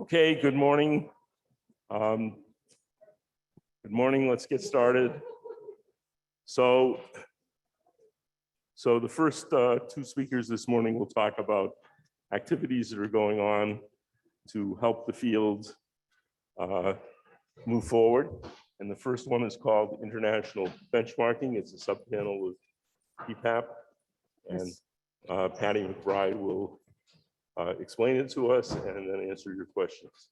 Okay, good morning. Good morning, let's get started. So the first two speakers this morning will talk about activities that are going on to help the field move forward. And the first one is called International Benchmarking. It's a subpanel of PPAP. And Patty McBride will explain it to us and then answer your questions.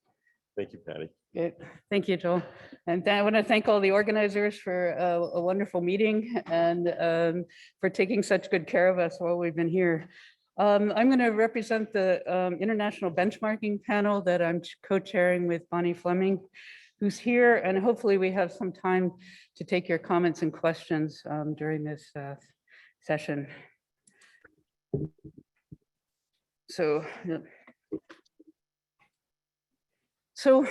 Thank you, Patty. Good. Thank you, Joel. And I want to thank all the organizers for a wonderful meeting and for taking such good care of us while we've been here. I'm going to represent the International Benchmarking Panel that I'm co-chairing with Bonnie Fleming, who's here, and hopefully we have some time to take your comments and questions during this session. So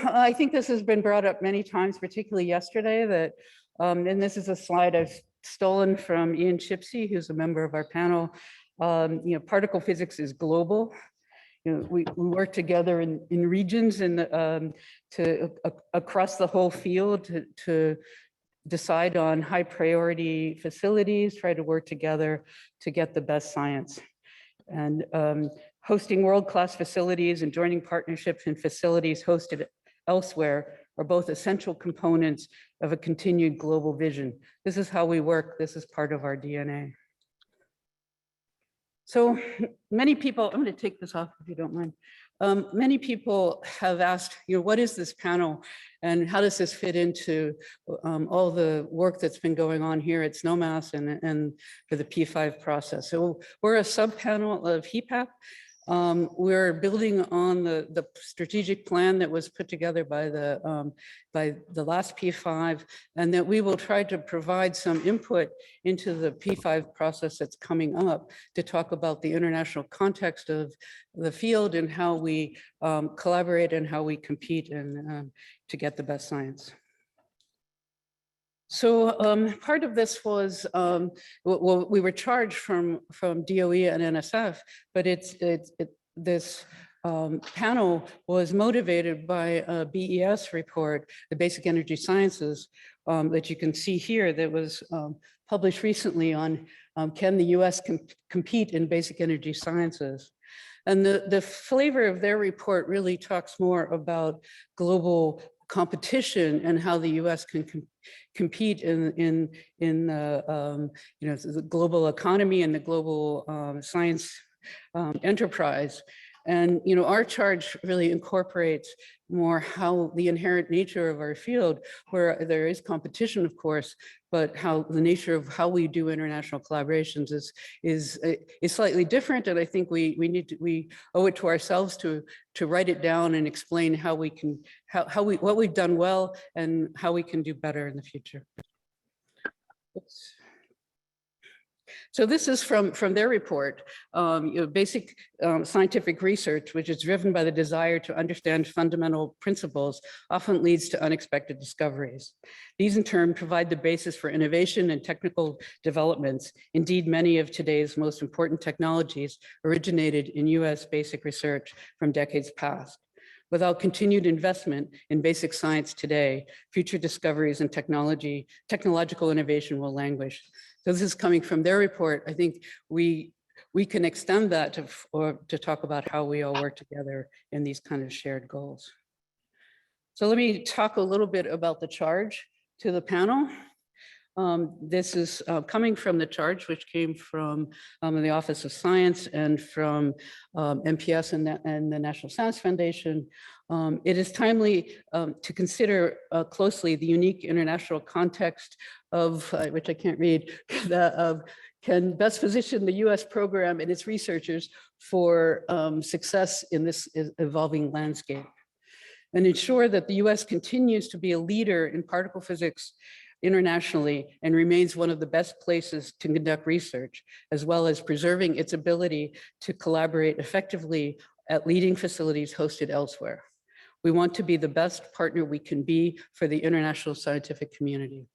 I think this has been brought up many times, particularly yesterday, that, and this is a slide I've stolen from Ian Chipsey, who's a member of our panel. Particle physics is global. We work together in regions and across the whole field to decide on high priority facilities, try to work together to get the best science. And hosting world-class facilities and joining partnerships and facilities hosted elsewhere are both essential components of a continued global vision. This is how we work. This is part of our DNA. So many people, I'm going to take this off if you don't mind. Many people have asked, what is this panel and how does this fit into all the work that's been going on here at SNOMAS and for the P5 process? So we're a sub-panel of HEPAP. We're building on the strategic plan that was put together by the last P5, and that we will try to provide some input into the P5 process that's coming up to talk about the international context of the field and how we collaborate and how we compete and to get the best science. So part of this was, well, we were charged from DOE and NSF, but this panel was motivated by a BES report, the Basic Energy Sciences, that you can see here that was published recently on can the US compete in basic energy sciences? And the flavor of their report really talks more about global competition and how the US can compete in the global economy and the global science enterprise. And our charge really incorporates more how the inherent nature of our field, where there is competition, of course, but how the nature of how we do international collaborations is slightly different. And I think we owe it to ourselves to write it down and explain how we can what we've done well and how we can do better in the future. Oops. So this is from their report, basic scientific research, which is driven by the desire to understand fundamental principles, often leads to unexpected discoveries. These in turn provide the basis for innovation and technical developments. Indeed, many of today's most important technologies originated in US basic research from decades past. Without continued investment in basic science today, future discoveries and technological innovation will languish. So this is coming from their report. I think we can extend that to talk about how we all work together in these kind of shared goals. So let me talk a little bit about the charge to the panel. This is coming from the charge, which came from the Office of Science and from NPS and the National Science Foundation. It is timely to consider closely the unique international context of, which I can't read, can best position the US program and its researchers for success in this evolving landscape, and ensure that the US continues to be a leader in particle physics internationally and remains one of the best places to conduct research, as well as preserving its ability to collaborate effectively at leading facilities hosted elsewhere. We want to be the best partner we can be for the international scientific community,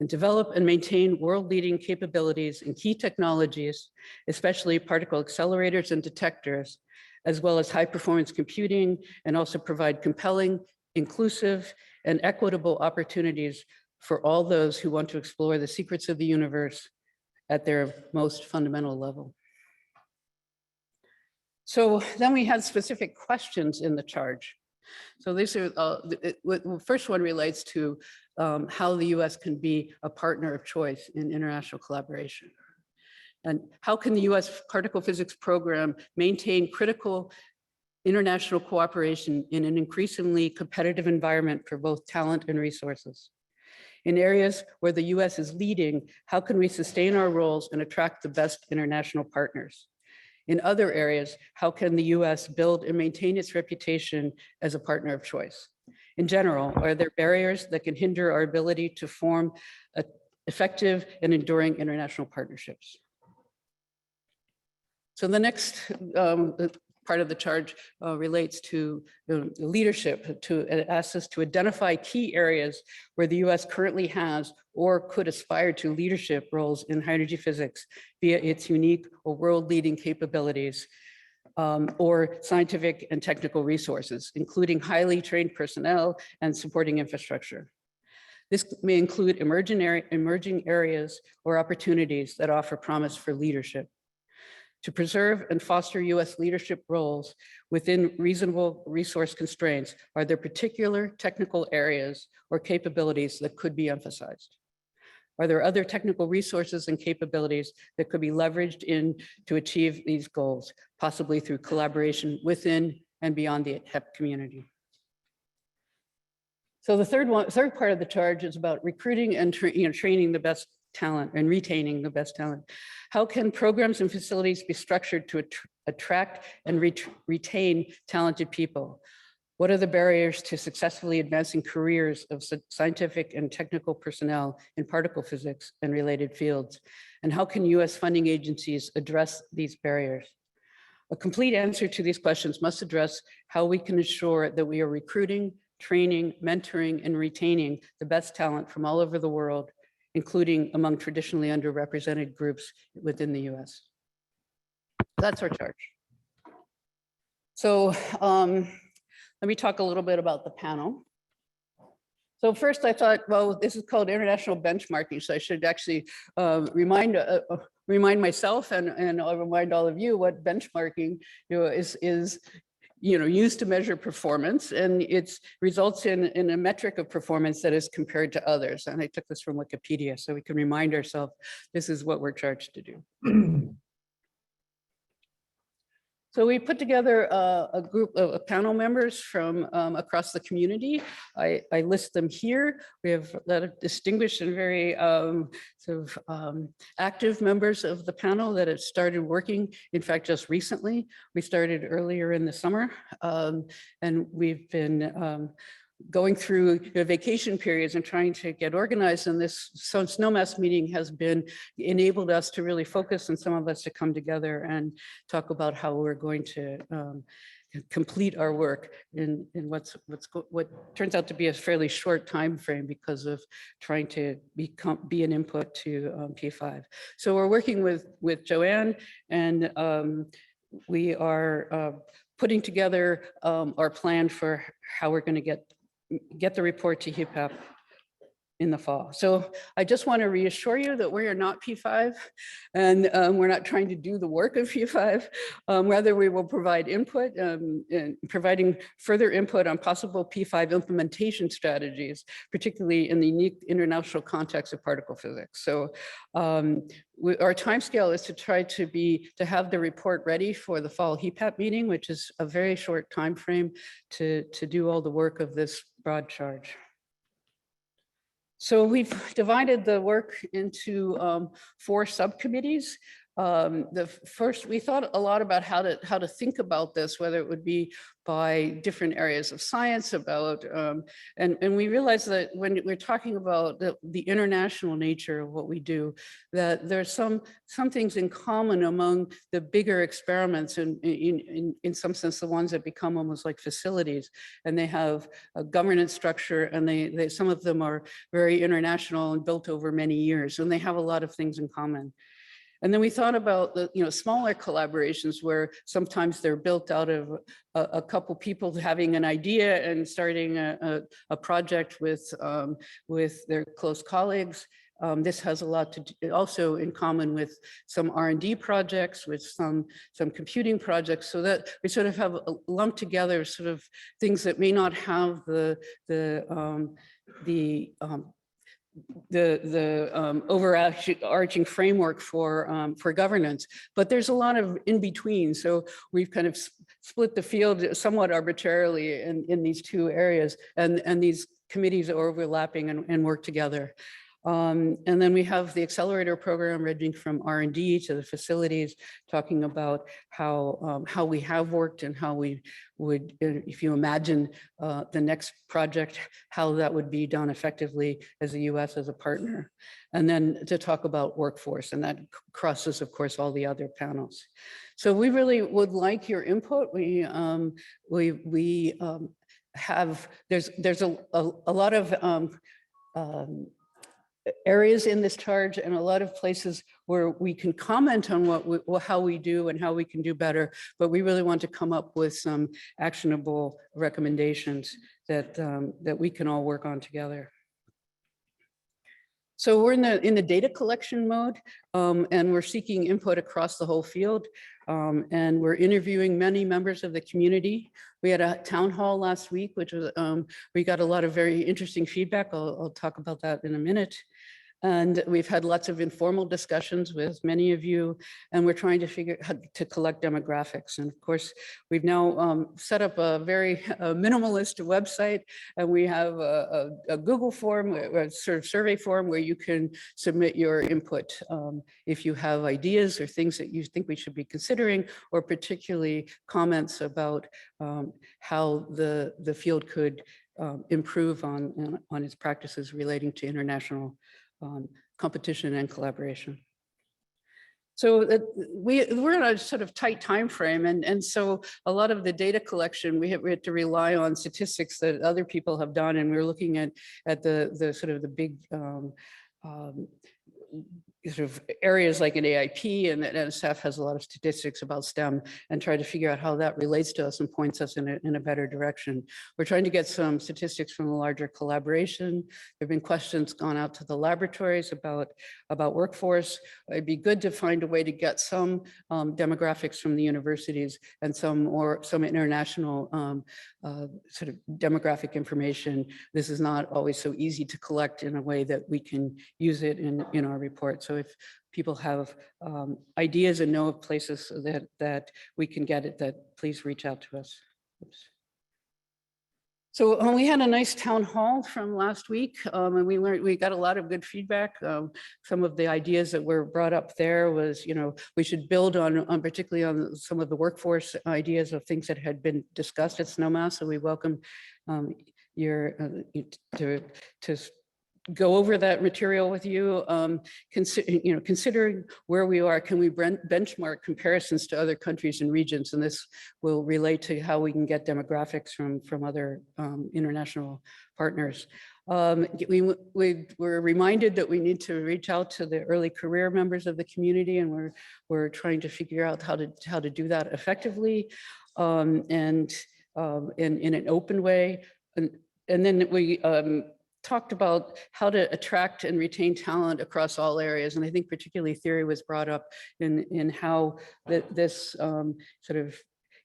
and develop and maintain world-leading capabilities in key technologies, especially particle accelerators and detectors, as well as high performance computing, and also provide compelling, inclusive, and equitable opportunities for all those who want to explore the secrets of the universe at their most fundamental level. So then we had specific questions in the charge. So these are, the first one relates to how the US can be a partner of choice in international collaboration. And how can the US particle physics program maintain critical international cooperation in an increasingly competitive environment for both talent and resources? In areas where the US is leading, how can we sustain our roles and attract the best international partners? In other areas, how can the US build and maintain its reputation as a partner of choice? In general, are there barriers that can hinder our ability to form effective and enduring international partnerships? So the next part of the charge relates to leadership. It asks us to identify key areas where the US currently has or could aspire to leadership roles in high energy physics via its unique or world-leading capabilities or scientific and technical resources, including highly trained personnel and supporting infrastructure. This may include emerging areas or opportunities that offer promise for leadership. To preserve and foster US leadership roles within reasonable resource constraints, are there particular technical areas or capabilities that could be emphasized? Are there other technical resources and capabilities that could be leveraged to achieve these goals, possibly through collaboration within and beyond the HEP community? So the third part of the charge is about recruiting and training the best talent and retaining the best talent. How can programs and facilities be structured to attract and retain talented people? What are the barriers to successfully advancing careers of scientific and technical personnel in particle physics and related fields? And how can US funding agencies address these barriers? A complete answer to these questions must address how we can ensure that we are recruiting, training, mentoring, and retaining the best talent from all over the world, including among traditionally underrepresented groups within the US. That's our charge. So let me talk a little bit about the panel. So first I thought, well, this is called international benchmarking, so I should actually remind myself and I'll remind all of you what benchmarking is used to measure performance, and it results in a metric of performance that is compared to others. And I took this from Wikipedia, so we can remind ourselves this is what we're charged to do. So we put together a group of panel members from across the community. I list them here. We have a lot of distinguished and very active members of the panel that have started working. In fact, just recently, we started earlier in the summer, and we've been going through vacation periods and trying to get organized. And this SNOMAS meeting has enabled us to really focus, and some of us to come together and talk about how we're going to complete our work in what turns out to be a fairly short time frame because of trying to be an input to P5. So we're working with Joanne, and we are putting together our plan for how we're going to get the report to HPAP in the fall. So I just want to reassure you that we are not P5, and we're not trying to do the work of P5. Rather, we will provide input, and providing further input on possible P5 implementation strategies, particularly in the unique international context of particle physics. So our timescale is to try to have the report ready for the fall HPAP meeting, which is a very short time frame to do all the work of this broad charge. So we've divided the work into 4 subcommittees. The first, we thought a lot about how to think about this, whether it would be by different areas of science, and we realized that when we're talking about the international nature of what we do, that there's some things in common among the bigger experiments, and in some sense the ones that become almost like facilities, and they have a governance structure, and some of them are very international and built over many years, and they have a lot of things in common. And then we thought about the, smaller collaborations where sometimes they're built out of a couple people having an idea and starting a project with their close colleagues. This has a lot to do also in common with some R&D projects, with some computing projects, so that we sort of have lumped together sort of things that may not have the overarching framework for governance, but there's a lot of in between. So we've kind of split the field somewhat arbitrarily in these two areas, and these committees are overlapping and work together. And then we have the accelerator program ranging from R&D to the facilities, talking about how we have worked and how we would, if you imagine the next project, how that would be done effectively as the US as a partner. And then to talk about workforce, and that crosses, of course, all the other panels. So we really would like your input. There's a lot of areas in this charge and a lot of places where we can comment on how we do and how we can do better, but we really want to come up with some actionable recommendations that we can all work on together. So we're in the data collection mode, and we're seeking input across the whole field, and we're interviewing many members of the community. We had a town hall last week, which was we got a lot of very interesting feedback. I'll talk about that in a minute. And we've had lots of informal discussions with many of you, and we're trying to figure out how to collect demographics. And of course, we've now set up a very minimalist website, and we have a Google form, a sort of survey form where you can submit your input if you have ideas or things that you think we should be considering, or particularly comments about how the field could improve on its practices relating to international competition and collaboration. So we're in a sort of tight time frame, and so a lot of the data collection we had to rely on statistics that other people have done, and we're looking at the sort of the big sort of areas like an AIP, and NSF has a lot of statistics about STEM, and try to figure out how that relates to us and points us in a better direction. We're trying to get some statistics from the larger collaboration. There have been questions gone out to the laboratories about workforce. It'd be good to find a way to get some demographics from the universities and some international sort of demographic information. This is not always so easy to collect in a way that we can use it in our report. So if people have ideas and know of places that we can get it, that please reach out to us. Oops. So we had a nice town hall from last week, and we got a lot of good feedback. Some of the ideas that were brought up there was, we should build on particularly on some of the workforce ideas of things that had been discussed at Snowmass. So we welcome to go over that material with you. Considering where we are, can we benchmark comparisons to other countries and regions? And this will relate to how we can get demographics from other international partners. We were reminded that we need to reach out to the early career members of the community, and we're trying to figure out how to do that effectively and in an open way. And then we talked about how to attract and retain talent across all areas. And I think particularly theory was brought up in how this sort of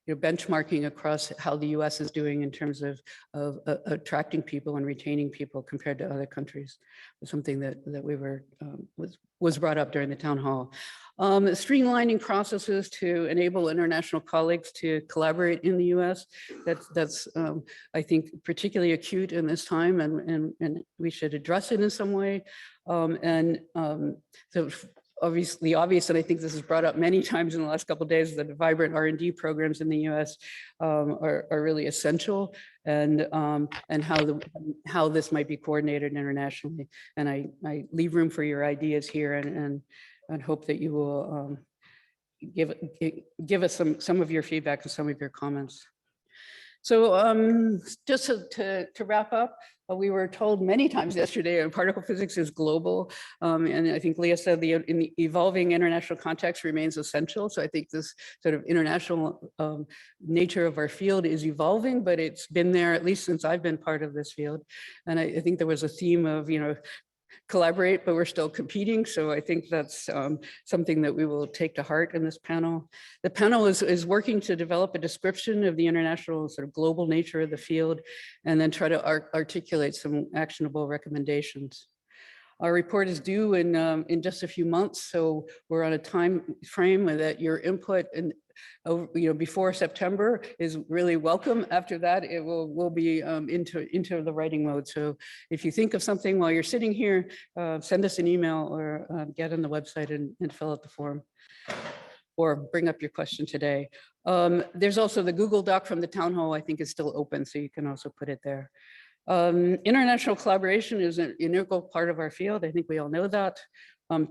benchmarking across how the US is doing in terms of attracting people and retaining people compared to other countries was something that we were was brought up during the town hall. Streamlining processes to enable international colleagues to collaborate in the US. That's I think particularly acute in this time, and we should address it in some way. So obviously obvious, and I think this is brought up many times in the last couple of days, that vibrant R&D programs in the US are really essential, and how this might be coordinated internationally. And I leave room for your ideas here, and hope that you will give us some of your feedback and some of your comments. So just to wrap up, we were told many times yesterday, particle physics is global. And I think Leah said in the evolving international context remains essential. So I think this sort of international nature of our field is evolving, but it's been there at least since I've been part of this field. And I think there was a theme of, collaborate, but we're still competing. So I think that's something that we will take to heart in this panel. The panel is working to develop a description of the international sort of global nature of the field, and then try to articulate some actionable recommendations. Our report is due in just a few months, so we're on a time frame that your input and before September is really welcome. After that, it will be into the writing mode. So if you think of something while you're sitting here, send us an email or get on the website and fill out the form, or bring up your question today. There's also the Google Doc from the town hall, I think is still open, so you can also put it there. International collaboration is an integral part of our field. I think we all know that.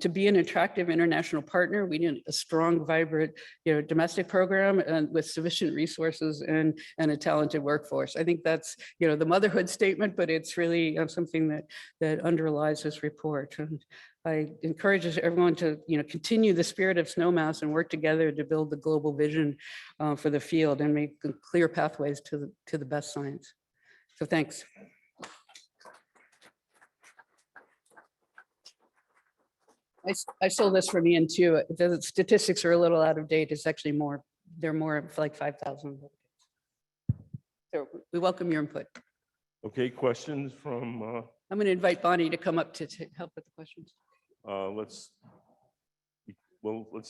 To be an attractive international partner, we need a strong, vibrant, domestic program and with sufficient resources and a talented workforce. I think that's, the motherhood statement, but it's really something that underlies this report. And I encourage everyone to, continue the spirit of Snowmass and work together to build the global vision for the field and make clear pathways to the best science. So thanks. I stole this from Ian too. The statistics are a little out of date. It's actually more, they're more like 5,000. So we welcome your input. Okay, questions from, I'm going to invite Bonnie to come up to help with the questions. let's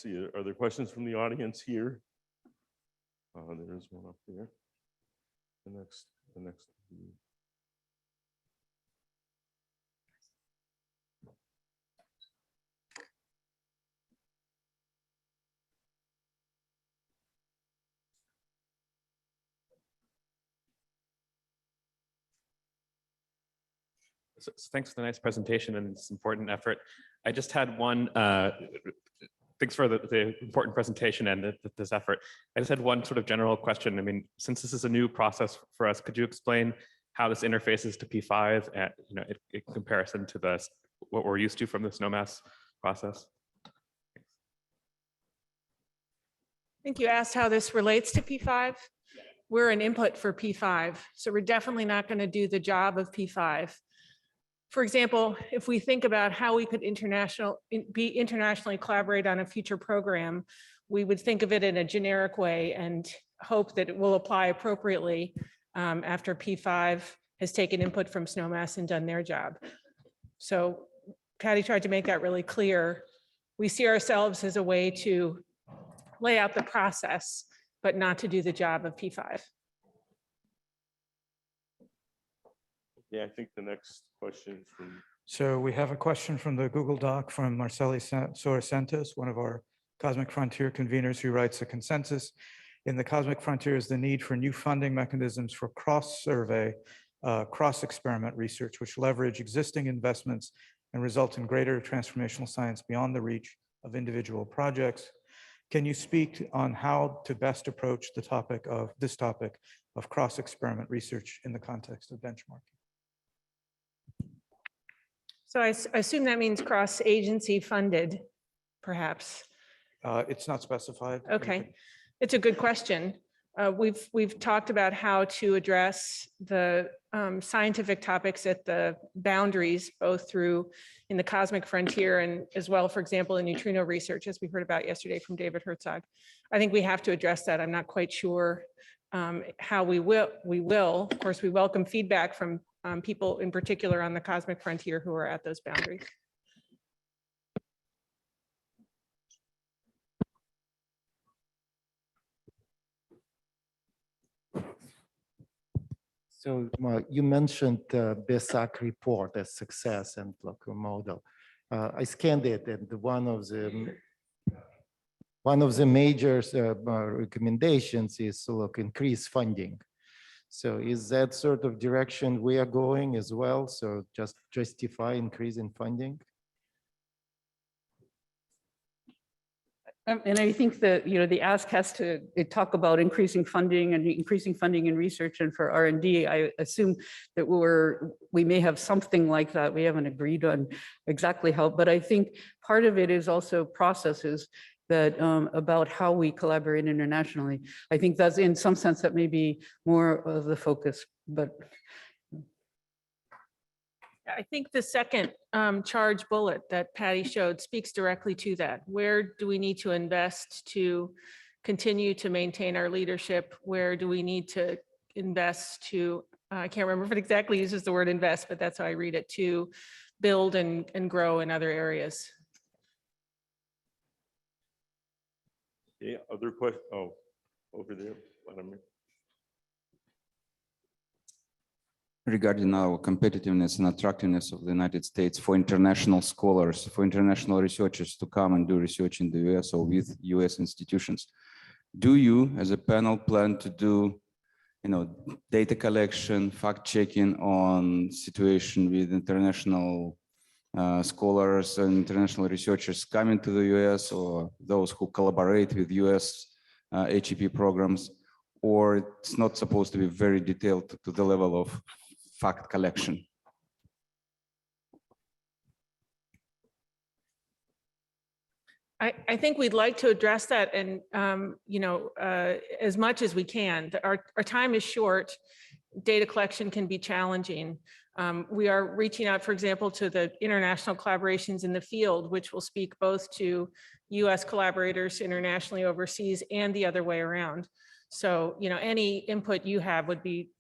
see, are there questions from the audience here? There's one up there. The next. So thanks for the nice presentation and this important effort. I just had one, thanks for the important presentation and this effort. I just had one sort of general question. I mean, since this is a new process for us, could you explain how this interfaces to P5 and, in comparison to what we're used to from the Snowmass process? I think you asked how this relates to P5. We're an input for P5, so we're definitely not going to do the job of P5. For example, if we think about how we could internationally collaborate on a future program, we would think of it in a generic way and hope that it will apply appropriately after P5 has taken input from Snowmass and done their job. So Patty tried to make that really clear. We see ourselves as a way to lay out the process, but not to do the job of P5. Yeah, I think the next question is from. So we have a question from the Google Doc from Marceli Soares-Santos, one of our Cosmic Frontier conveners, who writes: a consensus in the Cosmic Frontier is the need for new funding mechanisms for cross-survey, cross-experiment research, which leverage existing investments and result in greater transformational science beyond the reach of individual projects. Can you speak on how to best approach this topic of cross-experiment research in the context of benchmarking? So I assume that means cross-agency funded, perhaps. It's not specified. Okay, it's a good question. We've talked about how to address the scientific topics at the boundaries, both through in the Cosmic Frontier and as well, for example, in neutrino research, as we heard about yesterday from David Herzog. I think we have to address that. I'm not quite sure how we will. Of course, we welcome feedback from people in particular on the Cosmic Frontier who are at those boundaries. So you mentioned the BESAC report as success and local model. I scanned it, and one of the major recommendations is to look increase funding. So is that sort of direction we are going as well? So just justify increase in funding? And I think that, the ask has to talk about increasing funding in research and for R&D. I assume that we may have something like that. We haven't agreed on exactly how, but I think part of it is also processes that about how we collaborate internationally. I think that's in some sense that may be more of the focus, but I think the second charge bullet that Patty showed speaks directly to that. Where do we need to invest to continue to maintain our leadership? Where do we need to invest to, I can't remember if it exactly uses the word invest, but that's how I read it, to build and grow in other areas. Yeah, other question? Oh, over there, Vladimir. Regarding our competitiveness and attractiveness of the United States for international scholars, for international researchers to come and do research in the US or with US institutions. Do you, as a panel, plan to do, data collection, fact checking on situation with international scholars and international researchers coming to the US or those who collaborate with US HEP programs, or it's not supposed to be very detailed to the level of fact collection? I think we'd like to address that and, as much as we can. Our time is short. Data collection can be challenging. We are reaching out, for example, to the international collaborations in the field, which will speak both to US collaborators internationally overseas and the other way around. So, any input you have would be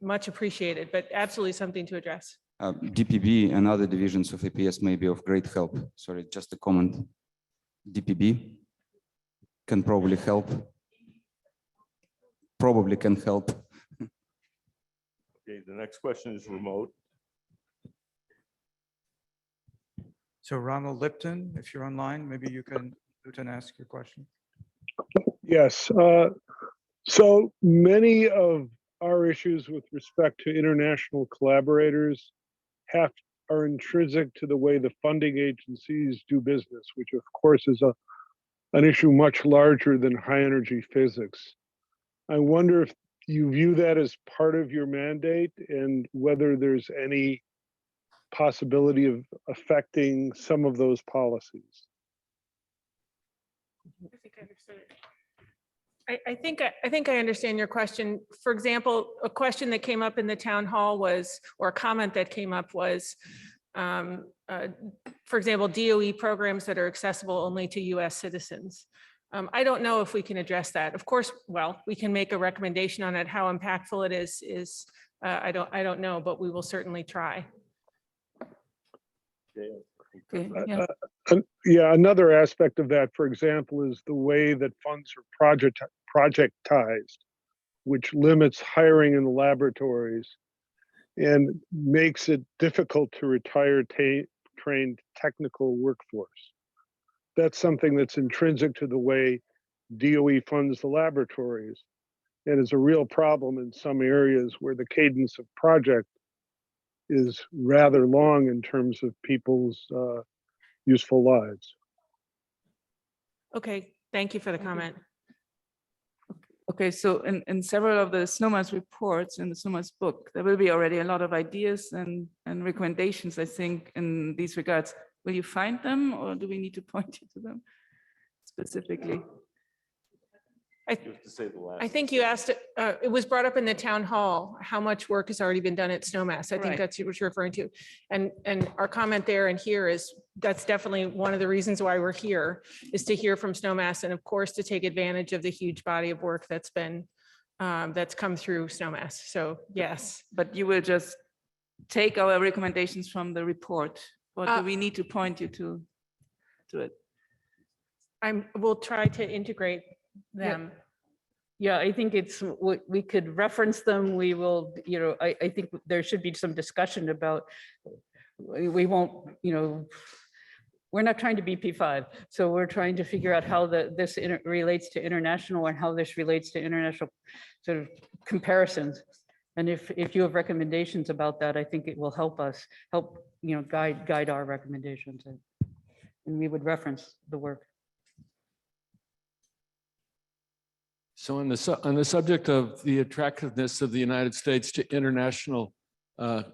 much appreciated, but absolutely something to address. DPB and other divisions of APS may be of great help. Sorry, just a comment. DPB can probably help. Probably can help. Okay, the next question is remote. So Ronald Lipton, if you're online, maybe you can ask your question. Yes. So many of our issues with respect to international collaborators are intrinsic to the way the funding agencies do business, which of course is an issue much larger than high energy physics. I wonder if you view that as part of your mandate and whether there's any possibility of affecting some of those policies. I think I understood it. I think I understand your question. For example, a question that came up in the town hall was, or a comment that came up was, for example, DOE programs that are accessible only to US citizens. I don't know if we can address that. Of course, well, we can make a recommendation on it. How impactful it is I don't know, but we will certainly try. okay, yeah. Yeah, another aspect of that, for example, is the way that funds are projectized, which limits hiring in the laboratories and makes it difficult to retire trained technical workforce. That's something that's intrinsic to the way DOE funds the laboratories, and is a real problem in some areas where the cadence of project is rather long in terms of people's useful lives. Okay, thank you for the comment. Okay, so in several of the SNOMAS reports in the SNOMAS book, there will be already a lot of ideas and recommendations, I think, in these regards. Will you find them, or do we need to point you to them specifically? You have to say the last. I think you asked, it was brought up in the town hall, how much work has already been done at SNOMAS. I think Right. that's what you're referring to. And our comment there and here is, that's definitely one of the reasons why we're here, is to hear from SNOMAS and of course, to take advantage of the huge body of work that's been, that's come through SNOMAS. So yes. But you will just take our recommendations from the report, or do we need to point you to it? We'll try to integrate them. Yeah, I think we could reference them. We will, I think there should be some discussion about, we won't, we're not trying to be P5. So we're trying to figure out how this relates to international and how this relates to international sort of comparisons. And if you have recommendations about that, I think it will help us, guide our recommendations. And we would reference the work. So on the subject of the attractiveness of the United States to international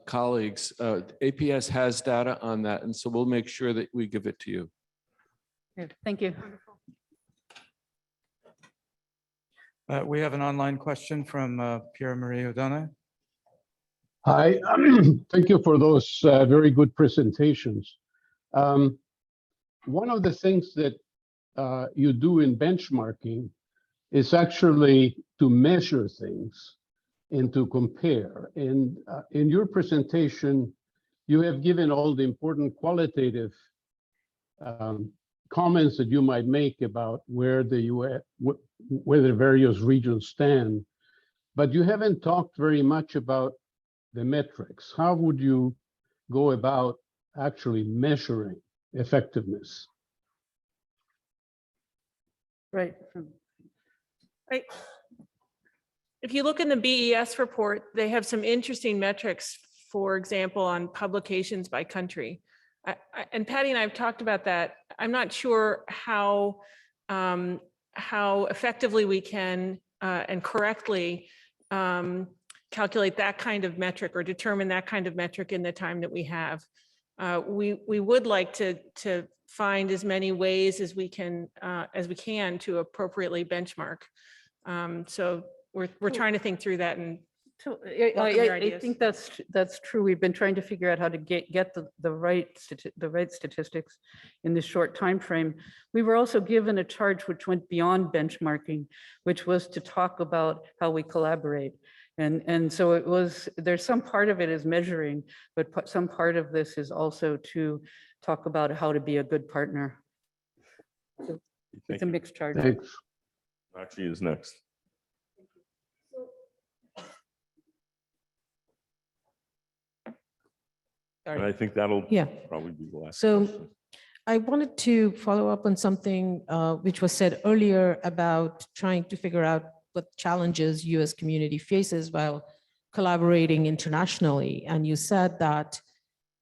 colleagues, APS has data on that, and so we'll make sure that we give it to you. Good, thank you. We have an online question from Pierre Marie O'Donnell. Hi, thank you for those very good presentations. One of the things that you do in benchmarking is actually to measure things and to compare. And in your presentation, you have given all the important qualitative comments that you might make about where the US, where the various regions stand, but you haven't talked very much about the metrics. How would you go about actually measuring effectiveness? Right. Right. If you look in the BES report, they have some interesting metrics, for example, on publications by country. And Patty and I have talked about that. I'm not sure how effectively we can and correctly calculate that kind of metric or determine that kind of metric in the time that we have. We would like to find as many ways as we can to appropriately benchmark. So we're trying to think through that and So welcome your I ideas. think that's true. We've been trying to figure out how to get the right statistics in this short time frame. We were also given a charge which went beyond benchmarking, which was to talk about how we collaborate. And so it was, there's some part of it is measuring, but some part of this is also to talk about how to be a good partner. So it's a mixed charge. Thanks. Actually is next. And I think that'll Yeah. probably be the last. So question. I wanted to follow up on something which was said earlier about trying to figure out what challenges US community faces while collaborating internationally. And you said that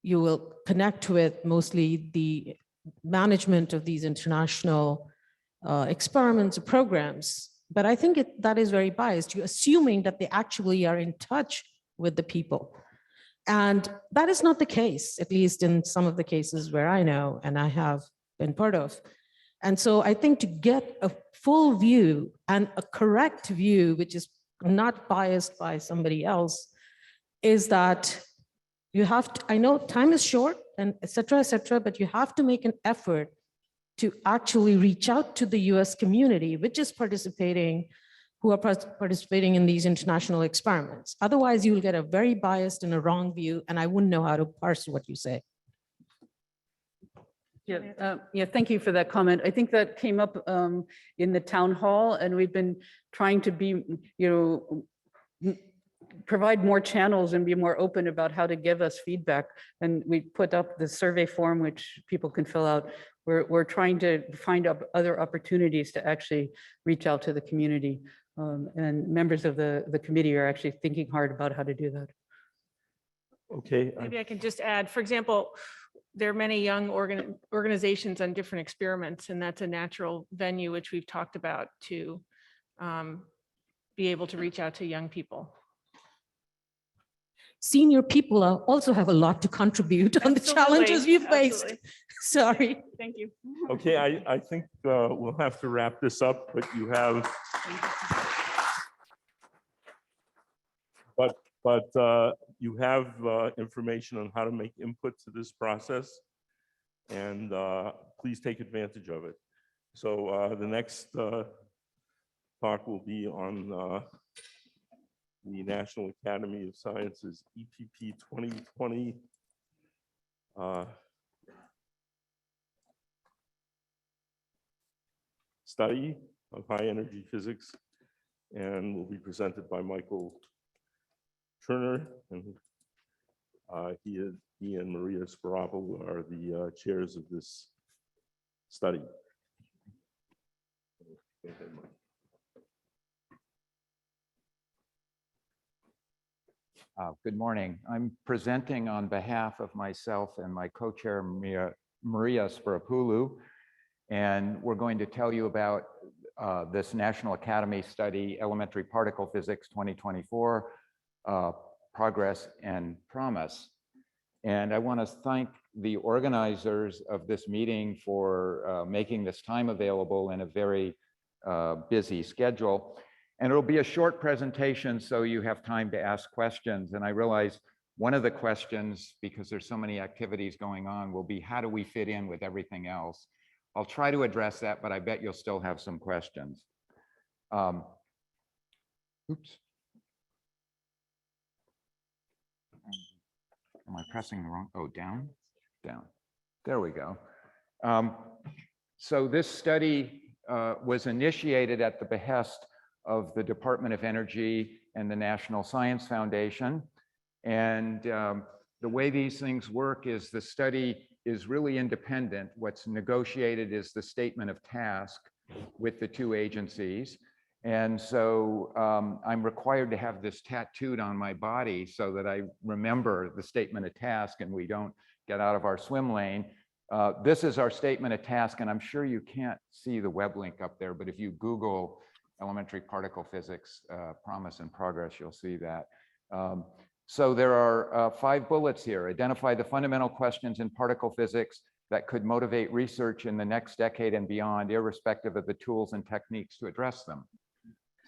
you will connect with mostly the management of these international experiments or programs. But I think that is very biased. You're assuming that they actually are in touch with the people. And that is not the case, at least in some of the cases where I know and I have been part of. And so I think to get a full view and a correct view, which is not biased by somebody else, is that you have to, I know time is short and et cetera, but you have to make an effort to actually reach out to the US community, which is participating, who are participating in these international experiments. Otherwise, you will get a very biased and a wrong view, and I wouldn't know how to parse what you say. Yeah, thank you for that comment. I think that came up in the town hall, and we've been trying to be, provide more channels and be more open about how to give us feedback. And we put up the survey form, which people can fill out. We're trying to find other opportunities to actually reach out to the community. And members of the committee are actually thinking hard about how to do that. Okay. Maybe I can just add, for example, there are many young organizations on different experiments, and that's a natural venue which we've talked about to be able to reach out to young people. Senior people also have a lot to contribute on the challenges you faced. Absolutely. Sorry. Thank you. Okay, I think we'll have to wrap this up, but you have. But you have information on how to make input to this process, and please take advantage of it. So the next talk will be on the National Academy of Sciences EPP 2020 study of high energy physics, and will be presented by Michael Turner, and he and Maria Sparappa are the chairs of this study. Go ahead, Mike. Good morning. I'm presenting on behalf of myself and my co-chair, Maria Sparapoulou, and we're going to tell you about this National Academy study, Elementary Particle Physics 2024, Progress and Promise. And I want to thank the organizers of this meeting for making this time available in a very busy schedule. And it'll be a short presentation, so you have time to ask questions. And I realize one of the questions, because there's so many activities going on, will be how do we fit in with everything else? I'll try to address that, but I bet you'll still have some questions. Oops. Am I pressing the wrong? Oh, down, down. There we go. So this study was initiated at the behest of the Department of Energy and the National Science Foundation. And the way these things work is the study is really independent. What's negotiated is the statement of task with the two agencies. And so I'm required to have this tattooed on my body so that I remember the statement of task and we don't get out of our swim lane. This is our statement of task, and I'm sure you can't see the web link up there, but if you Google elementary particle physics, promise and progress, you'll see that. So there are 5 bullets here. Identify the fundamental questions in particle physics that could motivate research in the next decade and beyond, irrespective of the tools and techniques to address them.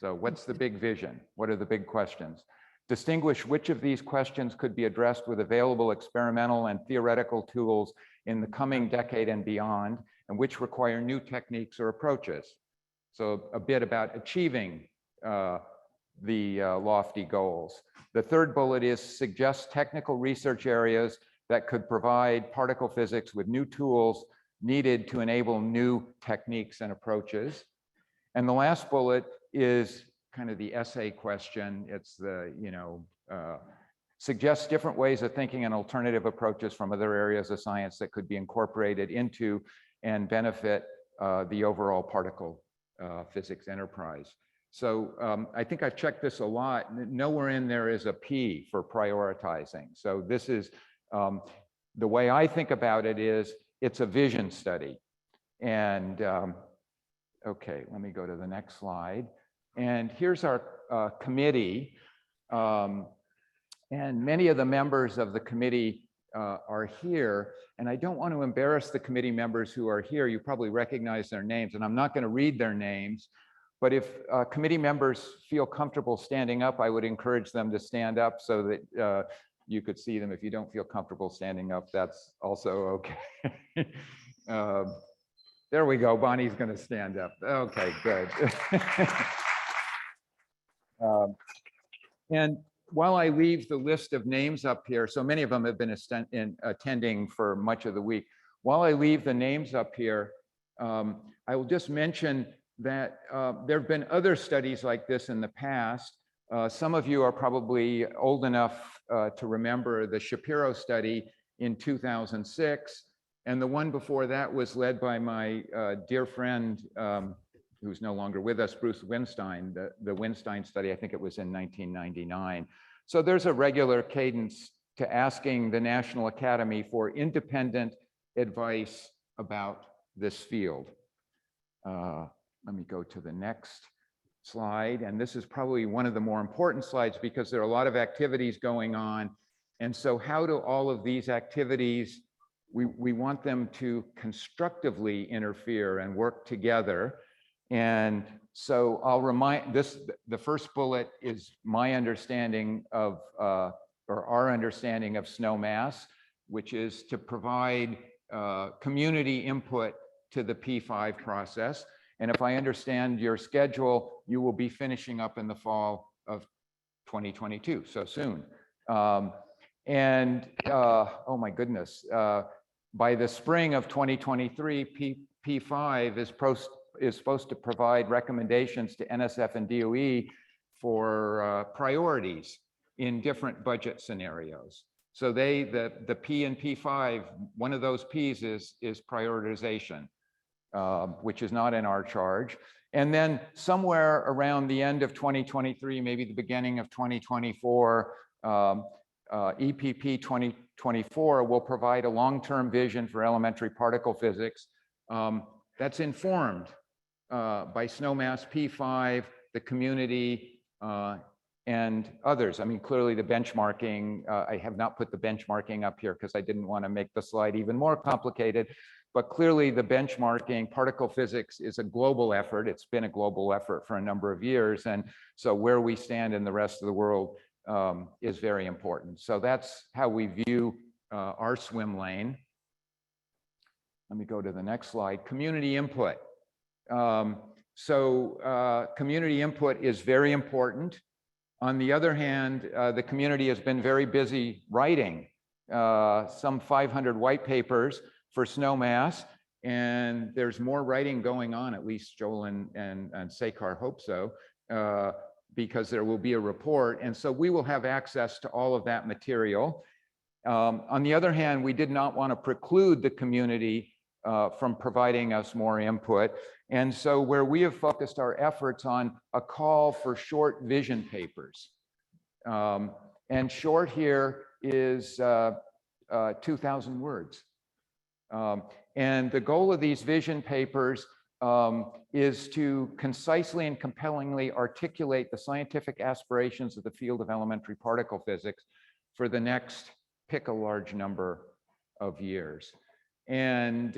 So what's the big vision? What are the big questions? Distinguish which of these questions could be addressed with available experimental and theoretical tools in the coming decade and beyond, and which require new techniques or approaches. So a bit about achieving the lofty goals. The third bullet is suggest technical research areas that could provide particle physics with new tools needed to enable new techniques and approaches. And the last bullet is kind of the essay question. It's the, suggest different ways of thinking and alternative approaches from other areas of science that could be incorporated into and benefit the overall particle physics enterprise. So I think I've checked this a lot. Nowhere in there is a P for prioritizing. So this is, the way I think about it is, it's a vision study. And okay, let me go to the next slide. And here's our committee. And many of the members of the committee are here. And I don't want to embarrass the committee members who are here. You probably recognize their names, and I'm not going to read their names. But if committee members feel comfortable standing up, I would encourage them to stand up so that you could see them. If you don't feel comfortable standing up, that's also okay. There we go. Bonnie's going to stand up. Okay, good. And while I leave the list of names up here, so many of them have been attending for much of the week. While I leave the names up here, I will just mention that there have been other studies like this in the past. Some of you are probably old enough to remember the Shapiro study in 2006. And the one before that was led by my dear friend, who's no longer with us, Bruce Winstein, the Winstein study. I think it was in 1999. So there's a regular cadence to asking the National Academy for independent advice about this field. Let me go to the next slide. And this is probably one of the more important slides because there are a lot of activities going on. And so how do all of these activities, we want them to constructively interfere and work together. And so I'll remind this, the first bullet is my understanding of, or our understanding of SNOMAS, which is to provide community input to the P5 process. And if I understand your schedule, you will be finishing up in the fall of 2022, so soon. Oh my goodness, by the spring of 2023, P5 is supposed to provide recommendations to NSF and DOE for priorities in different budget scenarios. So the P in P5, one of those P's is prioritization, which is not in our charge. And then somewhere around the end of 2023, maybe the beginning of 2024, EPP 2024 will provide a long-term vision for elementary particle physics that's informed by Snowmass, P5, the community, and others. I mean, clearly the benchmarking, I have not put the benchmarking up here because I didn't want to make the slide even more complicated. But clearly the benchmarking, particle physics is a global effort. It's been a global effort for a number of years. And so where we stand in the rest of the world is very important. So that's how we view our swim lane. Let me go to the next slide. Community input. Community input is very important. On the other hand, the community has been very busy writing some 500 white papers for Snowmass, and there's more writing going on, at least Joel and Sekar hope so, because there will be a report. And so we will have access to all of that material. On the other hand, we did not want to preclude the community from providing us more input. And so where we have focused our efforts on a call for short vision papers. And short here is 2,000 words. And the goal of these vision papers is to concisely and compellingly articulate the scientific aspirations of the field of elementary particle physics for the next, pick a large number of years. And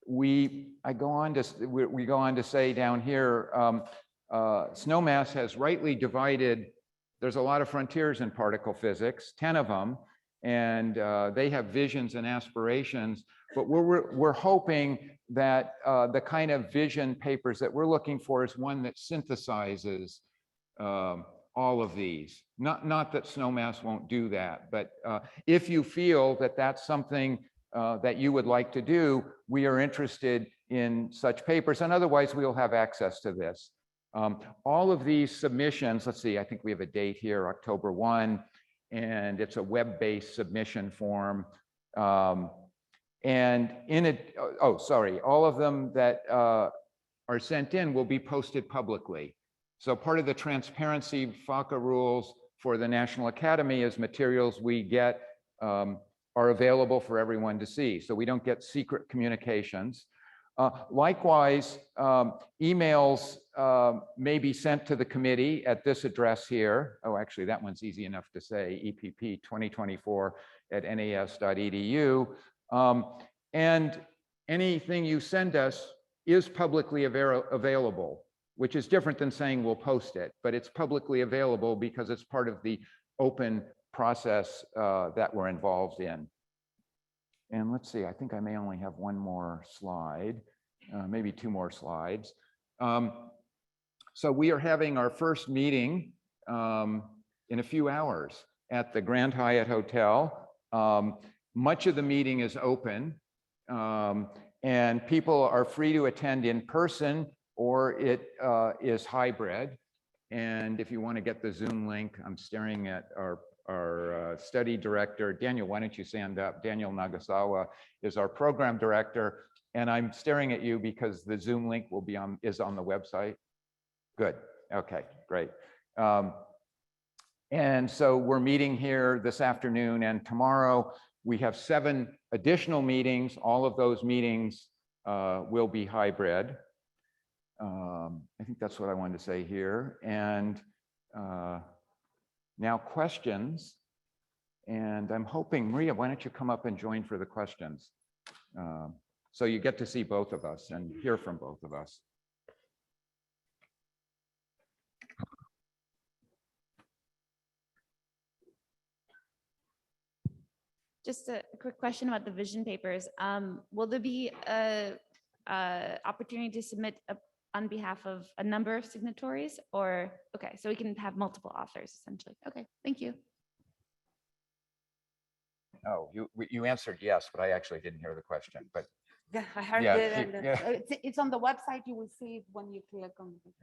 we go on to say down here, Snowmass has rightly divided, there's a lot of frontiers in particle physics, 10 of them, and they have visions and aspirations, but we're hoping that the kind of vision papers that we're looking for is one that synthesizes all of these. Not that Snowmass won't do that, but if you feel that that's something that you would like to do, we are interested in such papers, and otherwise we'll have access to this. All of these submissions, let's see, I think we have a date here, October 1, and it's a web-based submission form. And in it, all of them that are sent in will be posted publicly. So part of the transparency FACA rules for the National Academy is materials we get are available for everyone to see. So we don't get secret communications. Likewise, emails may be sent to the committee at this address here. Oh, actually, that one's easy enough to say, epp2024@nas.edu. And anything you send us is publicly available, which is different than saying we'll post it, but it's publicly available because it's part of the open process that we're involved in. And let's see, I think I may only have one more slide, maybe two more slides. So we are having our first meeting in a few hours at the Grand Hyatt Hotel. Much of the meeting is open, and people are free to attend in person, or it is hybrid. And if you want to get the Zoom link, I'm staring at our study director. Daniel, why don't you stand up? Daniel Nagasawa is our program director. And I'm staring at you because the Zoom link will be is on the website. Good. Okay, great. And so we're meeting here this afternoon and tomorrow. We have 7 additional meetings. All of those meetings will be hybrid. I think that's what I wanted to say here. And now questions. And I'm hoping, Maria, why don't you come up and join for the questions? So you get to see both of us and hear from both of us. Just a quick question about the vision papers. Will there be a opportunity to submit on behalf of a number of signatories, or, okay, so we can have multiple authors essentially. Okay, thank you. Oh, you answered yes, but I actually didn't hear the question, but. Yeah, I heard Yeah, it. And yeah. it's on the website. You will see it when you click on it.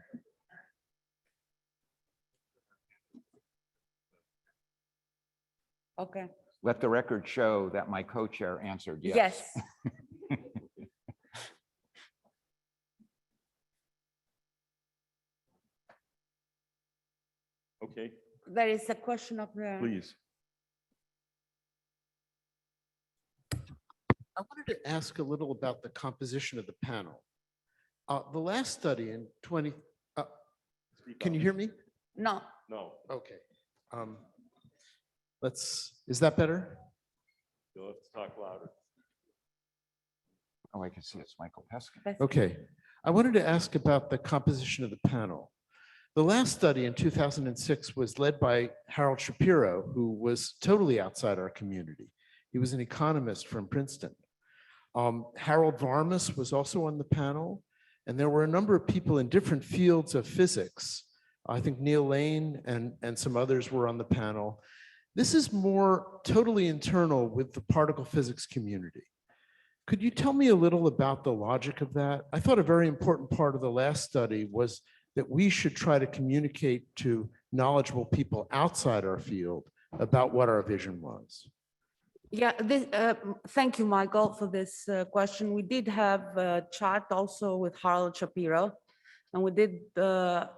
Okay. Let the record show that my co-chair answered yes. Yes. Okay, There is a question up there. please. I wanted to ask a little about the composition of the panel. The last study in 20, can you hear me? No. No, Okay. Is that better? you'll have to talk louder. Oh, I can see it's Michael Peskin. Okay. I wanted to ask about the composition of the panel. The last study in 2006 was led by Harold Shapiro, who was totally outside our community. He was an economist from Princeton. Harold Varmus was also on the panel, and there were a number of people in different fields of physics. I think Neil Lane and some others were on the panel. This is more totally internal with the particle physics community. Could you tell me a little about the logic of that? I thought a very important part of the last study was that we should try to communicate to knowledgeable people outside our field about what our vision was. Yeah, thank you, Michael, for this question. We did have a chat also with Harold Shapiro, and we did,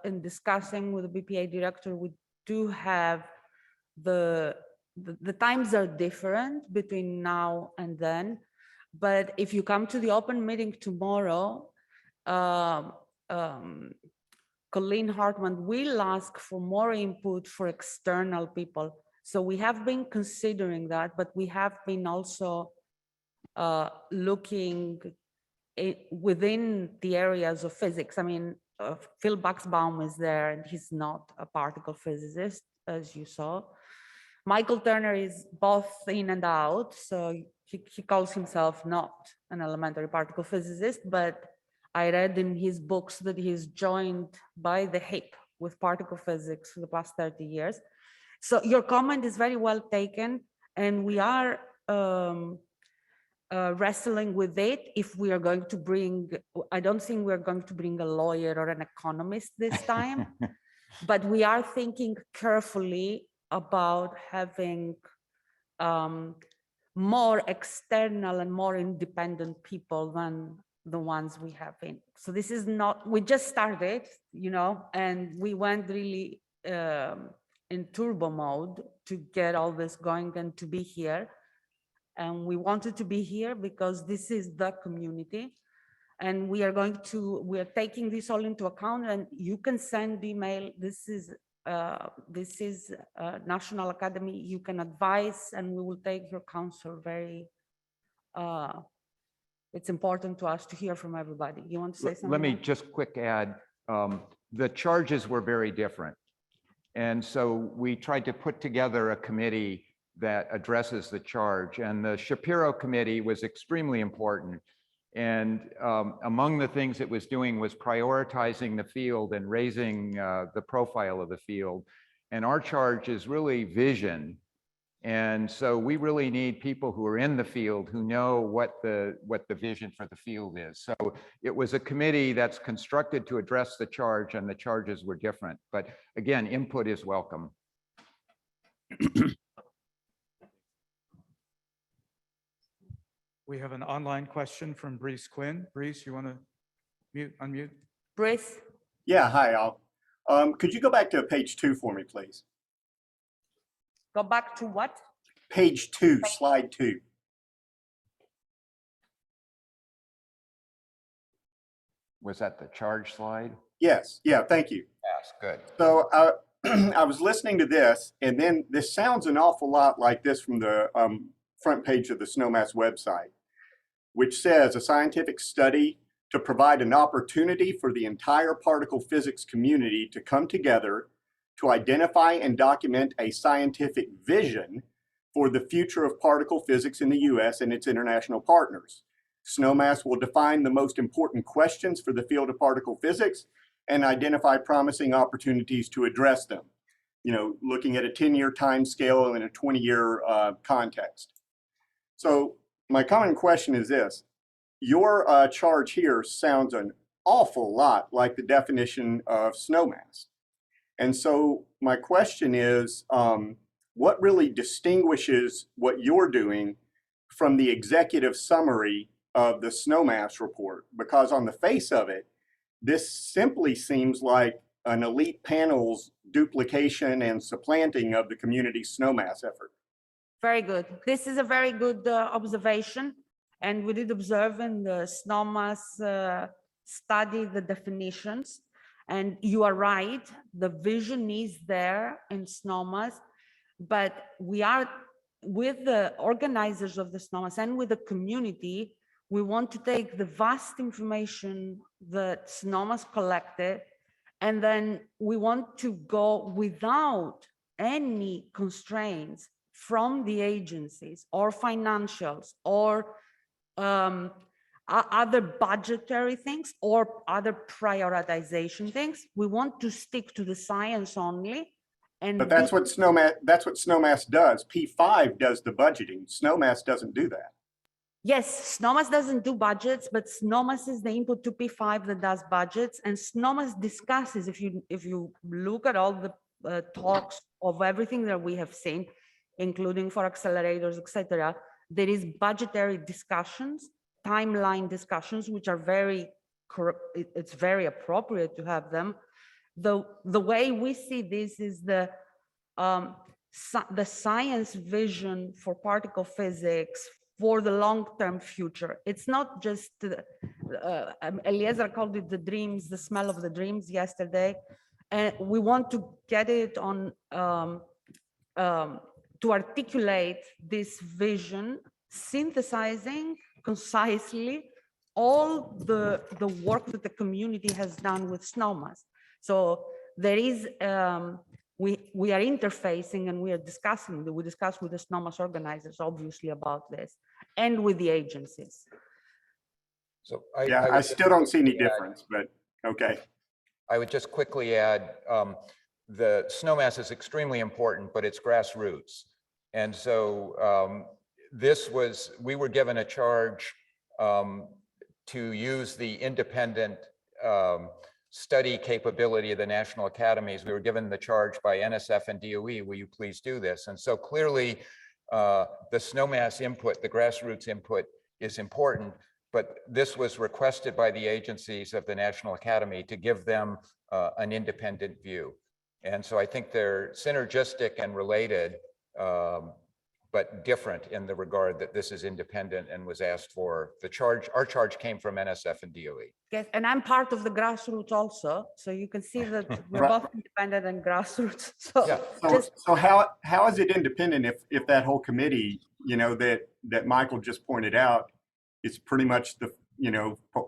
in discussing with the BPA director, we do have the times are different between now and then. But if you come to the open meeting tomorrow, Colleen Hartman will ask for more input for external people. So we have been considering that, but we have been also looking within the areas of physics. I mean, Phil Buxbaum is there, and he's not a particle physicist, as you saw. Michael Turner is both in and out, so he calls himself not an elementary particle physicist, but I read in his books that he's joined by the hip with particle physics for the past 30 years. So your comment is very well taken, and we are wrestling with it. If we are going to bring, I don't think we're going to bring a lawyer or an economist this time, but we are thinking carefully about having more external and more independent people than the ones we have in. So this is not, we just started, you know, and we went really in turbo mode to get all this going and to be here. And we wanted to be here because this is the community. And we are taking this all into account, and you can send email. This is National Academy. You can advise, and we will take your counsel very, it's important to us to hear from everybody. You want to say something? Let me just quick add, the charges were very different. And so we tried to put together a committee that addresses the charge, and the Shapiro committee was extremely important. And among the things it was doing was prioritizing the field and raising the profile of the field. And our charge is really vision. And so we really need people who are in the field who know what the vision for the field is. So it was a committee that's constructed to address the charge, and the charges were different. But again, input is welcome. We have an online question from Brees Quinn. Brees, you want to unmute? Brees? Yeah, hi, all. Could you go back to page 2 for me, please? Go back to what? Page 2, slide 2. Was that the charge slide? Yes, yeah, thank you. Yes, good. So I was listening to this, and then this sounds an awful lot like this from the front page of the SNOMAS website, which says a scientific study to provide an opportunity for the entire particle physics community to come together to identify and document a scientific vision for the future of particle physics in the US and its international partners. SNOMAS will define the most important questions for the field of particle physics and identify promising opportunities to address them, you know, looking at a 10-year time scale and a 20-year context. So my common question is this: your charge here sounds an awful lot like the definition of SNOMAS. And so my question is, what really distinguishes what you're doing from the executive summary of the SNOMAS report? Because on the face of it, this simply seems like an elite panel's duplication and supplanting of the community's SNOMAS effort. Very good. This is a very good observation. And we did observe in the SNOMAS study the definitions. And you are right, the vision is there in SNOMAS, but we are with the organizers of the SNOMAS and with the community, we want to take the vast information that SNOMAS collected, and then we want to go without any constraints from the agencies or financials or other budgetary things or other prioritization things. We want to stick to the science only. And But that's what SNOMAS does. P5 does the budgeting. SNOMAS doesn't do that. Yes, SNOMAS doesn't do budgets, but SNOMAS is the input to P5 that does budgets, and SNOMAS discusses, if you look at all the talks of everything that we have seen, including for accelerators, etc., there is budgetary discussions, timeline discussions, which are it's very appropriate to have them. The way we see this is the science vision for particle physics for the long-term future. It's not just, Eliezer called it the dreams, the smell of the dreams yesterday. And we want to get it on, to articulate this vision, synthesizing concisely all the work that the community has done with SNOMAS. So there is, we are interfacing and we are discussing, we discuss with the SNOMAS organizers, obviously, about this, and with the agencies. So I still don't see any difference, but okay. I would just quickly add, the SNOMAS is extremely important, but it's grassroots. And so we were given a charge to use the independent study capability of the national academies. We were given the charge by NSF and DOE, will you please do this? And so clearly the SNOMAS input, the grassroots input is important, but this was requested by the agencies of the National Academy to give them an independent view. And so I think they're synergistic and related, but different in the regard that this is independent and was asked for. Our charge came from NSF and DOE. Yes, and I'm part of the grassroots also, so you can see that we're both independent and grassroots. So, Yeah. just, So how is it independent if that whole committee, that Michael just pointed out, is pretty much the,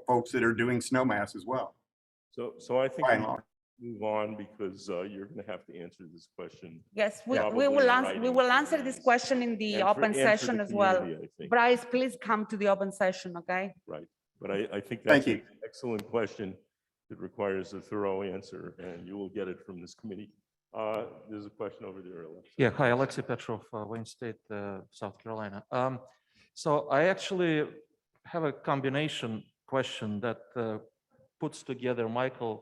folks that are doing SNOMAS as well? So I think By we and large. move on because you're going to have to answer this question. yes, we probably will in answer. We writing will for answer the- this question in the and for- open and for session the as well. community, I think. Bryce, please come to the open session, okay? Right, but I think Thank that's you. an excellent question that requires a thorough answer, and you will get it from this committee. There's a question over there, Alexa. Yeah, hi, Alexei Petrov, Wayne State, South Carolina. So I actually have a combination question that puts together Michael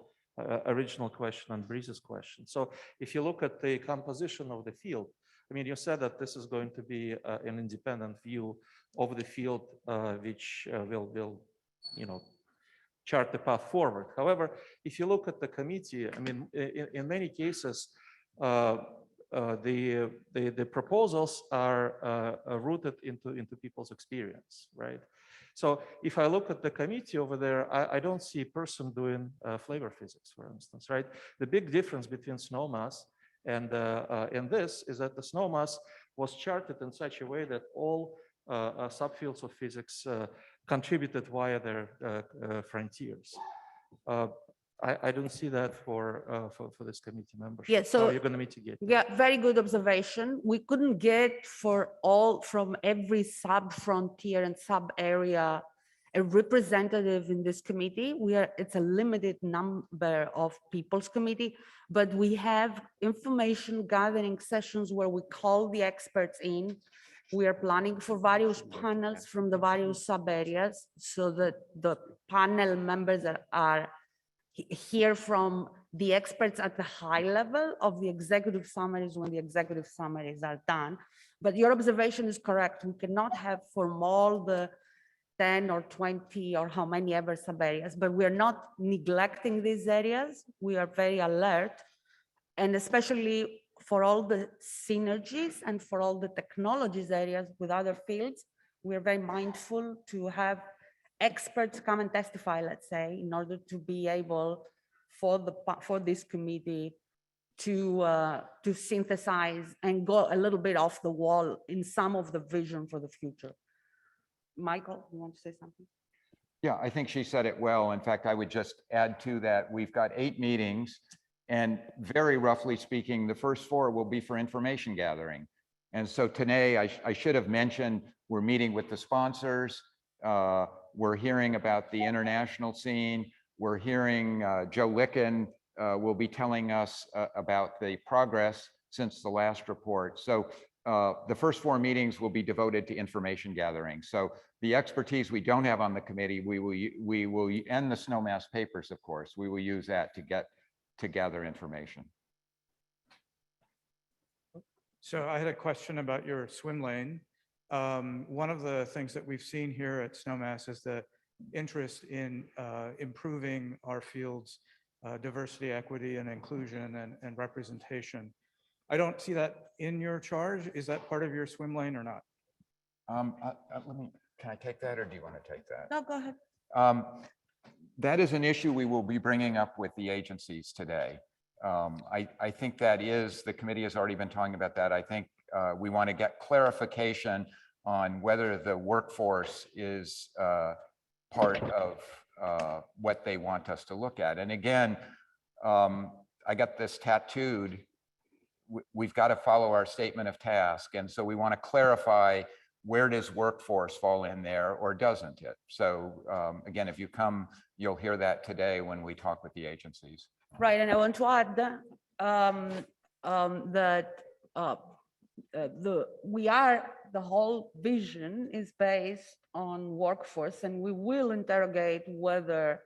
original question and Breeze's question. So if you look at the composition of the field, I mean, you said that this is going to be an independent view of the field, which will chart the path forward. However, if you look at the committee, I mean, in many cases, the proposals are rooted into people's experience, right? So if I look at the committee over there, I don't see a person doing flavor physics, for instance, right? The big difference between SNOMAS and this is that the SNOMAS was charted in such a way that all subfields of physics contributed via their frontiers. I don't see that for this committee membership. Yeah, so how are you going to mitigate that? Yeah, very good observation. We couldn't get from every sub frontier and sub area a representative in this committee. It's a limited number of people's committee, but we have information gathering sessions where we call the experts in. We are planning for various panels from the various sub areas so that the panel members are hear from the experts at the high level of the executive summaries when the executive summaries are done. But your observation is correct. We cannot have from all the 10 or 20 or how many ever sub areas, but we're not neglecting these areas. We are very alert, and especially for all the synergies and for all the technologies areas with other fields, we're very mindful to have experts come and testify, let's say, in order to be able for this committee to synthesize and go a little bit off the wall in some of the vision for the future. Michael, you want to say something? Yeah, I think she said it well. In fact, I would just add to that, we've got 8 meetings, and very roughly speaking, the first 4 will be for information gathering. And so today, I should have mentioned, we're meeting with the sponsors. We're hearing about the international scene. We're hearing Joe Licken will be telling us about the progress since the last report. So the first 4 meetings will be devoted to information gathering. So the expertise we don't have on the committee, we will, and the Snowmass papers, of course, we will use that to gather information. So I had a question about your swim lane. One of the things that we've seen here at Snowmass is the interest in improving our field's diversity, equity, and inclusion and representation. I don't see that in your charge. Is that part of your swim lane or not? Can I take that, or do you want to take that? No, go ahead. That is an issue we will be bringing up with the agencies today. I think that is, the committee has already been talking about that. I think we want to get clarification on whether the workforce is part of what they want us to look at. And again, I got this tattooed. We've got to follow our statement of task. And so we want to clarify, where does workforce fall in there, or doesn't it? So again, if you come, you'll hear that today when we talk with the agencies. Right, and I want to add that the whole vision is based on workforce, and we will interrogate whether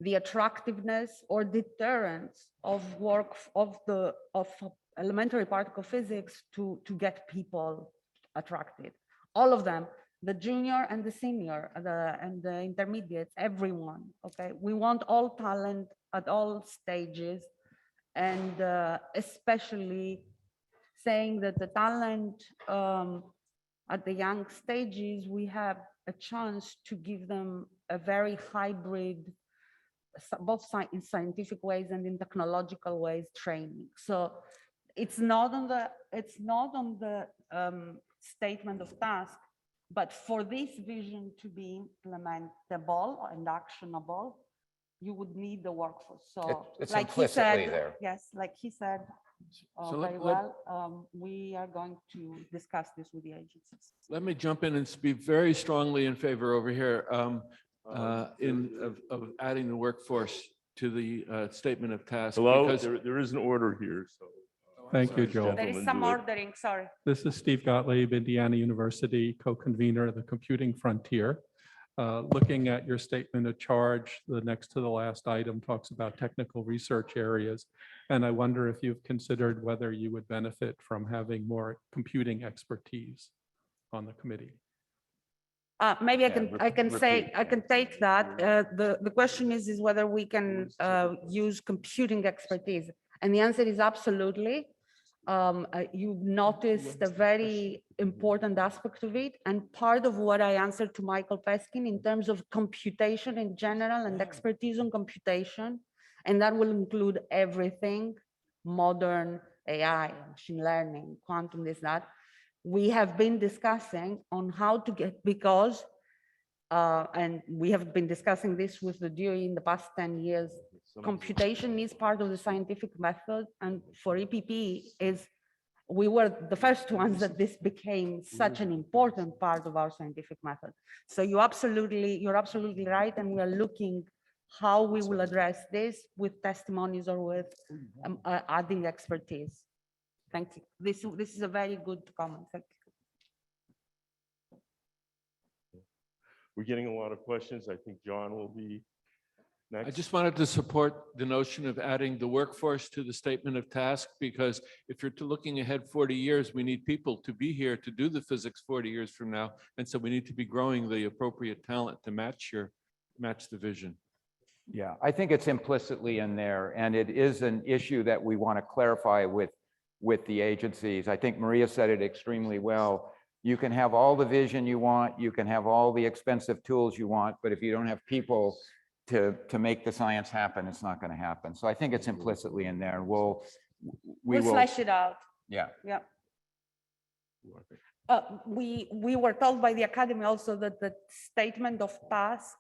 the attractiveness or deterrence of elementary particle physics to get people attracted. All of them, the junior and the senior, and the intermediates, everyone, okay? We want all talent at all stages, and especially saying that the talent at the young stages, we have a chance to give them a very hybrid, both in scientific ways and in technological ways, training. So it's not on the statement of task, but for this vision to be implementable and actionable, you would need the workforce. So It's like he implicitly said, there. yes, like he said So very well, we are going to discuss this with the agencies. Let me jump in and speak very strongly in favor over here of adding the workforce to the statement of task. Hello, because- there is an order here, so. Thank you, Sorry, Joel. There is gentlemen, some do it. ordering, sorry. This is Steve Gottlieb, Indiana University, co-convener of the Computing Frontier. Looking at your statement of charge, the next to the last item talks about technical research areas. And I wonder if you've considered whether you would benefit from having more computing expertise on the committee. Maybe I can take that. The question is whether we can use computing expertise. And the answer is absolutely. You noticed a very important aspect of it, and part of what I answered to Michael Peskin in terms of computation in general and expertise on computation, and that will include everything, modern AI, machine learning, quantum, this, that. We have been discussing on how to get, because, and we have been discussing this with the DOE in the past 10 years, computation is part of the scientific method, and for EPP we were the first ones that this became such an important part of our scientific method. So you're absolutely right, and we are looking how we will address this with testimonies or with adding expertise. Thank you. This is a very good comment. Thank you. We're getting a lot of questions. I think John will be next. I just wanted to support the notion of adding the workforce to the statement of task, because if you're looking ahead 40 years, we need people to be here to do the physics 40 years from now. And so we need to be growing the appropriate talent to match the vision. Yeah, I think it's implicitly in there, and it is an issue that we want to clarify with the agencies. I think Maria said it extremely well. You can have all the vision you want, you can have all the expensive tools you want, but if you don't have people to make the science happen, it's not going to happen. So I think it's implicitly in there. We'll will, flesh it out. yeah. Yeah. We were told by the academy also that the statement of task,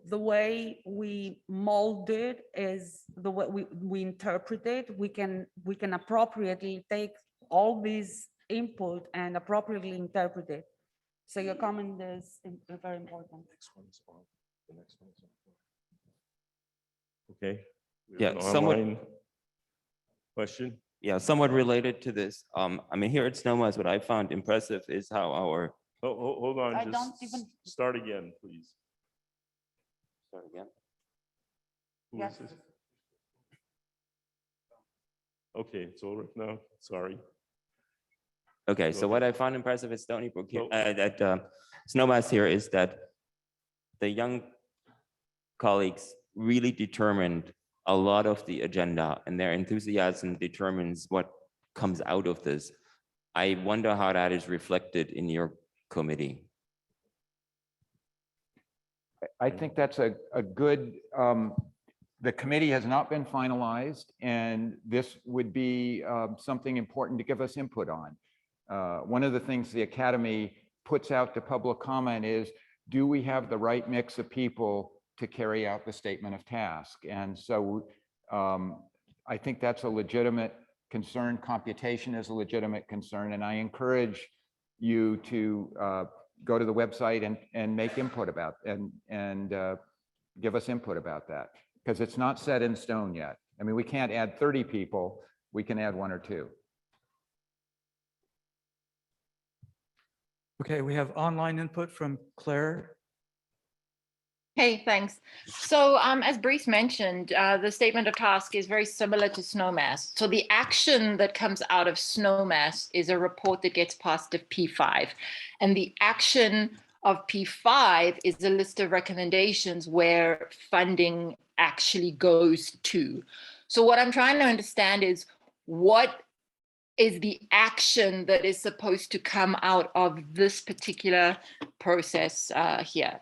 the way we mold it is the way we interpret it. We can appropriately take all these input and appropriately interpret it. So your comment is very important. Okay. We have Yeah, an somewhat- online question. Yeah, somewhat related to this. I mean, here at SNOMES, what I found impressive is how our, Hold on, I just don't even- start again, please. sorry again. Who Yes. is this? Okay, it's over now. Sorry. Okay, Go so what I found impressive at Stony Brook here, at SNOMES here is that the young colleagues really determined a lot of the agenda, and their enthusiasm determines what comes out of this. I wonder how that is reflected in your committee. I think that's a good, the committee has not been finalized, and this would be something important to give us input on. One of the things the Academy puts out to public comment is, do we have the right mix of people to carry out the statement of task? And so I think that's a legitimate concern. Computation is a legitimate concern, and I encourage you to go to the website and make input about and give us input about that, because it's not set in stone yet. I mean, we can't add 30 people, we can add 1 or 2. Okay, we have online input from Claire. Hey, thanks. So as Brice mentioned, the statement of task is very similar to SNOMES. So the action that comes out of SNOMES is a report that gets passed to P5. And the action of P5 is a list of recommendations where funding actually goes to. So what I'm trying to understand is, what is the action that is supposed to come out of this particular process here?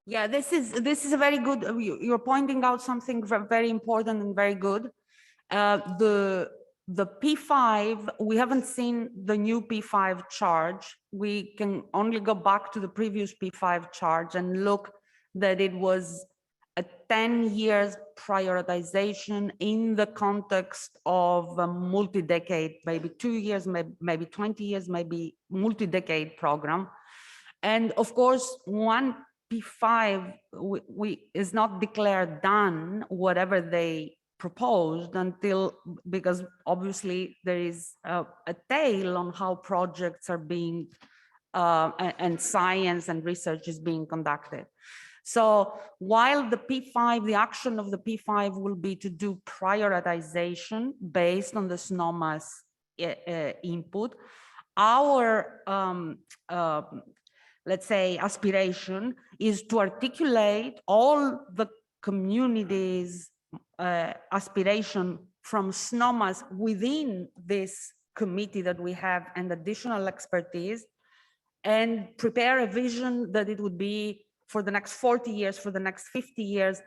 Yeah, this is a very good, you're pointing out something very important and very good. The P5, we haven't seen the new P5 charge. We can only go back to the previous P5 charge and look that it was a 10 years prioritization in the context of a multi-decade, maybe 2 years, maybe 20 years, maybe multi-decade program. And of course, one P5 is not declared done, whatever they proposed, until, because obviously there is a tail on how projects are being and science and research is being conducted. So while the P5, the action of the P5 will be to do prioritization based on the SNOMES input, our let's say aspiration is to articulate all the community's aspiration from SNOMES within this committee that we have and additional expertise, and prepare a vision that it would be for the next 40 years, for the next 50 years.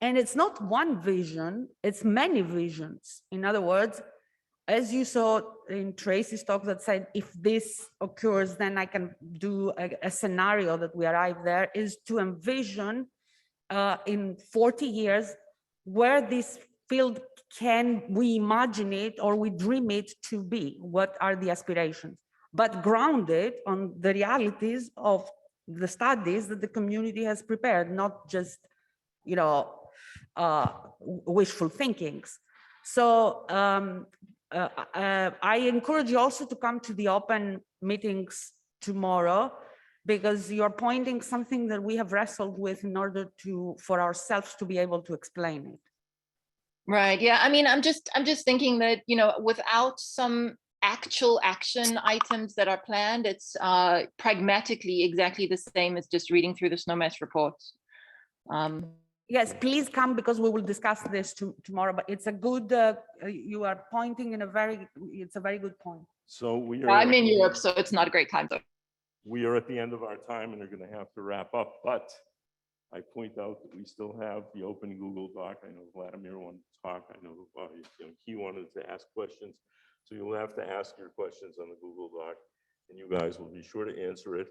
And it's not one vision, it's many visions. In other words, as you saw in Tracy's talk that said, if this occurs, then I can do a scenario that we arrive there, is to envision in 40 years where this field can we imagine it or we dream it to be. What are the aspirations? But grounded on the realities of the studies that the community has prepared, not just, you know, wishful thinkings. So I encourage you also to come to the open meetings tomorrow, because you're pointing something that we have wrestled with in order to, for ourselves to be able to explain it. Right. Yeah. I mean, I'm just thinking that, you know, without some actual action items that are planned, it's pragmatically exactly the same as just reading through the SNOMES reports. Yes, please come, because we will discuss this tomorrow, but it's a good, you are pointing in it's a very good point. So we are. I'm in Europe, so it's not a great time zone. We are at the end of our time and are going to have to wrap up, but I point out that we still have the open Google Doc. I know Vladimir wanted to talk. I know he wanted to ask questions. So you'll have to ask your questions on the Google Doc and you guys will be sure to answer it.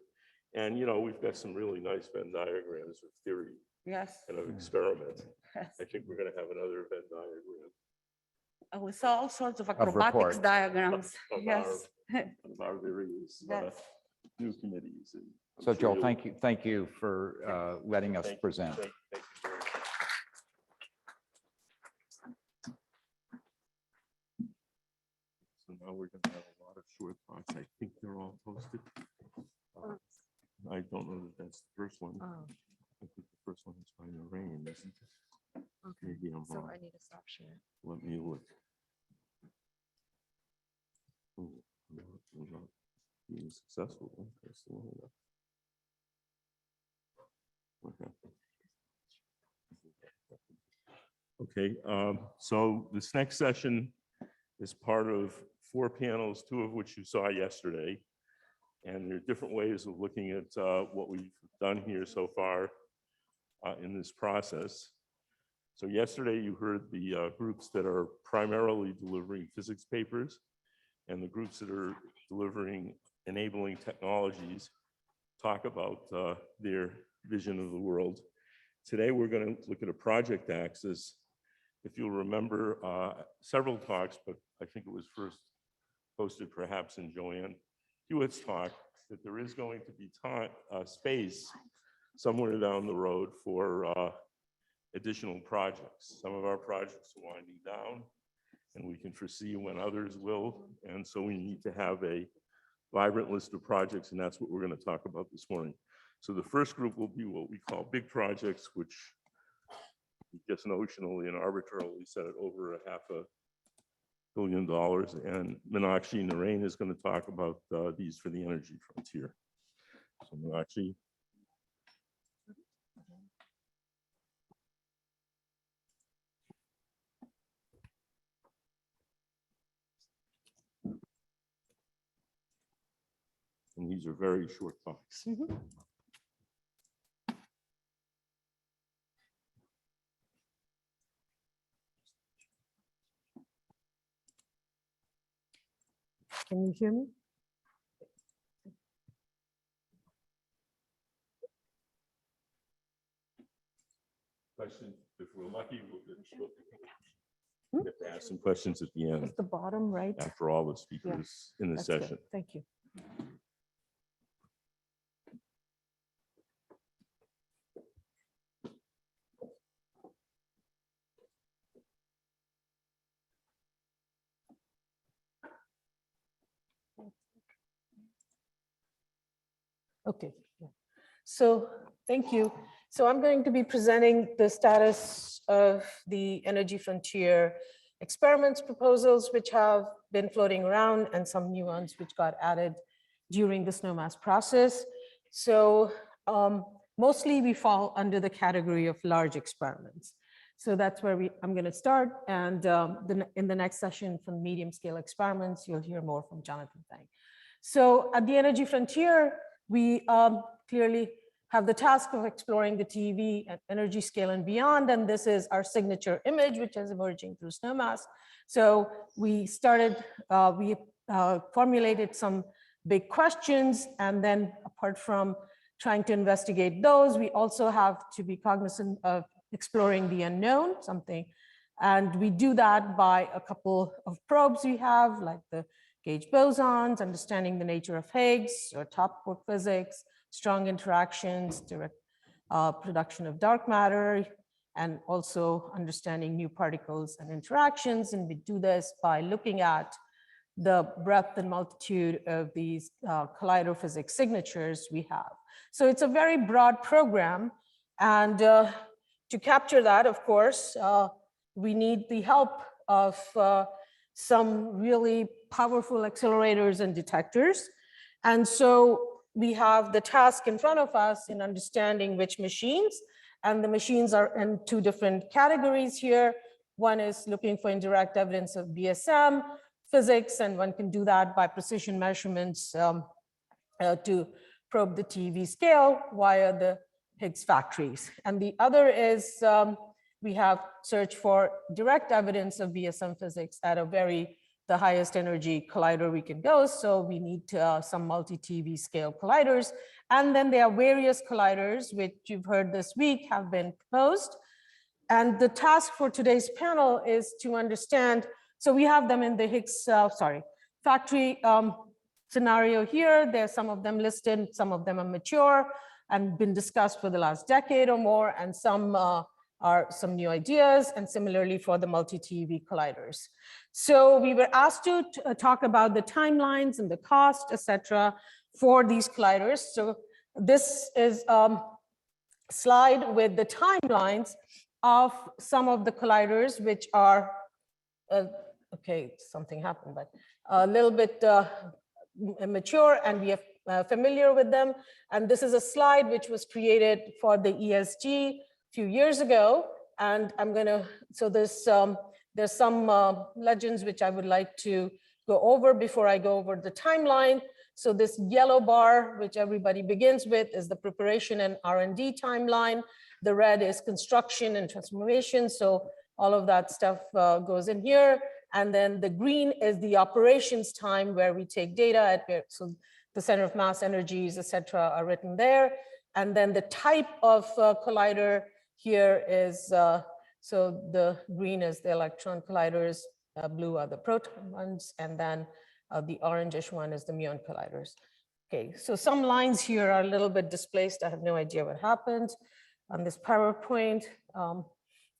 And we've got some really nice Venn diagrams of theory Yes. and of experiment. Yes. I think we're going to have another Venn diagram. We saw all sorts of acrobatics report. diagrams. Of Yes. our various Yes. new committees. And I'm So sure Joel, you'll- thank you for letting us Thank you, present. thank you very much. So now we're going to have a lot of short talks. I think they're all posted. I don't know that that's the first one. I think the first one is by Lorraine, isn't it? Maybe I'm wrong. need to stop sharing. Let me look. Oh, we're not being successful. That's the one. Okay, so this next session is part of 4 panels, 2 of which you saw yesterday. And there are different ways of looking at what we've done here so far in this process. So yesterday you heard the groups that are primarily delivering physics papers and the groups that are delivering enabling technologies talk about their vision of the world. Today we're going to look at a project axis. If you'll remember several talks, but I think it was first posted perhaps in Joanne Hewitt's talk, that there is going to be space somewhere down the road for additional projects. Some of our projects are winding down and we can foresee when others will. And so we need to have a vibrant list of projects, and that's what we're going to talk about this morning. So the first group will be what we call big projects, which we just notionally and arbitrarily set it over $500 million. And Meenakshi Narain is going to talk about these for the energy frontier. So Meenakshi. And these are very short talks. Can you hear me? Questions, if we're lucky, we'll get to ask some questions at the end. It's the bottom right. After all the speakers in the That's good. session. Thank you. Okay, yeah. So thank you. So I'm going to be presenting the status of the Energy Frontier experiments proposals, which have been floating around, and some new ones which got added during the SNOMAS process. So mostly we fall under the category of large experiments. So that's where I'm going to start. And in the next session from medium scale experiments, you'll hear more from Jonathan Fang. So at the Energy Frontier, we clearly have the task of exploring the TeV at energy scale and beyond. And this is our signature image, which is emerging through SNOMAS. So we started, we formulated some big questions. And then apart from trying to investigate those, we also have to be cognizant of exploring the unknown, something. And we do that by a couple of probes we have, like the gauge bosons, understanding the nature of Higgs or top port physics, strong interactions, direct production of dark matter, and also understanding new particles and interactions. And we do this by looking at the breadth and multitude of these collider physics signatures we have. So it's a very broad program. And to capture that, of course, we need the help of some really powerful accelerators and detectors. And so we have the task in front of us in understanding which machines, and the machines are in 2 different categories here. One is looking for indirect evidence of BSM physics, and one can do that by precision measurements to probe the TeV scale via the Higgs factories. And the other is we have searched for direct evidence of VSM physics at the highest energy collider we can go. So we need some multi-TeV scale colliders. And then there are various colliders, which you've heard this week have been proposed. And the task for today's panel is to understand, so we have them in the Higgs, factory scenario here. There's some of them listed, some of them are mature and been discussed for the last decade or more, and some are some new ideas, and similarly for the multi-TeV colliders. So we were asked to talk about the timelines and the cost, etc., for these colliders. So this is a slide with the timelines of some of the colliders, which are, okay, something happened, but a little bit mature, and we are familiar with them. And this is a slide which was created for the ESG a few years ago. And I'm gonna, so there's some legends which I would like to go over before I go over the timeline. So this yellow bar, which everybody begins with, is the preparation and R&D timeline. The red is construction and transformation. So all of that stuff goes in here. And then the green is the operations time, where we take data at, so the center of mass, energies, etc., are written there. And then the type of collider here is, so the green is the electron colliders, blue are the proton ones, and then the orangish one is the muon colliders. Okay, so some lines here are a little bit displaced. I have no idea what happened on this PowerPoint.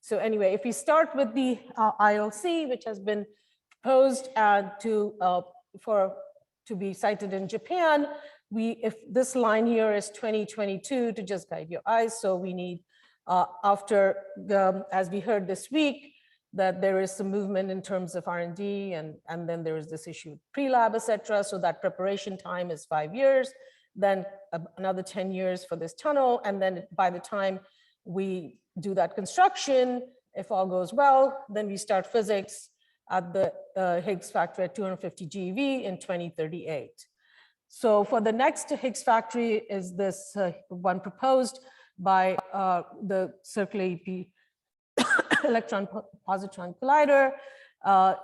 So anyway, if we start with the ILC, which has been proposed to be cited in Japan, if this line here is 2022, to just guide your eyes, so we need as we heard this week, that there is some movement in terms of R&D, and then there is this issue pre-lab, etc. So that preparation time is 5 years, then another 10 years for this tunnel, and then by the time we do that construction, if all goes well, then we start physics at the Higgs factory at 250 GeV in 2038. So for the next Higgs factory is this one proposed by the Circular EP electron-positron collider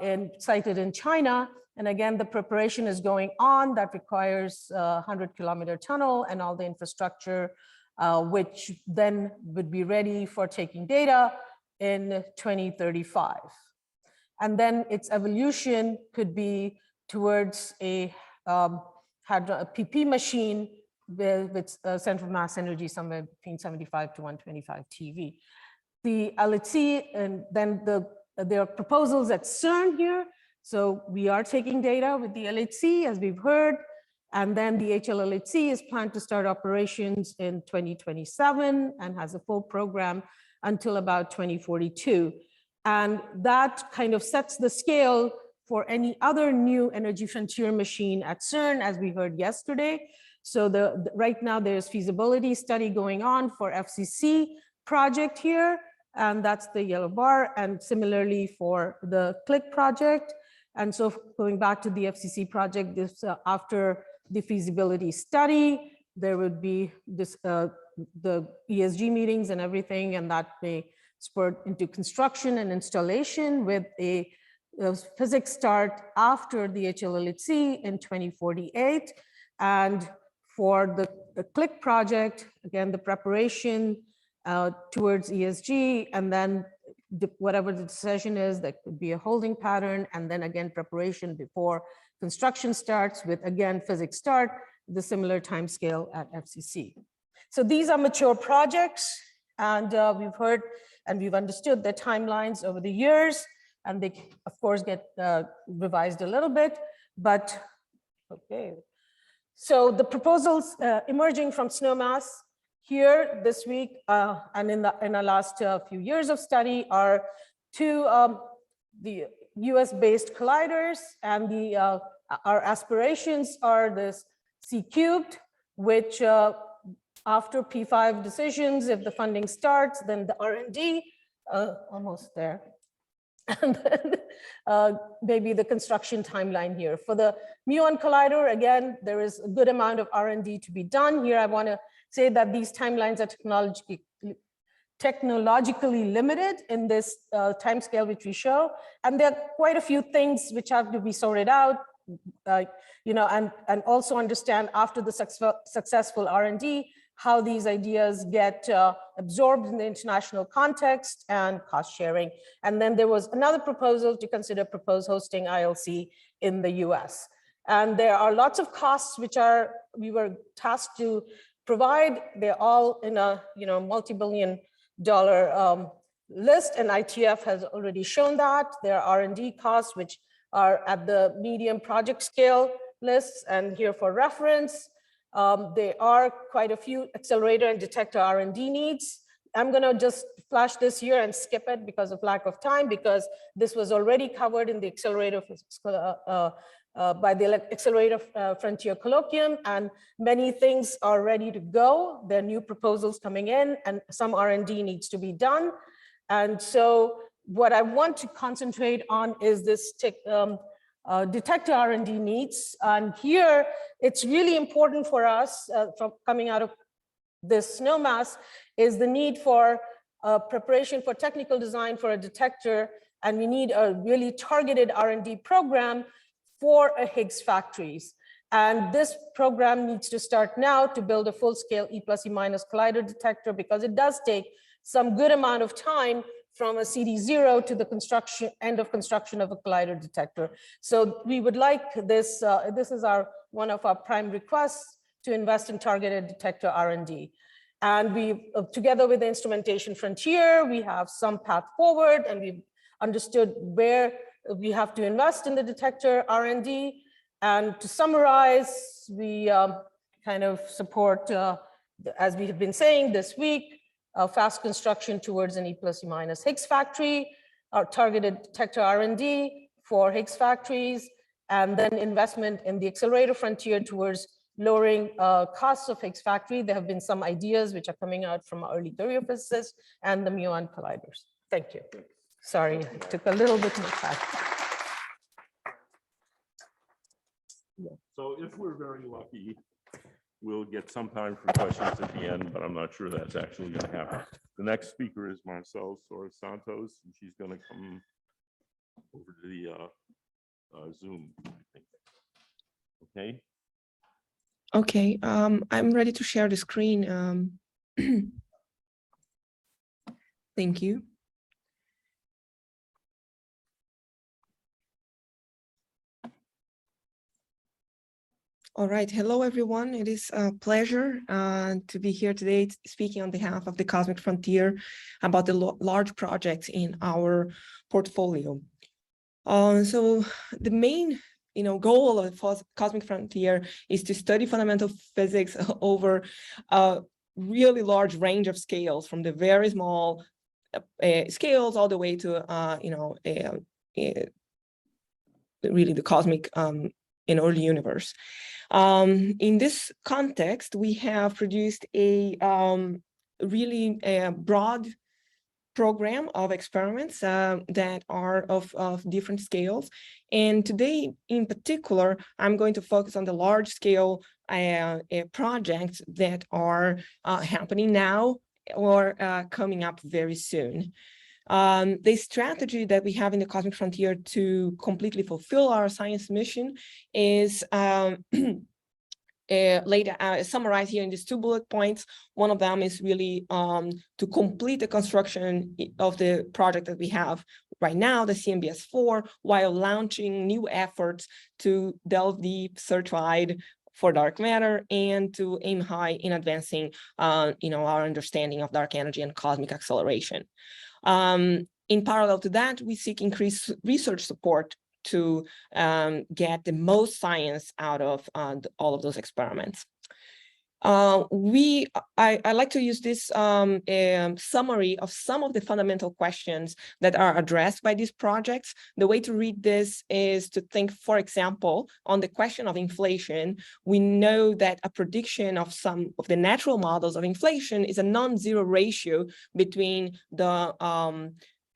and cited in China. And again, the preparation is going on. That requires a 100-kilometer tunnel and all the infrastructure, which then would be ready for taking data in 2035. And then its evolution could be towards a PP machine with central mass energy somewhere between 75 to 125 TeV. The LHC, and then there are proposals at CERN here. So we are taking data with the LHC, as we've heard. And then the HLLHC is planned to start operations in 2027 and has a full program until about 2042. And that kind of sets the scale for any other new energy frontier machine at CERN, as we heard yesterday. So right now there's feasibility study going on for FCC project here, and that's the yellow bar, and similarly for the CLIC project. And so going back to the FCC project, this after the feasibility study, there would be this the ESG meetings and everything, and that may spur into construction and installation with a physics start after the HLLHC in 2048. And for the CLIC project, again, the preparation towards ESG, and then whatever the decision is, that could be a holding pattern, and then again, preparation before construction starts with, again, physics start, the similar timescale at FCC. So these are mature projects, and we've heard and we've understood their timelines over the years, and they, of course, get revised a little bit, but okay. So the proposals emerging from SNOMAS here this week and in the last few years of study are two the US-based colliders, and our aspirations are this C-cubed, which after P5 decisions, if the funding starts, then the R&D, almost there. And then maybe the construction timeline here. For the Muon Collider, again, there is a good amount of R&D to be done here. I want to say that these timelines are technologically limited in this timescale which we show, and there are quite a few things which have to be sorted out, and also understand after the successful R&D how these ideas get absorbed in the international context and cost sharing. And then there was another proposal to consider proposed hosting ILC in the US. And there are lots of costs which we were tasked to provide. They're all in a multi-billion dollar list, and ITF has already shown that. There are R&D costs which are at the medium project scale lists, and here for reference. There are quite a few accelerator and detector R&D needs. I'm going to just flash this here and skip it because of lack of time, because this was already covered in the accelerator by the Accelerator Frontier Colloquium, and many things are ready to go. There are new proposals coming in, and some R&D needs to be done. And so what I want to concentrate on is this detector R&D needs. And here, it's really important for us, from coming out of this SNOMAS, is the need for preparation for technical design for a detector, and we need a really targeted R&D program for a Higgs factories. And this program needs to start now to build a full-scale E+ E- collider detector, because it does take some good amount of time from a CD0 to the end of construction of a collider detector. So we would like this, this is one of our prime requests, to invest in targeted detector R&D. And we, together with the Instrumentation Frontier, we have some path forward, and we've understood where we have to invest in the detector R&D. And to summarize, we kind of support, as we have been saying this week, fast construction towards an E+ E- Higgs factory, our targeted detector R&D for Higgs factories, and then investment in the Accelerator Frontier towards lowering costs of Higgs factory. There have been some ideas which are coming out from early career physicists and the Muon colliders. Thank you. Sorry, it took a little bit more time. So if we're very lucky, we'll get some time for questions at the end, but I'm not sure that's actually going to happen. The next speaker is Marcel Soares Santos, and she's going to come over to the Zoom, I think. Okay. Okay, I'm ready to share the screen. Thank you. All right, hello everyone. It is a pleasure to be here today speaking on behalf of the Cosmic Frontier about the large projects in our portfolio. So the main goal of the Cosmic Frontier is to study fundamental physics over a really large range of scales, from the very small scales all the way to really the cosmic in early universe. In this context, we have produced a really broad program of experiments that are of different scales. And today, in particular, I'm going to focus on the large scale projects that are happening now or coming up very soon. The strategy that we have in the Cosmic Frontier to completely fulfill our science mission is summarized here in these 2 bullet points. One of them is really to complete the construction of the project that we have right now, the CMBS-4, while launching new efforts to delve deep, search wide for dark matter, and to aim high in advancing our understanding of dark energy and cosmic acceleration. In parallel to that, we seek increased research support to get the most science out of all of those experiments. I like to use this summary of some of the fundamental questions that are addressed by these projects. The way to read this is to think, for example, on the question of inflation. We know that a prediction of some of the natural models of inflation is a non-zero ratio between the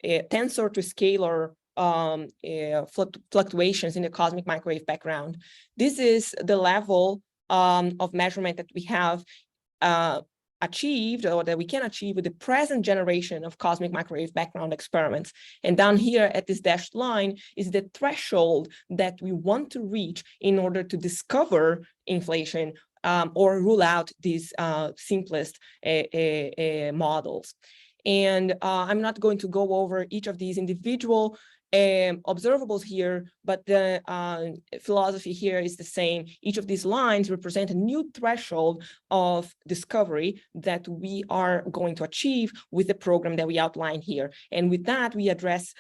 tensor to scalar fluctuations in the cosmic microwave background. This is the level of measurement that we have achieved, or that we can achieve with the present generation of cosmic microwave background experiments. And down here at this dashed line is the threshold that we want to reach in order to discover inflation or rule out these simplest models. And I'm not going to go over each of these individual observables here, but the philosophy here is the same. Each of these lines represent a new threshold of discovery that we are going to achieve with the program that we outline here. And with that, we address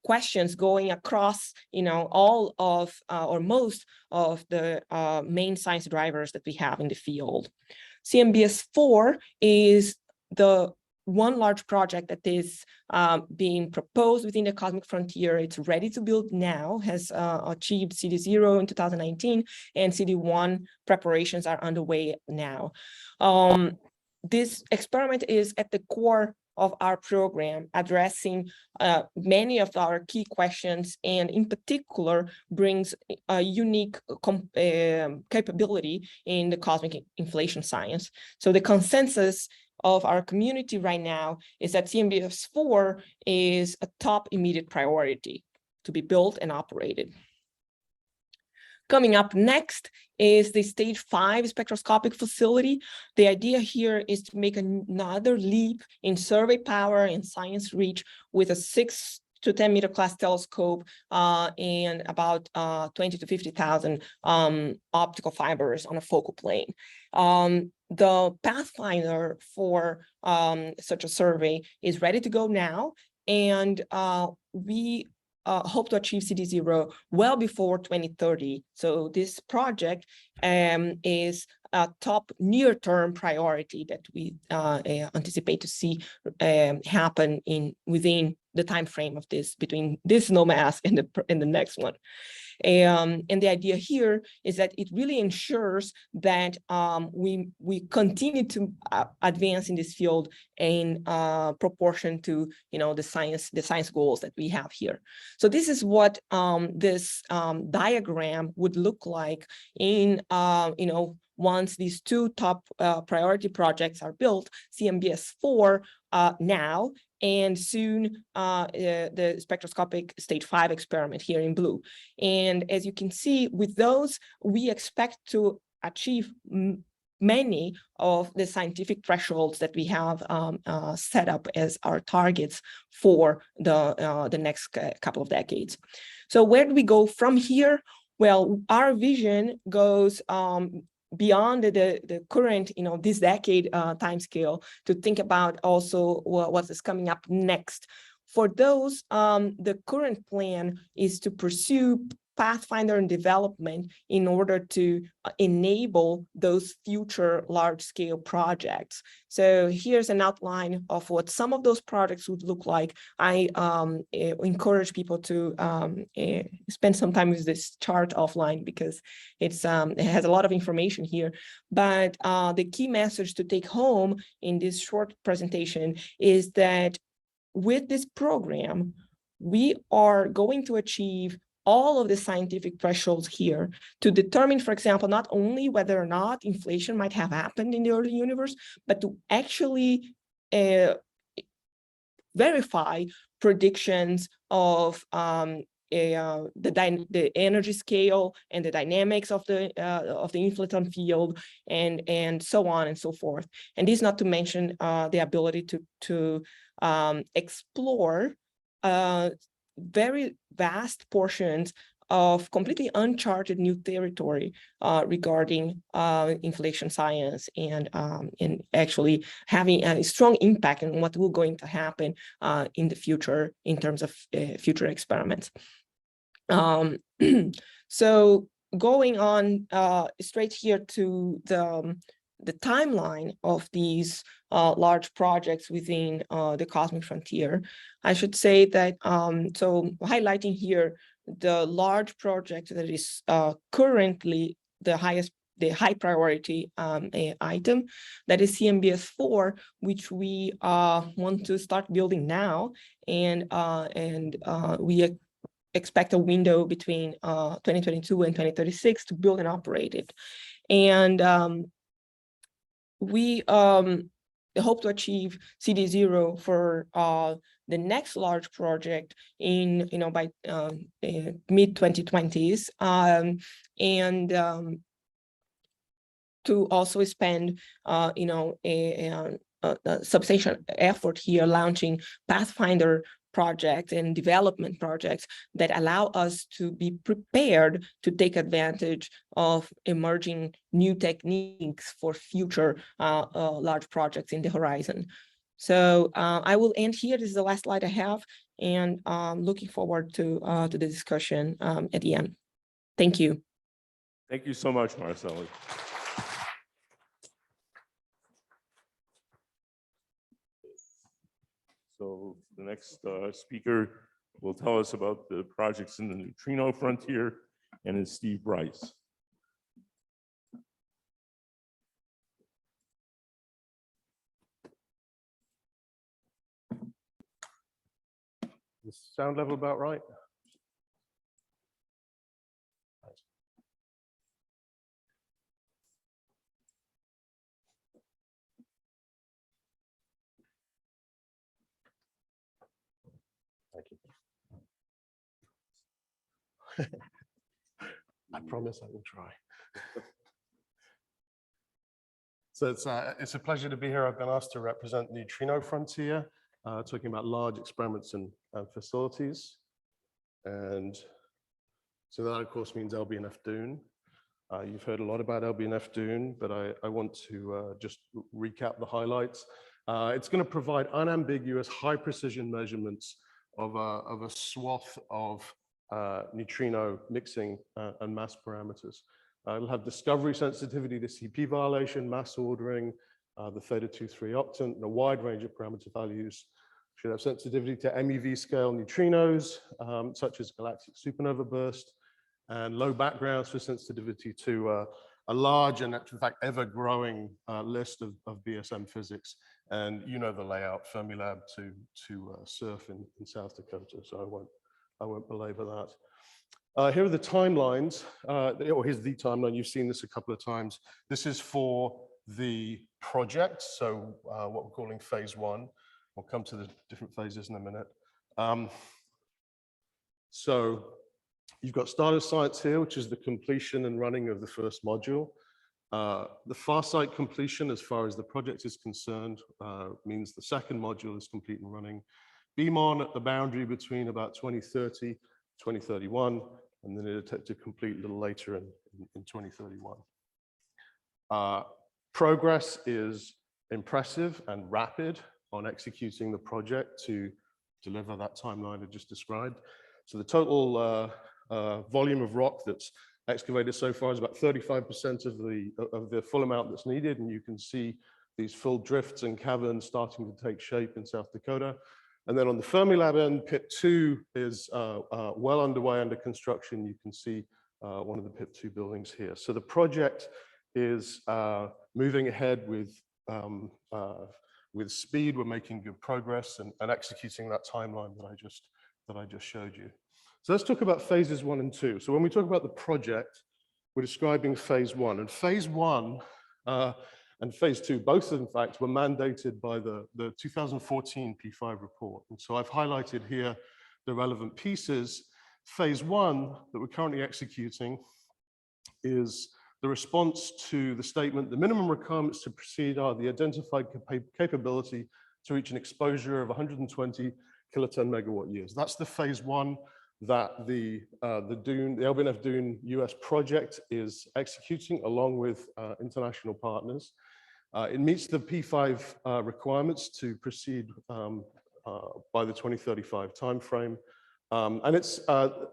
questions going across, all of or most of the main science drivers that we have in the field. CMBS-4 is the one large project that is being proposed within the Cosmic Frontier. It's ready to build now, has achieved CD0 in 2019, and CD1 preparations are underway now. This experiment is at the core of our program, addressing many of our key questions, and in particular brings a unique capability in the cosmic inflation science. So the consensus of our community right now is that CMBS-4 is a top immediate priority to be built and operated. Coming up next is the stage 5 spectroscopic facility. The idea here is to make another leap in survey power and science reach with a 6 to 10 meter class telescope and about 20 to 50,000 optical fibers on a focal plane. The pathfinder for such a survey is ready to go now, and we hope to achieve CD0 well before 2030. So this project is a top near-term priority that we anticipate to see happen within the time frame of this, between this SNOMAS and the next one. And the idea here is that it really ensures that we continue to advance in this field in proportion to the science goals that we have here. So this is what this diagram would look like in once these two top priority projects are built, CMBS-4 now, and soon the spectroscopic stage 5 experiment here in blue. And as you can see, with those, we expect to achieve many of the scientific thresholds that we have set up as our targets for the next couple of decades. So where do we go from here? Well, our vision goes beyond the current, this decade timescale to think about also what is coming up next. For those, the current plan is to pursue pathfinder and development in order to enable those future large-scale projects. So here's an outline of what some of those projects would look like. I encourage people to spend some time with this chart offline because it has a lot of information here. But the key message to take home in this short presentation is that with this program, we are going to achieve all of the scientific thresholds here to determine, for example, not only whether or not inflation might have happened in the early universe, but to actually verify predictions of the energy scale and the dynamics of the inflaton field, and so on and so forth. And this not to mention the ability to explore very vast portions of completely uncharted new territory regarding inflation science, and actually having a strong impact on what will going to happen in the future in terms of future experiments. So going on straight here to the timeline of these large projects within the Cosmic Frontier, I should say that, so highlighting here the large project that is currently the the high priority item. That is CMBS4, which we want to start building now, and we expect a window between 2022 and 2036 to build and operate it. And we hope to achieve CD0 for the next large project in, by mid 2020s, and to also spend, a substantial effort here launching Pathfinder projects and development projects that allow us to be prepared to take advantage of emerging new techniques for future large projects in the horizon. So I will end here. This is the last slide I have, and looking forward to the discussion at the end. Thank you. Thank you so much, Marceli. So the next speaker will tell us about the projects in the neutrino frontier, and is Steve Bryce. Is sound level about right? Thank you. I promise I will try. So it's a pleasure to be here. I've been asked to represent the Neutrino Frontier, talking about large experiments and facilities. And so that, of course, means LBNF Dune. You've heard a lot about LBNF Dune, but I want to just recap the highlights. It's going to provide unambiguous, high-precision measurements of a swath of neutrino mixing and mass parameters. It'll have discovery sensitivity to CP violation, mass ordering, the theta-2,3 octant, and a wide range of parameter values. Should have sensitivity to MEV scale neutrinos, such as galactic supernova burst, and low backgrounds for sensitivity to a large and, in fact, ever-growing list of BSM physics. And you know the layout, Fermilab to SURF in South Dakota, so I won't belabor that. Here are the timelines, or here's the timeline. You've seen this a couple of times. This is for the project, so what we're calling phase one. We'll come to the different phases in a minute. So you've got start of science here, which is the completion and running of the first module. The far site completion, as far as the project is concerned, means the second module is complete and running. BMON at the boundary between about 2030, 2031, and then it'll take to complete a little later in 2031. Progress is impressive and rapid on executing the project to deliver that timeline I just described. So the total volume of rock that's excavated so far is about 35% of the full amount that's needed, and you can see these full drifts and caverns starting to take shape in South Dakota. And then on the Fermilab end, pit 2 is well underway, under construction. You can see one of the pit 2 buildings here. So the project is moving ahead with speed. We're making good progress and executing that timeline that I just showed you. So let's talk about phases 1 and 2. So when we talk about the project, we're describing phase 1. And phase 1 and phase 2, both in fact were mandated by the 2014 P5 report. And so I've highlighted here the relevant pieces. Phase 1 that we're currently executing is the response to the statement: the minimum requirements to proceed are the identified capability to reach an exposure of 120 kiloton megawatt years. That's the phase 1 that the LBNF Dune US project is executing along with international partners. It meets the P5 requirements to proceed by the 2035 timeframe. And it's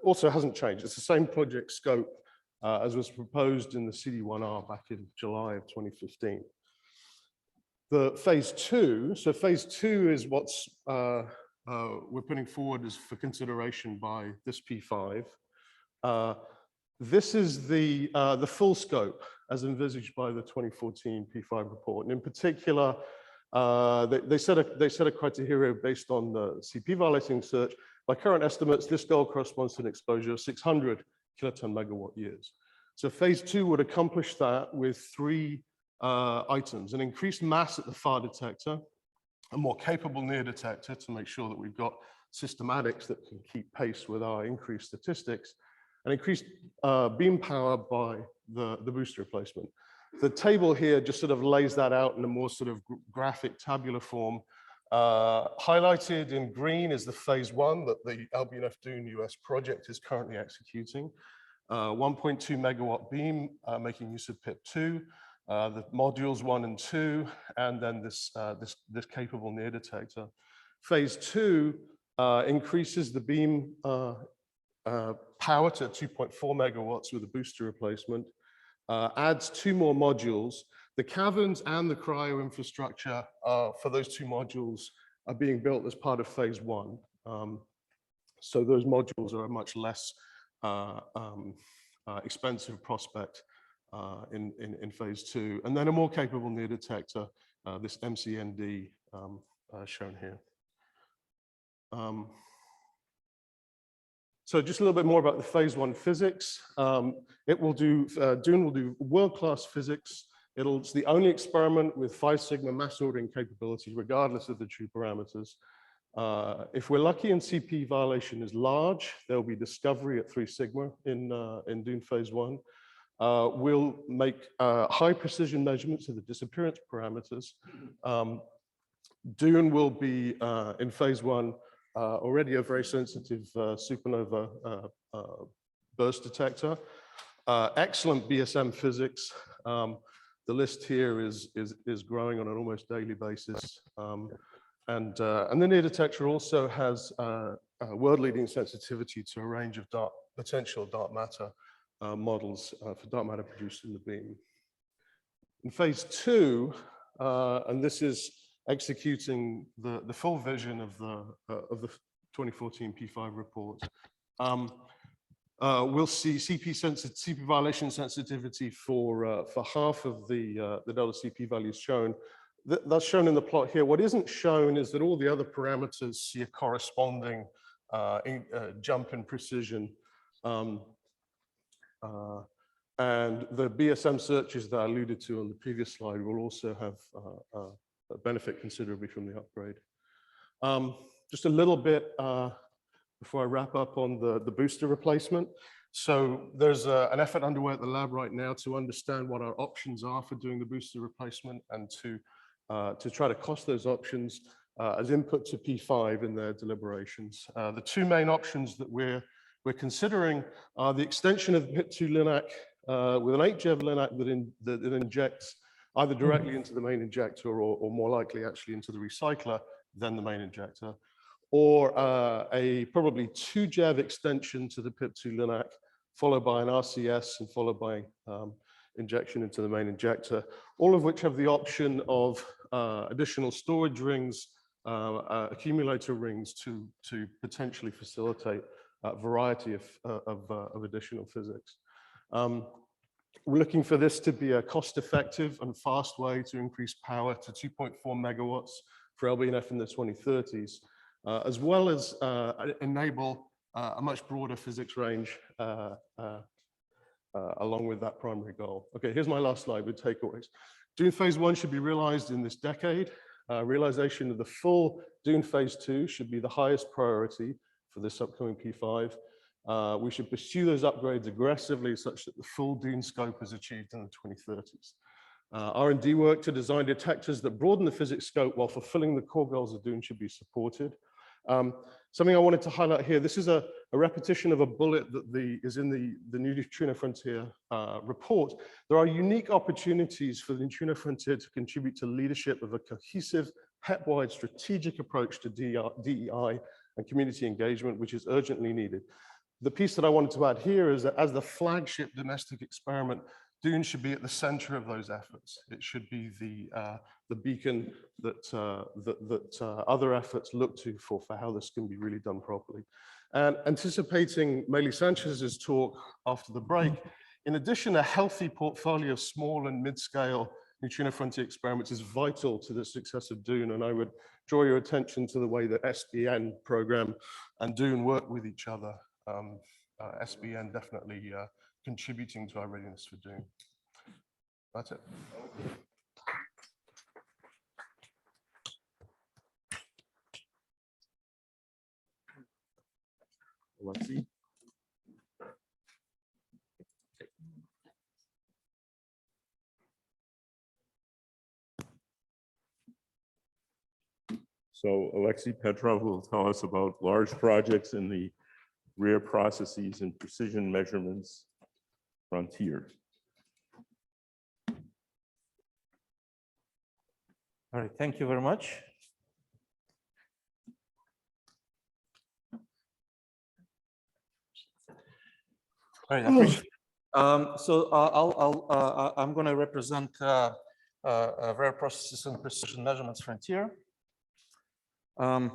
also hasn't changed. It's the same project scope as was proposed in the CD1R back in July of 2015. The phase 2, so phase 2 is what's we're putting forward as for consideration by this P5. This is the full scope as envisaged by the 2014 P5 report. And in particular, they set a criteria based on the CP violating search. By current estimates, this goal corresponds to an exposure of 600 kiloton megawatt years. So phase 2 would accomplish that with 3 items: an increased mass at the far detector, a more capable near detector to make sure that we've got systematics that can keep pace with our increased statistics, and increased beam power by the booster replacement. The table here just sort of lays that out in a more sort of graphic tabular form. Highlighted in green is the phase 1 that the LBNF Dune US project is currently executing. 1.2 megawatt beam making use of PIP2, the modules 1 and 2, and then this capable near detector. Phase 2 increases the beam power to 2.4 megawatts with a booster replacement, adds 2 more modules. The caverns and the cryo infrastructure for those 2 modules are being built as part of phase 1. So those modules are a much less expensive prospect in phase 2. And then a more capable near detector, this MCND shown here. So just a little bit more about the phase 1 physics. Dune will do world-class physics. It's the only experiment with 5 sigma mass ordering capability, regardless of the true parameters. If we're lucky and CP violation is large, there'll be discovery at 3 sigma in Dune phase 1. We'll make high precision measurements of the disappearance parameters. Dune will be in phase 1 already a very sensitive supernova burst detector. Excellent BSM physics. The list here is growing on an almost daily basis. And the near detector also has world-leading sensitivity to a range of potential dark matter models for dark matter produced in the beam. In phase 2, and this is executing the full vision of the 2014 P5 report, we'll see CP violation sensitivity for half of the delta CP values shown. That's shown in the plot here. What isn't shown is that all the other parameters see a corresponding jump in precision. And the BSM searches that I alluded to on the previous slide will also have benefit considerably from the upgrade. Just a little bit before I wrap up on the booster replacement. So there's an effort underway at the lab right now to understand what our options are for doing the booster replacement and to try to cost those options as input to P5 in their deliberations. The 2 main options that we're considering are the extension of the PIP2 LINAC with an 8-JEV LINAC that injects either directly into the main injector or more likely actually into the recycler than the main injector, or a probably 2-JEV extension to the PIP2 LINAC, followed by an RCS and followed by injection into the main injector, all of which have the option of additional storage rings, accumulator rings to potentially facilitate a variety of additional physics. We're looking for this to be a cost-effective and fast way to increase power to 2.4 megawatts for LBNF in the 2030s, as well as enable a much broader physics range along with that primary goal. Okay, here's my last slide with takeaways. Dune phase 1 should be realized in this decade. Realization of the full Dune phase 2 should be the highest priority for this upcoming P5. We should pursue those upgrades aggressively such that the full Dune scope is achieved in the 2030s. R&D work to design detectors that broaden the physics scope while fulfilling the core goals of Dune should be supported. Something I wanted to highlight here, this is a repetition of a bullet that is in the New Neutrino Frontier report. There are unique opportunities for the Neutrino Frontier to contribute to leadership of a cohesive, HEP-wide strategic approach to DEI and community engagement, which is urgently needed. The piece that I wanted to add here is that as the flagship domestic experiment, Dune should be at the center of those efforts. It should be the beacon that other efforts look to for how this can be really done properly. And anticipating Meili Sanchez's talk after the break, in addition, a healthy portfolio of small and mid-scale Neutrino Frontier experiments is vital to the success of DUNE, and I would draw your attention to the way that SBN program and DUNE work with each other. SBN definitely contributing to our readiness for DUNE. That's it. Alexi? So Alexei Petrov will tell us about large projects in the rare processes and precision measurements frontier. All right, thank you very much. All right, I appreciate it. I'm going to represent rare processes and precision measurements frontier. Okay.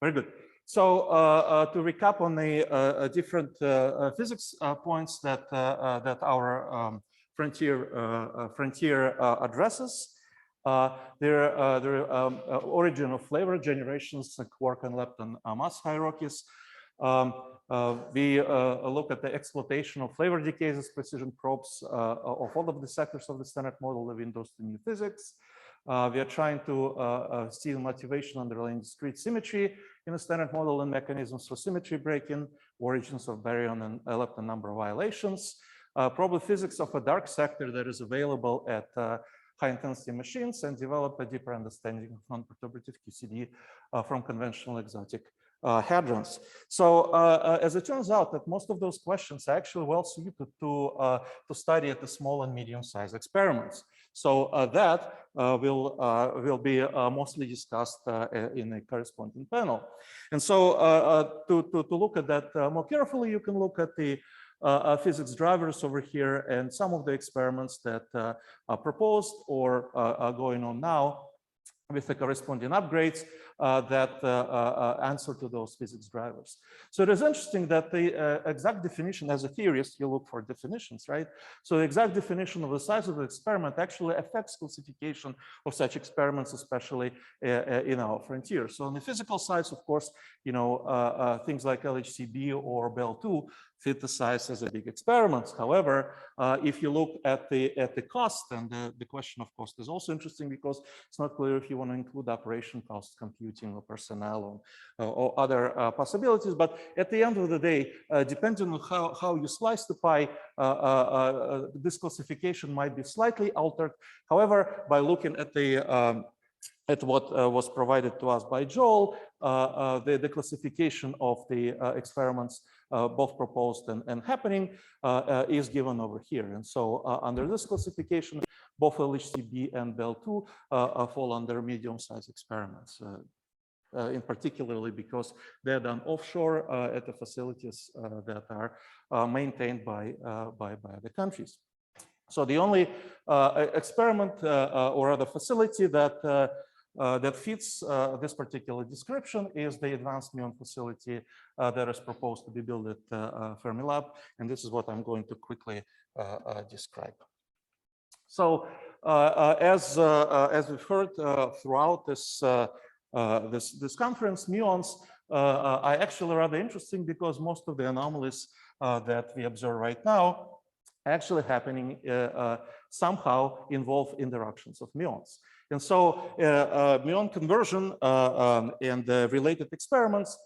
Very good. So to recap on the different physics points that that our frontier addresses, their origin of flavor generations, quark and lepton mass hierarchies. We look at the exploitation of flavor decays as precision probes of all of the sectors of the standard model of Windows to new physics. We are trying to see the motivation underlying discrete symmetry in a standard model and mechanisms for symmetry breaking, origins of baryon and lepton number violations, probably physics of a dark sector that is available at high intensity machines, and develop a deeper understanding of non-perturbative QCD from conventional exotic hadrons. So as it turns out that most of those questions are actually well suited to study at the small and medium sized experiments. So that will be mostly discussed in a corresponding panel. And so to look at that more carefully, you can look at the physics drivers over here and some of the experiments that are proposed or are going on now with the corresponding upgrades that answer to those physics drivers. So it is interesting that the exact definition, as a theorist, you look for definitions, right? So the exact definition of the size of the experiment actually affects classification of such experiments, especially in our frontier. So on the physical size, of course, you know, things like LHCb or Bell2 fit the size as a big experiments. However, if you look at the cost, and the question of cost is also interesting because it's not clear if you want to include operation costs, computing or personnel or other possibilities. But at the end of the day, depending on how you slice the pie, this classification might be slightly altered. However, by looking at the at what was provided to us by Joel, the classification of the experiments, both proposed and happening, is given over here. And so under this classification, both LHCb and Bell2 fall under medium-sized experiments, in particularly because they're done offshore at the facilities that are maintained by the countries. So the only experiment or other facility that that fits this particular description is the Advanced Muon facility that is proposed to be built at Fermilab, and this is what I'm going to quickly describe. So as we've heard throughout this this conference, muons are actually rather interesting because most of the anomalies that we observe right now actually happening somehow involve interactions of muons. And so muon conversion and related experiments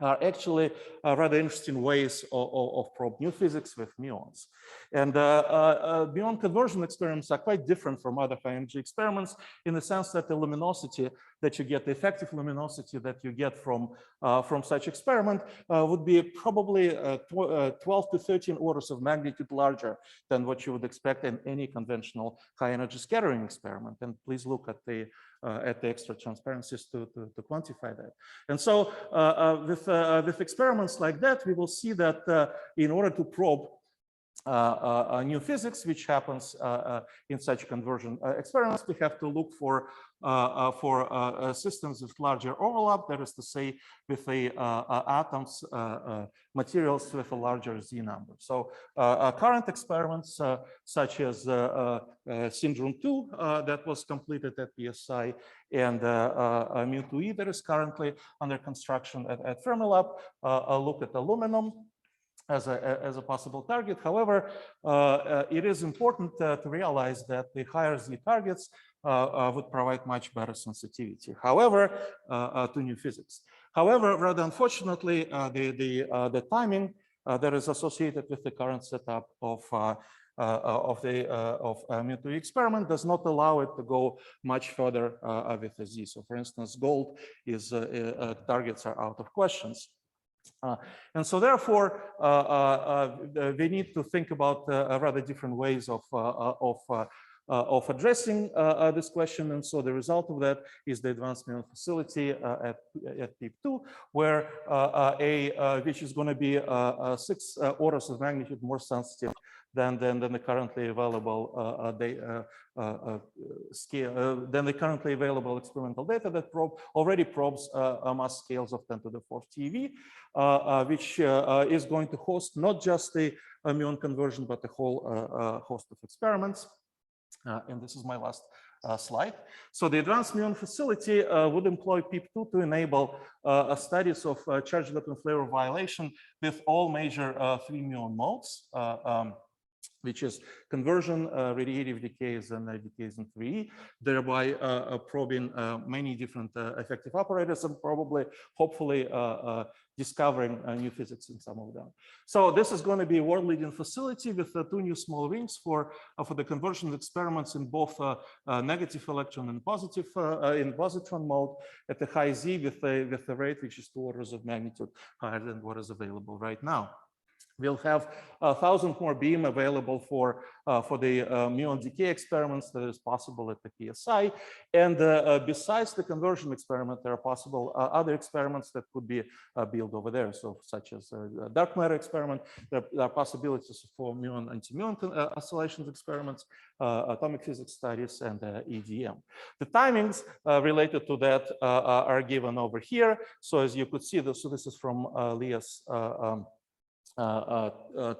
are actually rather interesting ways of probe new physics with muons. And muon conversion experiments are quite different from other high energy experiments in the sense that the luminosity that you get, the effective luminosity that you get from such experiment would be probably 12 to 13 orders of magnitude larger than what you would expect in any conventional high energy scattering experiment. And please look at the extra transparencies to quantify that. And so with experiments like that, we will see that in order to probe new physics, which happens in such conversion experiments. We have to look for systems with larger overlap, that is to say, with atoms, materials with a larger Z number. So current experiments such as Syndrome 2 that was completed at PSI and Mu2E that is currently under construction at Fermilab look at aluminum as a possible target. However, it is important to realize that the higher Z targets would provide much better sensitivity, however, to new physics. However, rather unfortunately, the timing that is associated with the current setup of Mu2E experiment does not allow it to go much further with the Z. So for instance, gold is targets are out of questions. And so therefore, we need to think about rather different ways of addressing this question. And so the result of that is the Advanced Muon Facility at PIP2, where which is going to be 6 orders of magnitude more sensitive than the currently available experimental data that already probes mass scales of 10 to the 4th TeV, which is going to host not just the muon conversion, but a whole host of experiments. And this is my last slide. So the Advanced Muon Facility would employ PIP2 to enable studies of charge loop and flavor violation with all major 3 muon modes, which is conversion, radiative decays, and decays in 3E, thereby probing many different effective operators and probably, hopefully, discovering new physics in some of them. So this is going to be a world-leading facility with 2 new small rings for the conversion experiments in both negative electron and positive in positron mode at the high Z with a rate which is 2 orders of magnitude higher than what is available right now. We'll have 1,000 more beam available for the muon decay experiments that is possible at the PSI. And besides the conversion experiment, there are possible other experiments that could be built over there. So such as a dark matter experiment, there are possibilities for muon anti-muon oscillations experiments, atomic physics studies, and EDM. The timings related to that are given over here. So as you could see, so this is from Leah's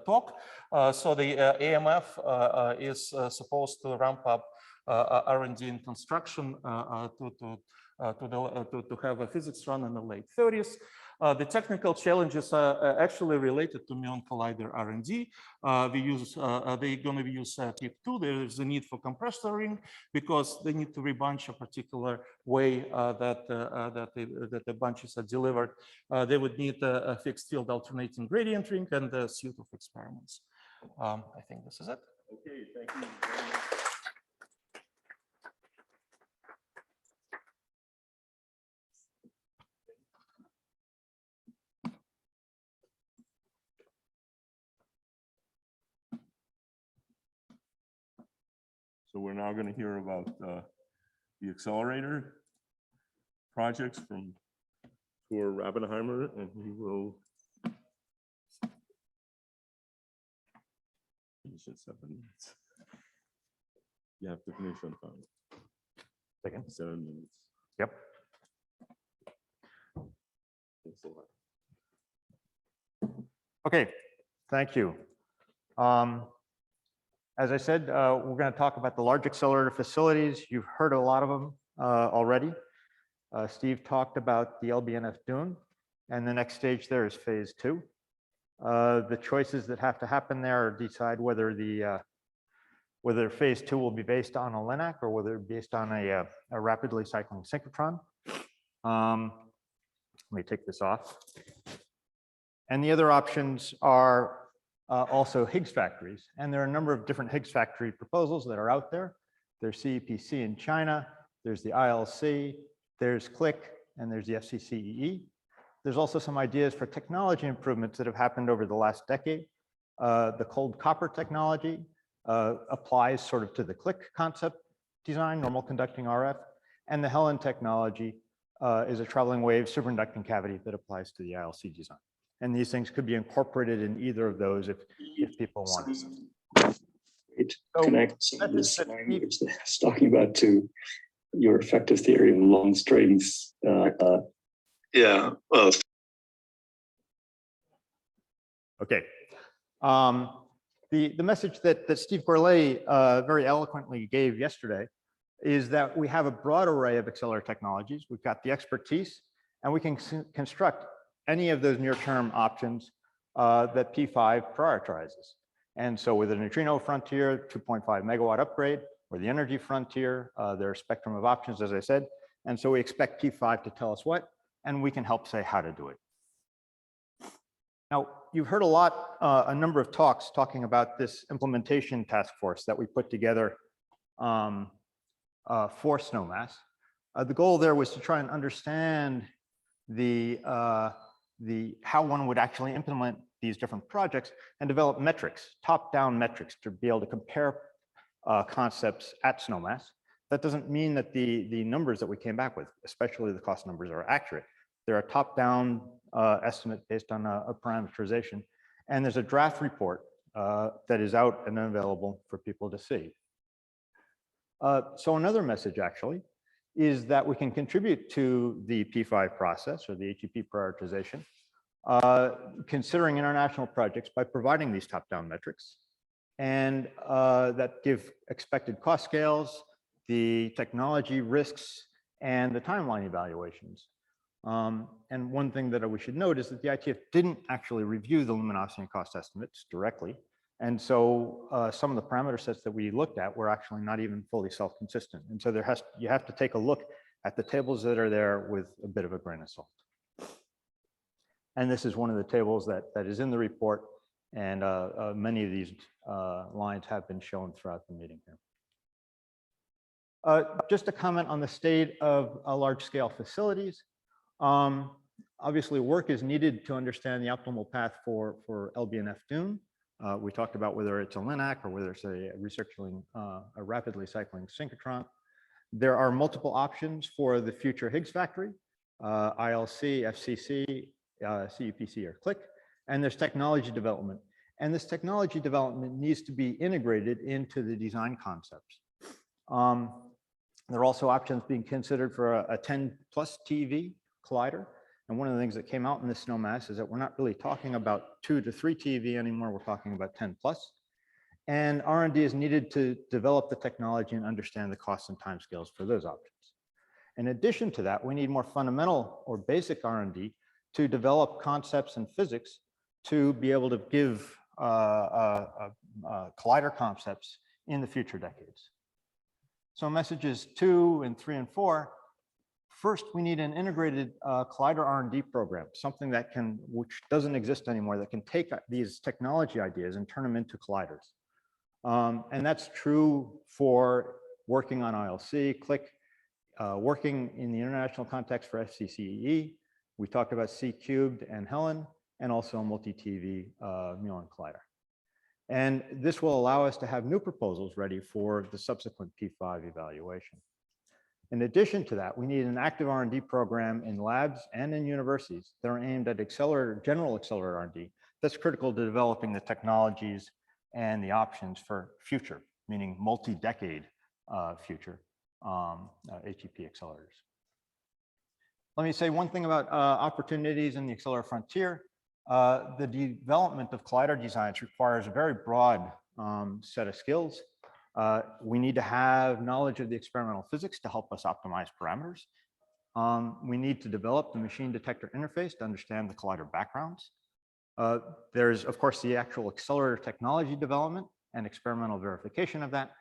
talk. So the AMF is supposed to ramp up R&D and construction to have a physics run in the late 30s. The technical challenges are actually related to muon collider R&D. They're going to use PIP2. There is a need for compressor ring because they need to rebunch a particular way that the bunches are delivered. They would need a fixed field alternating gradient ring and a suite of experiments. I think this is it. Okay, thank you. So we're now going to hear about the accelerator projects from Tor Rabenheimer, and he will finish in 7 minutes. You have to finish on time. Second. 7 minutes. Yep. Thanks a lot. Okay, thank you. As I said, we're going to talk about the large accelerator facilities. You've heard a lot of them already. Steve talked about the LBNF Dune, and the next stage there is phase 2. The choices that have to happen there are decide whether whether phase 2 will be based on a LINAC or whether based on a rapidly cycling synchrotron. Let me take this off. And the other options are also Higgs factories. And there are a number of different Higgs factory proposals that are out there. There's CEPC in China, there's the ILC, there's CLIC, and there's the FCCEE. There's also some ideas for technology improvements that have happened over the last decade. The cold copper technology applies sort of to the CLIC concept design, normal conducting RF, and the Helen technology is a traveling wave superconducting cavity that applies to the ILC design. And these things could be incorporated in either of those if people want. Connect some of this language that I was talking about to your effective theory of long strings. Yeah, well. Okay. The message that Steve Gourlay very eloquently gave yesterday is that we have a broad array of accelerator technologies. We've got the expertise, and we can construct any of those near-term options that P5 prioritizes. And so with the neutrino frontier, 2.5 megawatt upgrade, or the energy frontier, there are a spectrum of options, as I said. And so we expect P5 to tell us what, and we can help say how to do it. Now, you've heard a number of talks talking about this implementation task force that we put together for SNOMAS. The goal there was to try and understand how one would actually implement these different projects and develop metrics, top-down metrics, to be able to compare concepts at SNOMAS. That doesn't mean that the numbers that we came back with, especially the cost numbers, are accurate. They're a top-down estimate based on a parameterization. And there's a draft report that is out and available for people to see. So another message, actually, is that we can contribute to the P5 process, or the HEP prioritization, considering international projects by providing these top-down metrics, and that give expected cost scales, the technology risks, and the timeline evaluations. And one thing that we should note is that the ITF didn't actually review the luminosity and cost estimates directly. And so some of the parameter sets that we looked at were actually not even fully self-consistent. And so you have to take a look at the tables that are there with a bit of a grain of salt. And this is one of the tables that is in the report. And many of these lines have been shown throughout the meeting here. Just a comment on the state of large-scale facilities. Obviously, work is needed to understand the optimal path for LBNF Dune. We talked about whether it's a LINAC or whether it's a rapidly cycling synchrotron. There are multiple options for the future Higgs factory, ILC, FCC, CUPC, or CLIC, and there's technology development. And this technology development needs to be integrated into the design concepts. There are also options being considered for a 10 plus TeV collider. And one of the things that came out in this SNOMAS is that we're not really talking about 2 to 3 TeV anymore, we're talking about 10 plus. And R&D is needed to develop the technology and understand the costs and timescales for those options. In addition to that, we need more fundamental or basic R&D to develop concepts in physics to be able to give collider concepts in the future decades. So messages 2 and 3 and 4. First, we need an integrated collider R&D program, something that which doesn't exist anymore, that can take these technology ideas and turn them into colliders. And that's true for working on ILC, CLIC, working in the international context for FCCEE. We talked about C-Cubed and Helen, and also a multi-TeV muon collider. And this will allow us to have new proposals ready for the subsequent P5 evaluation. In addition to that, we need an active R&D program in labs and in universities that are aimed at general accelerator R&D that's critical to developing the technologies and the options for future, meaning multi-decade future HEP accelerators. Let me say one thing about opportunities in the accelerator frontier. The development of collider designs requires a very broad set of skills. We need to have knowledge of the experimental physics to help us optimize parameters. We need to develop the machine detector interface to understand the collider backgrounds. There's, of course, the actual accelerator technology development and experimental verification of that.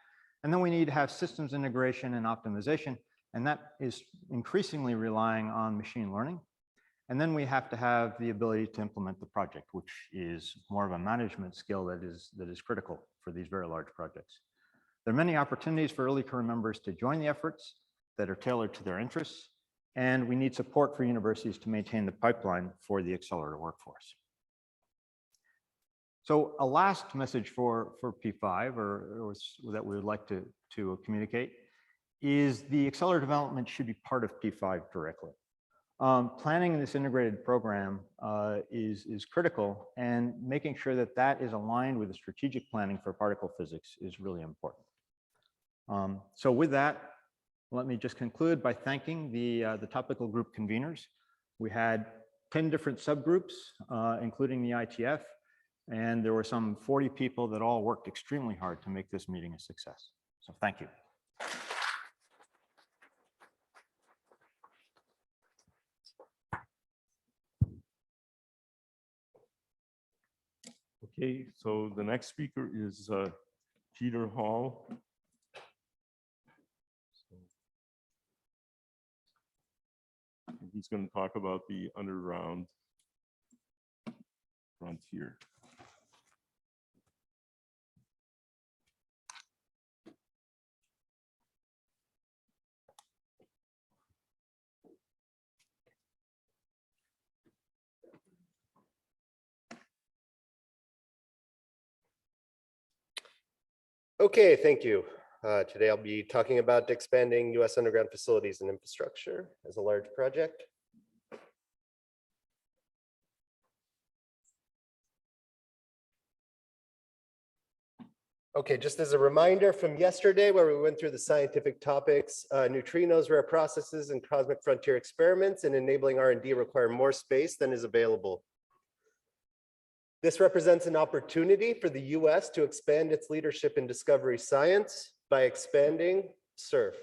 And then we need to have systems integration and optimization, and that is increasingly relying on machine learning. And then we have to have the ability to implement the project, which is more of a management skill that is critical for these very large projects. There are many opportunities for early career members to join the efforts that are tailored to their interests, and we need support for universities to maintain the pipeline for the accelerator workforce. So a last message for P5 or that we would like to communicate is the accelerator development should be part of P5 directly. Planning this integrated program is critical, and making sure that that is aligned with the strategic planning for particle physics is really important. So with that, let me just conclude by thanking the topical group conveners. We had 10 different subgroups, including the ITF, and there were some 40 people that all worked extremely hard to make this meeting a success. So thank you. Okay, so the next speaker is Peter Hall. He's going to talk about the underground frontier. Okay, thank you. Today I'll be talking about expanding U.S. underground facilities and infrastructure as a large project. Okay, just as a reminder from yesterday where we went through the scientific topics, neutrinos, rare processes, and cosmic frontier experiments and enabling R&D require more space than is available. This represents an opportunity for the US to expand its leadership in discovery science by expanding SURF.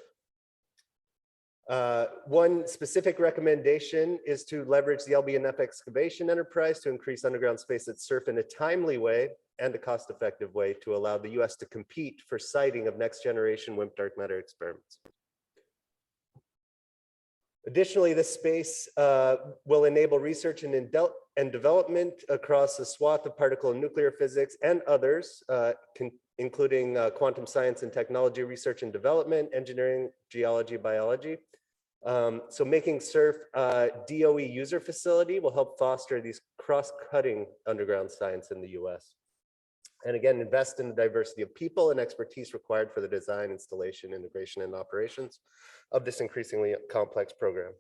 One specific recommendation is to leverage the LBNF excavation enterprise to increase underground space at SURF in a timely way and a cost-effective way to allow the US to compete for siting of next generation WIMP dark matter experiments. Additionally, this space will enable research and development across a swath of particle and nuclear physics and others, including quantum science and technology research and development, engineering, geology, biology. So making SURF a DOE user facility will help foster these cross-cutting underground science in the US. And again, invest in the diversity of people and expertise required for the design, installation, integration, and operations of this increasingly complex program.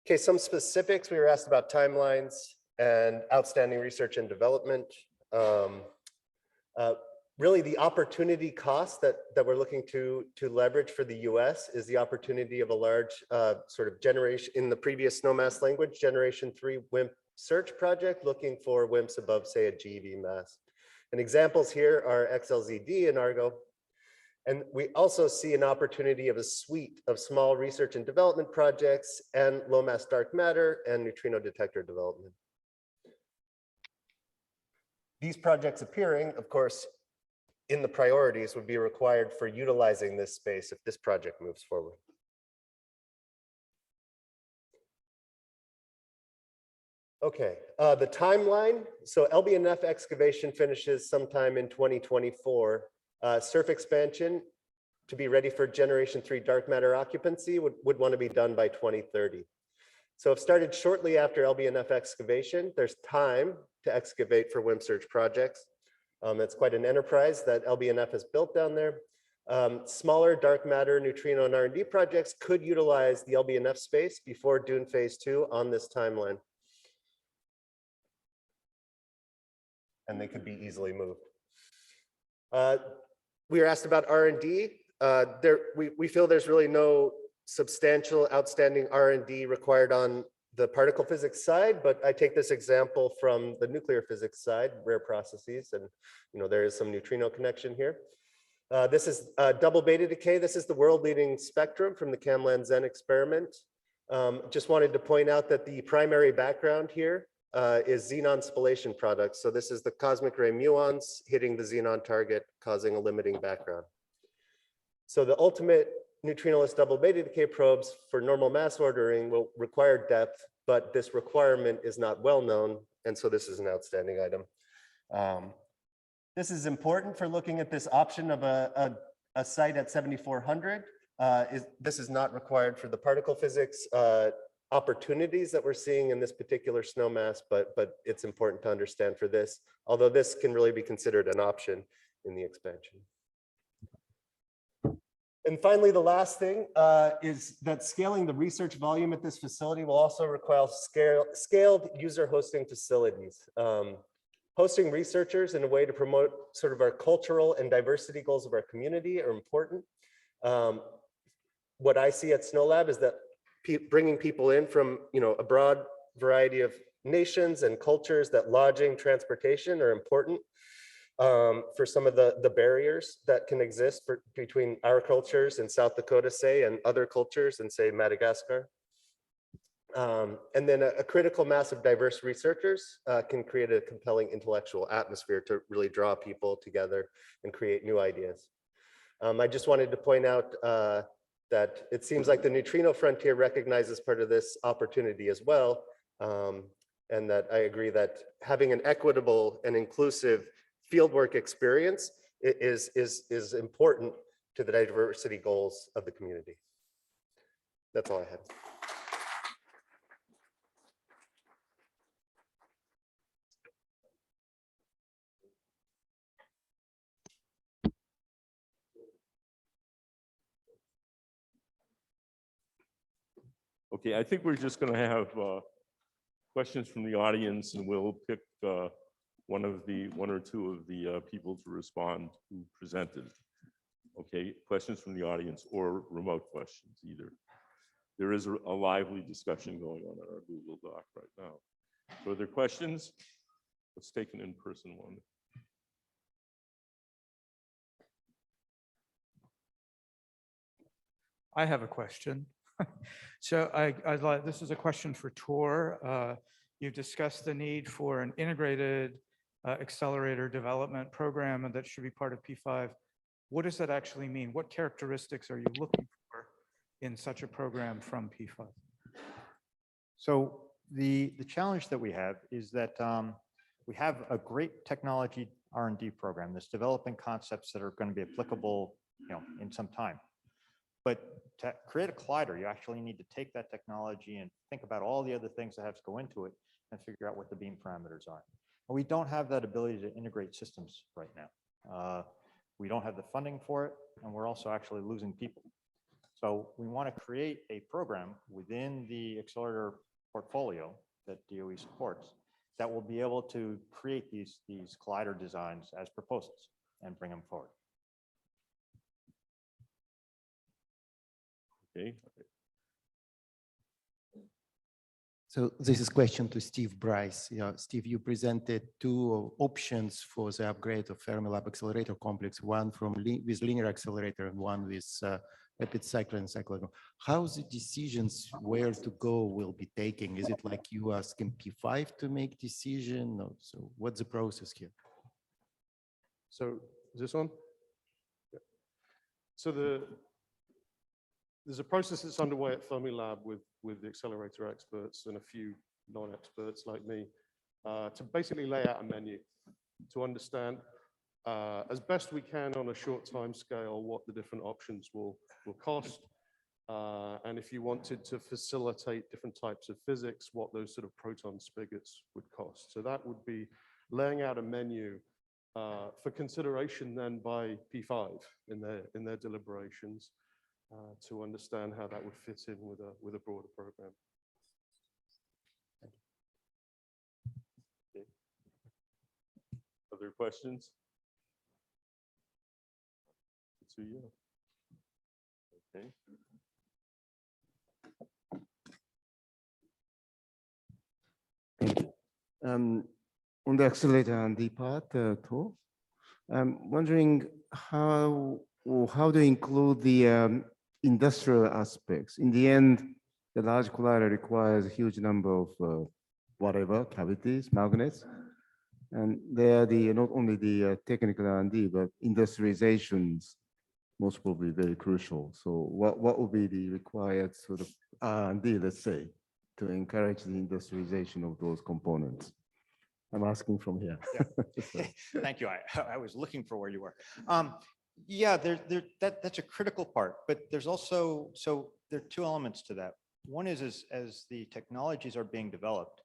Okay, some specifics. We were asked about timelines and outstanding research and development. Really, the opportunity cost that we're looking to leverage for the US is the opportunity of a large sort of generation, in the previous SNOMAS language, generation 3 WIMP search project looking for WIMPs above, say, a GeV mass. And examples here are XLZD and Argo. And we also see an opportunity of a suite of small research and development projects and low mass dark matter and neutrino detector development. These projects appearing, of course, in the priorities would be required for utilizing this space if this project moves forward. Okay, the timeline. So LBNF excavation finishes sometime in 2024. SURF expansion to be ready for generation 3 dark matter occupancy would want to be done by 2030. So if started shortly after LBNF excavation, there's time to excavate for WIMP search projects. It's quite an enterprise that LBNF has built down there. Smaller dark matter neutrino and R&D projects could utilize the LBNF space before Dune phase 2 on this timeline. And they could be easily moved. We were asked about R&D. We feel there's really no substantial outstanding R&D required on the particle physics side, but I take this example from the nuclear physics side, rare processes, and there is some neutrino connection here. This is double beta decay. This is the world-leading spectrum from the CAMLAN-Xen experiment. Just wanted to point out that the primary background here is xenon spallation products. So this is the cosmic ray muons hitting the xenon target, causing a limiting background. So the ultimate neutrinoless double beta decay probes for normal mass ordering will require depth, but this requirement is not well known. And so this is an outstanding item. This is important for looking at this option of a site at 7400. This is not required for the particle physics opportunities that we're seeing in this particular SNOMAS, but it's important to understand for this, although this can really be considered an option in the expansion. And finally, the last thing is that scaling the research volume at this facility will also require scaled user hosting facilities. Hosting researchers in a way to promote sort of our cultural and diversity goals of our community are important. What I see at SNOLAB is that bringing people in from a broad variety of nations and cultures, that lodging, transportation are important for some of the barriers that can exist between our cultures in South Dakota, say, and other cultures in, say, Madagascar. And then a critical mass of diverse researchers can create a compelling intellectual atmosphere to really draw people together and create new ideas. I just wanted to point out that it seems like the neutrino frontier recognizes part of this opportunity as well. And that I agree that having an equitable and inclusive fieldwork experience is important to the diversity goals of the community. That's all I had. Okay, I think we're just going to have questions from the audience, and we'll pick one or two of the people to respond who presented. Okay, questions from the audience or remote questions either. There is a lively discussion going on our Google Doc right now. So are there questions? Let's take an in-person one. I have a question. So I'd like, this is a question for Tor. You've discussed the need for an integrated accelerator development program, and that should be part of P5. What does that actually mean? What characteristics are you looking for in such a program from P5? So the challenge that we have is that we have a great technology R&D program that's developing concepts that are going to be applicable, in some time. But to create a collider, you actually need to take that technology and think about all the other things that have to go into it and figure out what the beam parameters are. And we don't have that ability to integrate systems right now. We don't have the funding for it, and we're also actually losing people. So we want to create a program within the accelerator portfolio that DOE supports that will be able to create these collider designs as proposals and bring them forward. Okay. So this is question to Steve Bryce. Steve, you presented two options for the upgrade of Fermilab accelerator complex, one with linear accelerator and one with rapid cycling and cyclone. How the decisions where to go will be taken? Is it like you asking P5 to make decision? No. So what's the process here? So is this on? Yeah. So there's a process that's underway at Fermilab with the accelerator experts and a few non-experts like me to basically lay out a menu to understand as best we can on a short time scale what the different options will cost. And if you wanted to facilitate different types of physics, what those sort of proton spigots would cost. So that would be laying out a menu for consideration then by P5 in their deliberations. To understand how that would fit in with a broader program. Okay. Other questions? To you. Okay. Thank you. On the accelerator and the part, Tor, I'm wondering how to include the industrial aspects. In the end, the large collider requires a huge number of whatever cavities, magnets, and they are not only the technical R&D, but industrializations most probably very crucial. So what will be the required sort of R&D, let's say, to encourage the industrialization of those components? I'm asking from here. Yeah. Thank you. I was looking for where you were. Yeah, that's a critical part, but there's also, so there are two elements to that. One is as the technologies are being developed,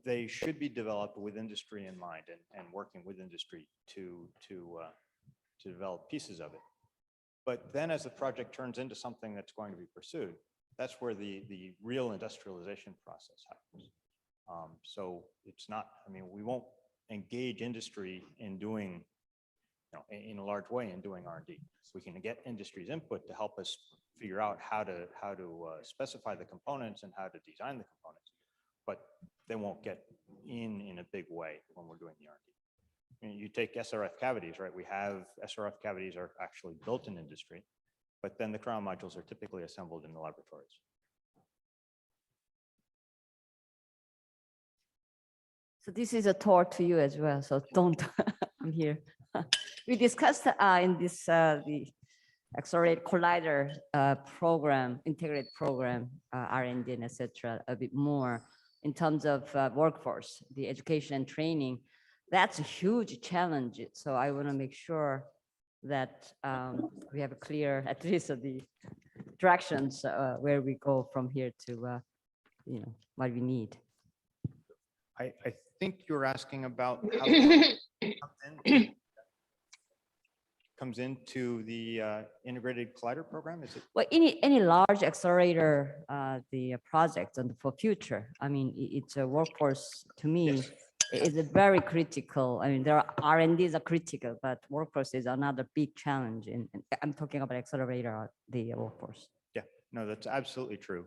they should be developed with industry in mind and working with industry to develop pieces of it. But then as the project turns into something that's going to be pursued, that's where the real industrialization process happens. So it's not, I mean, we won't engage industry in doing, in a large way in doing R&D. We can get industry's input to help us figure out how to specify the components and how to design the components, but they won't get in a big way when we're doing the R&D. I mean, you take SRF cavities, right? We have SRF cavities are actually built in industry, but then the crown modules are typically assembled in the laboratories. So this is a talk to you as well, so don't, I'm here. We discussed in this, the Accelerate Collider program, integrated program, R&D and et cetera, a bit more in terms of workforce, the education and training. That's a huge challenge. So I want to make sure that we have a clear, at least of the directions where we go from here to, what we need. I think you're asking about how comes into the integrated collider program. Is it? Well, any large accelerator, the project and for future. I mean, it's a workforce to me. Is it very critical? I mean, there are R&Ds are critical, but workforce is another big challenge. And I'm talking about accelerator, the workforce. Yeah, no, that's absolutely true.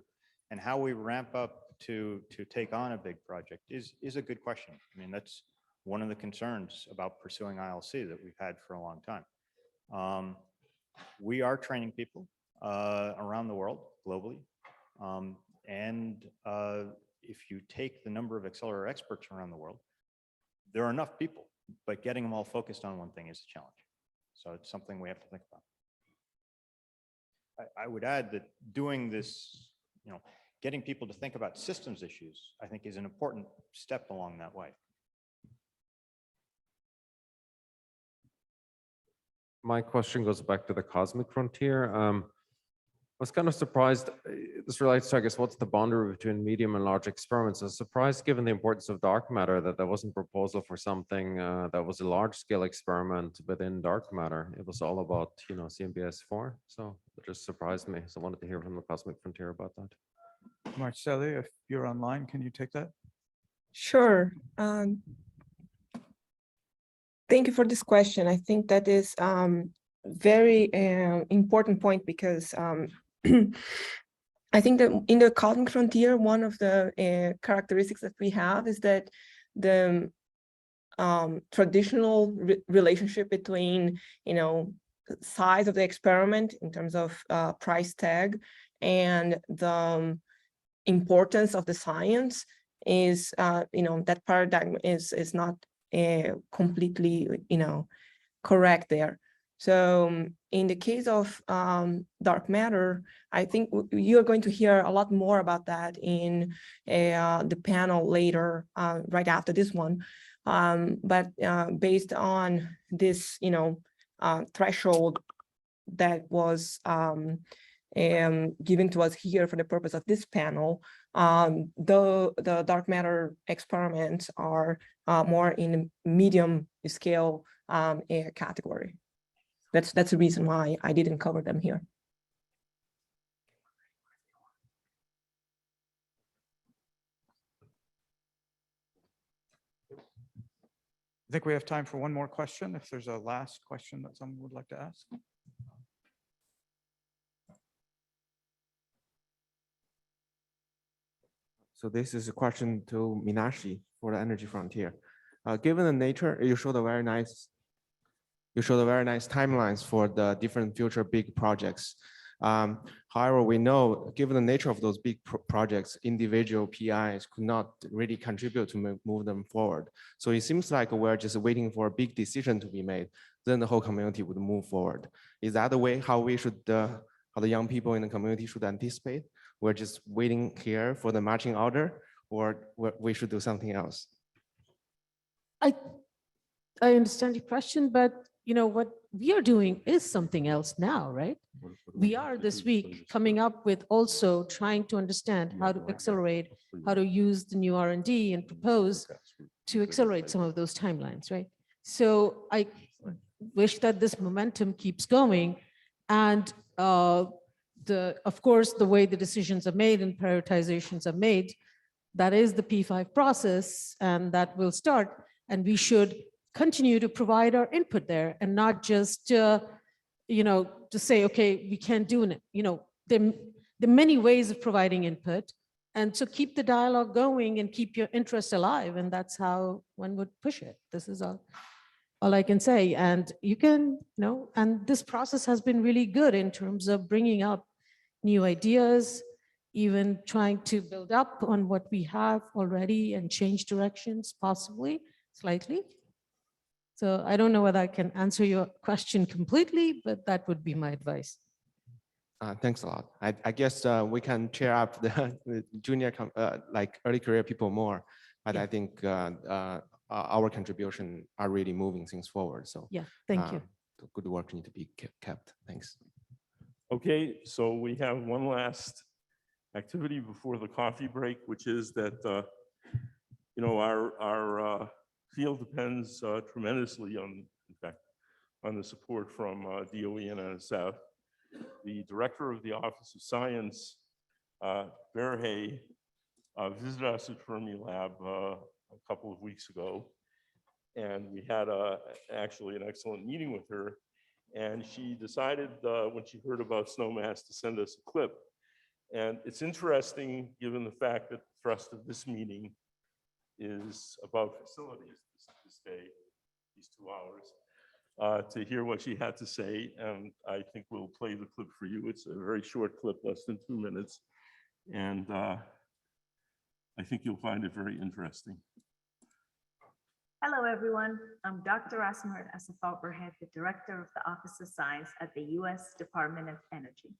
And how we ramp up to take on a big project is a good question. I mean, that's one of the concerns about pursuing ILC that we've had for a long time. We are training people around the world globally. And if you take the number of accelerator experts around the world, there are enough people, but getting them all focused on one thing is a challenge. So it's something we have to think about. I would add that doing this, getting people to think about systems issues, I think is an important step along that way. My question goes back to the cosmic frontier. I was kind of surprised. This relates to, I guess, what's the boundary between medium and large experiments? I was surprised, given the importance of dark matter, that there wasn't a proposal for something that was a large-scale experiment within dark matter. It was all about, CMBS4. So it just surprised me. So I wanted to hear from the cosmic frontier about that. Marceli, if you're online, can you take that? Sure. Thank you for this question. I think that is very important point because I think that in the cosmic frontier, one of the characteristics that we have is that the traditional relationship between, size of the experiment in terms of price tag and the importance of the science is, that paradigm is not completely, correct there. So in the case of dark matter, I think you're going to hear a lot more about that in the panel later, right after this one. But based on this, threshold that was given to us here for the purpose of this panel, the dark matter experiments are more in medium scale category. That's the reason why I didn't cover them here. I think we have time for one more question. If there's a last question that someone would like to ask. So this is a question to Minashi for the energy frontier. Given the nature, you showed a very nice timelines for the different future big projects. However, we know, given the nature of those big projects, individual PIs could not really contribute to move them forward. So it seems like we're just waiting for a big decision to be made, then the whole community would move forward. Is that the way how we should, how the young people in the community should anticipate? We're just waiting here for the marching order, or we should do something else? I understand your question, but what we are doing is something else now, right? We are this week coming up with also trying to understand how to accelerate, how to use the new R&D and propose to accelerate some of those timelines, right? So I wish that this momentum keeps going, And of course, the way the decisions are made and prioritizations are made, that is the P5 process, and that will start. And we should continue to provide our input there and not just, to say, okay, we can't do it. There are many ways of providing input. And so keep the dialogue going and keep your interest alive. And that's how one would push it. This is all I can say. And you can, and this process has been really good in terms of bringing up new ideas, even trying to build up on what we have already and change directions, possibly, slightly. So I don't know whether I can answer your question completely, but that would be my advice. Thanks a lot. I guess we can cheer up the junior, like early career people more, but I think our contribution are really moving things forward. So yeah, thank you. The good work need to be kept. Thanks. Okay, so we have one last activity before the coffee break, which is that our field depends tremendously on, in fact, on the support from DOE and NSF. The director of the Office of Science, Berhe, visited us at Fermilab a couple of weeks ago, and we had actually an excellent meeting with her. And she decided when she heard about SNOMAS to send us a clip. And it's interesting, given the fact that the thrust of this meeting is about facilities this day, these 2 hours, to hear what she had to say. And I think we'll play the clip for you. It's a very short clip, less than 2 minutes. And I think you'll find it very interesting. Hello, everyone. I'm Dr. Asmar Asafal Berhe, the Director of the Office of Science at the U.S. Department of Energy.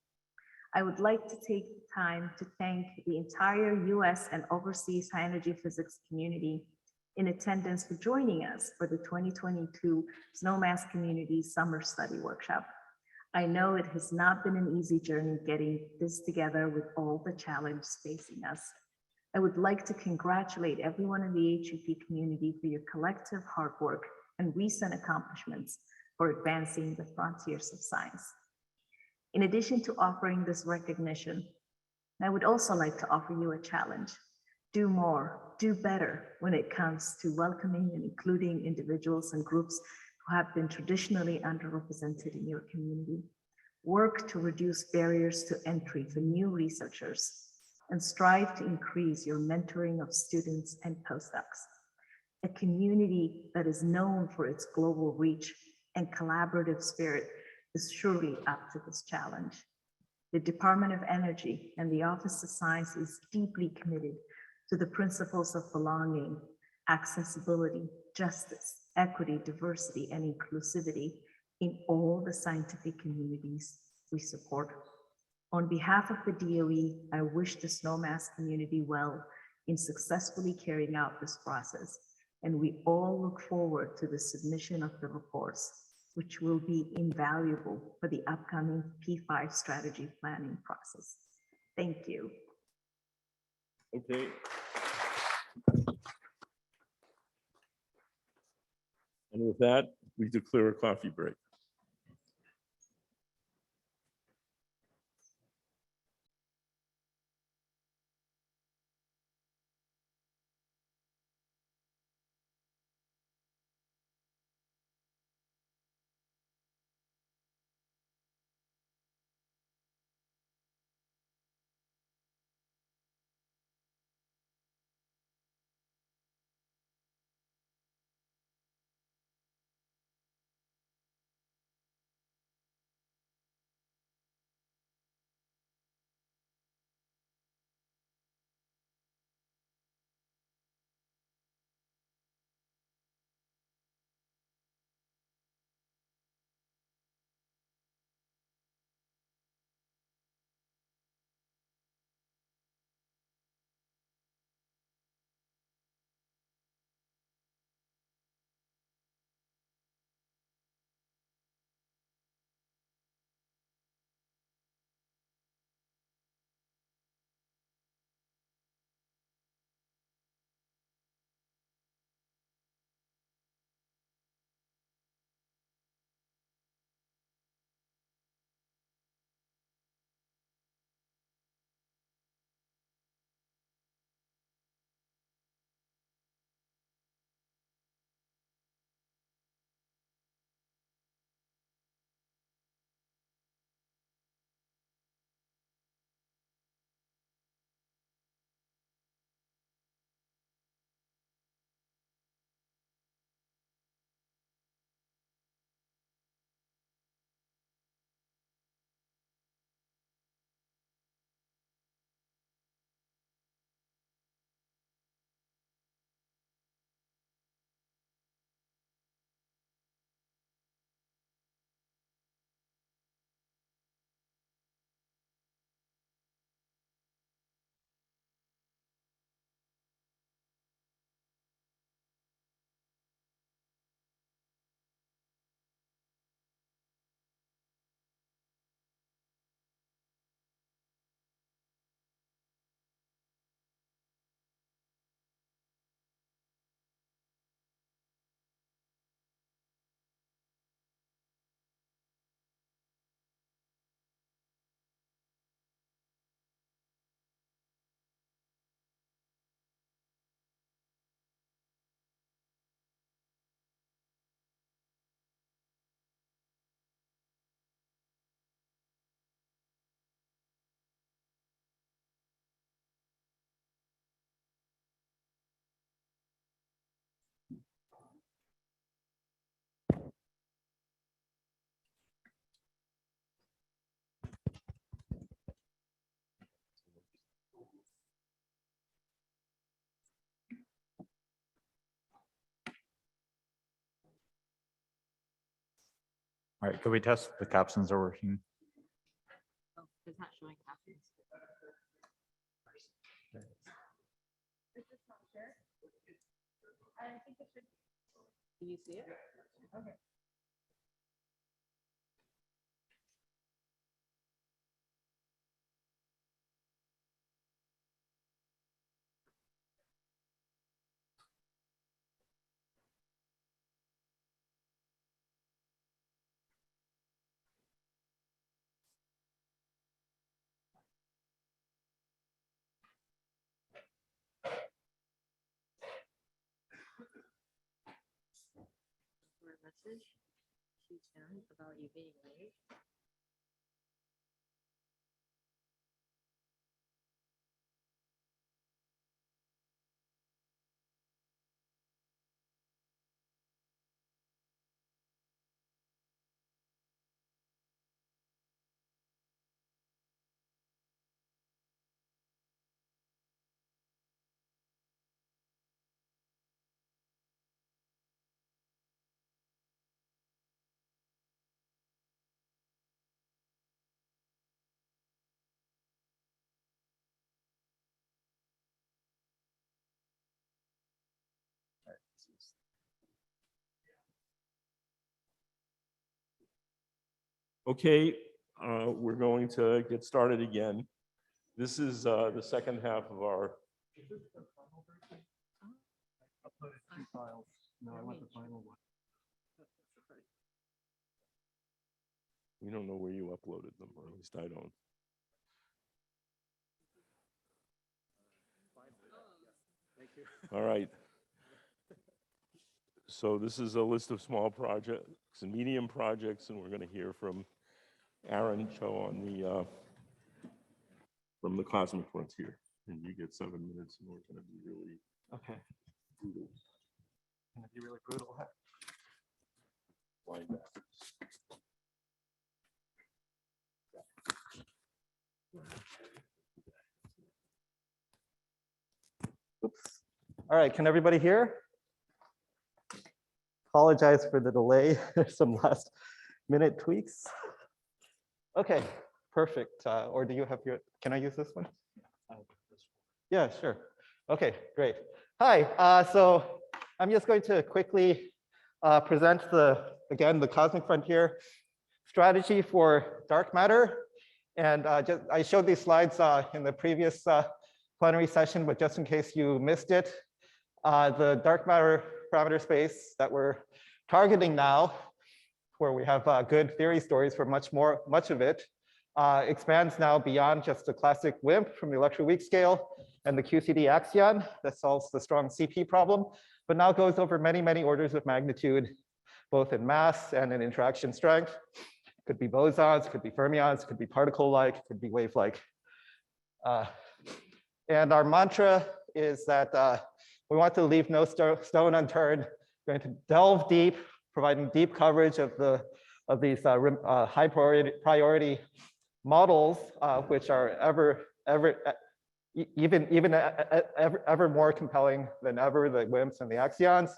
I would like to take the time to thank the entire U.S. and overseas high energy physics community in attendance for joining us for the 2022 SNOMAS Community Summer Study Workshop. I know it has not been an easy journey getting this together with all the challenges facing us. I would like to congratulate everyone in the HEP community for your collective hard work and recent accomplishments for advancing the frontiers of science. In addition to offering this recognition, I would also like to offer you a challenge. Do more, do better when it comes to welcoming and including individuals and groups who have been traditionally underrepresented in your community. Work to reduce barriers to entry for new researchers, and strive to increase your mentoring of students and postdocs. A community that is known for its global reach and collaborative spirit is surely up to this challenge. The Department of Energy and the Office of Science is deeply committed to the principles of belonging, accessibility, justice, equity, diversity, and inclusivity in all the scientific communities we support. On behalf of the DOE, I wish the SNOMAS community well in successfully carrying out this process, and we all look forward to the submission of the reports, which will be invaluable for the upcoming P5 strategy planning process. Thank you. Okay. And with that, we declare a coffee break. All right, could we test the captions are working? It's not showing captions. Do you see it? Okay. Message she sent about you being late. Okay, we're going to get started again. This is the second half of our. We don't know where you uploaded them, or at least I don't. All right. So this is a list of small projects and medium projects, and we're going to hear from Aaron Cho on the from the Cosmic Frontier. And you get 7 minutes, and we're going to be really brutal. Gonna be really brutal. Wind back. Oops. All right, can everybody hear? Apologize for the delay. There's some last minute tweaks. Okay, perfect. Or do you have your, can I use this one? Yeah, sure. Okay, great. Hi, so I'm just going to quickly present again, the Cosmic Frontier strategy for dark matter. And I showed these slides in the previous plenary session, but just in case you missed it, the dark matter parameter space that we're targeting now, where we have good theory stories for much of it, expands now beyond just the classic WIMP from the electroweak scale and the QCD axion that solves the strong CP problem, but now goes over many, many orders of magnitude, both in mass and in interaction strength. Could be bosons, could be fermions, could be particle-like, could be wave-like. And our mantra is that we want to leave no stone unturned. We're going to delve deep, providing deep coverage of these high priority models, which are ever more compelling than ever, the WIMPs and the axions,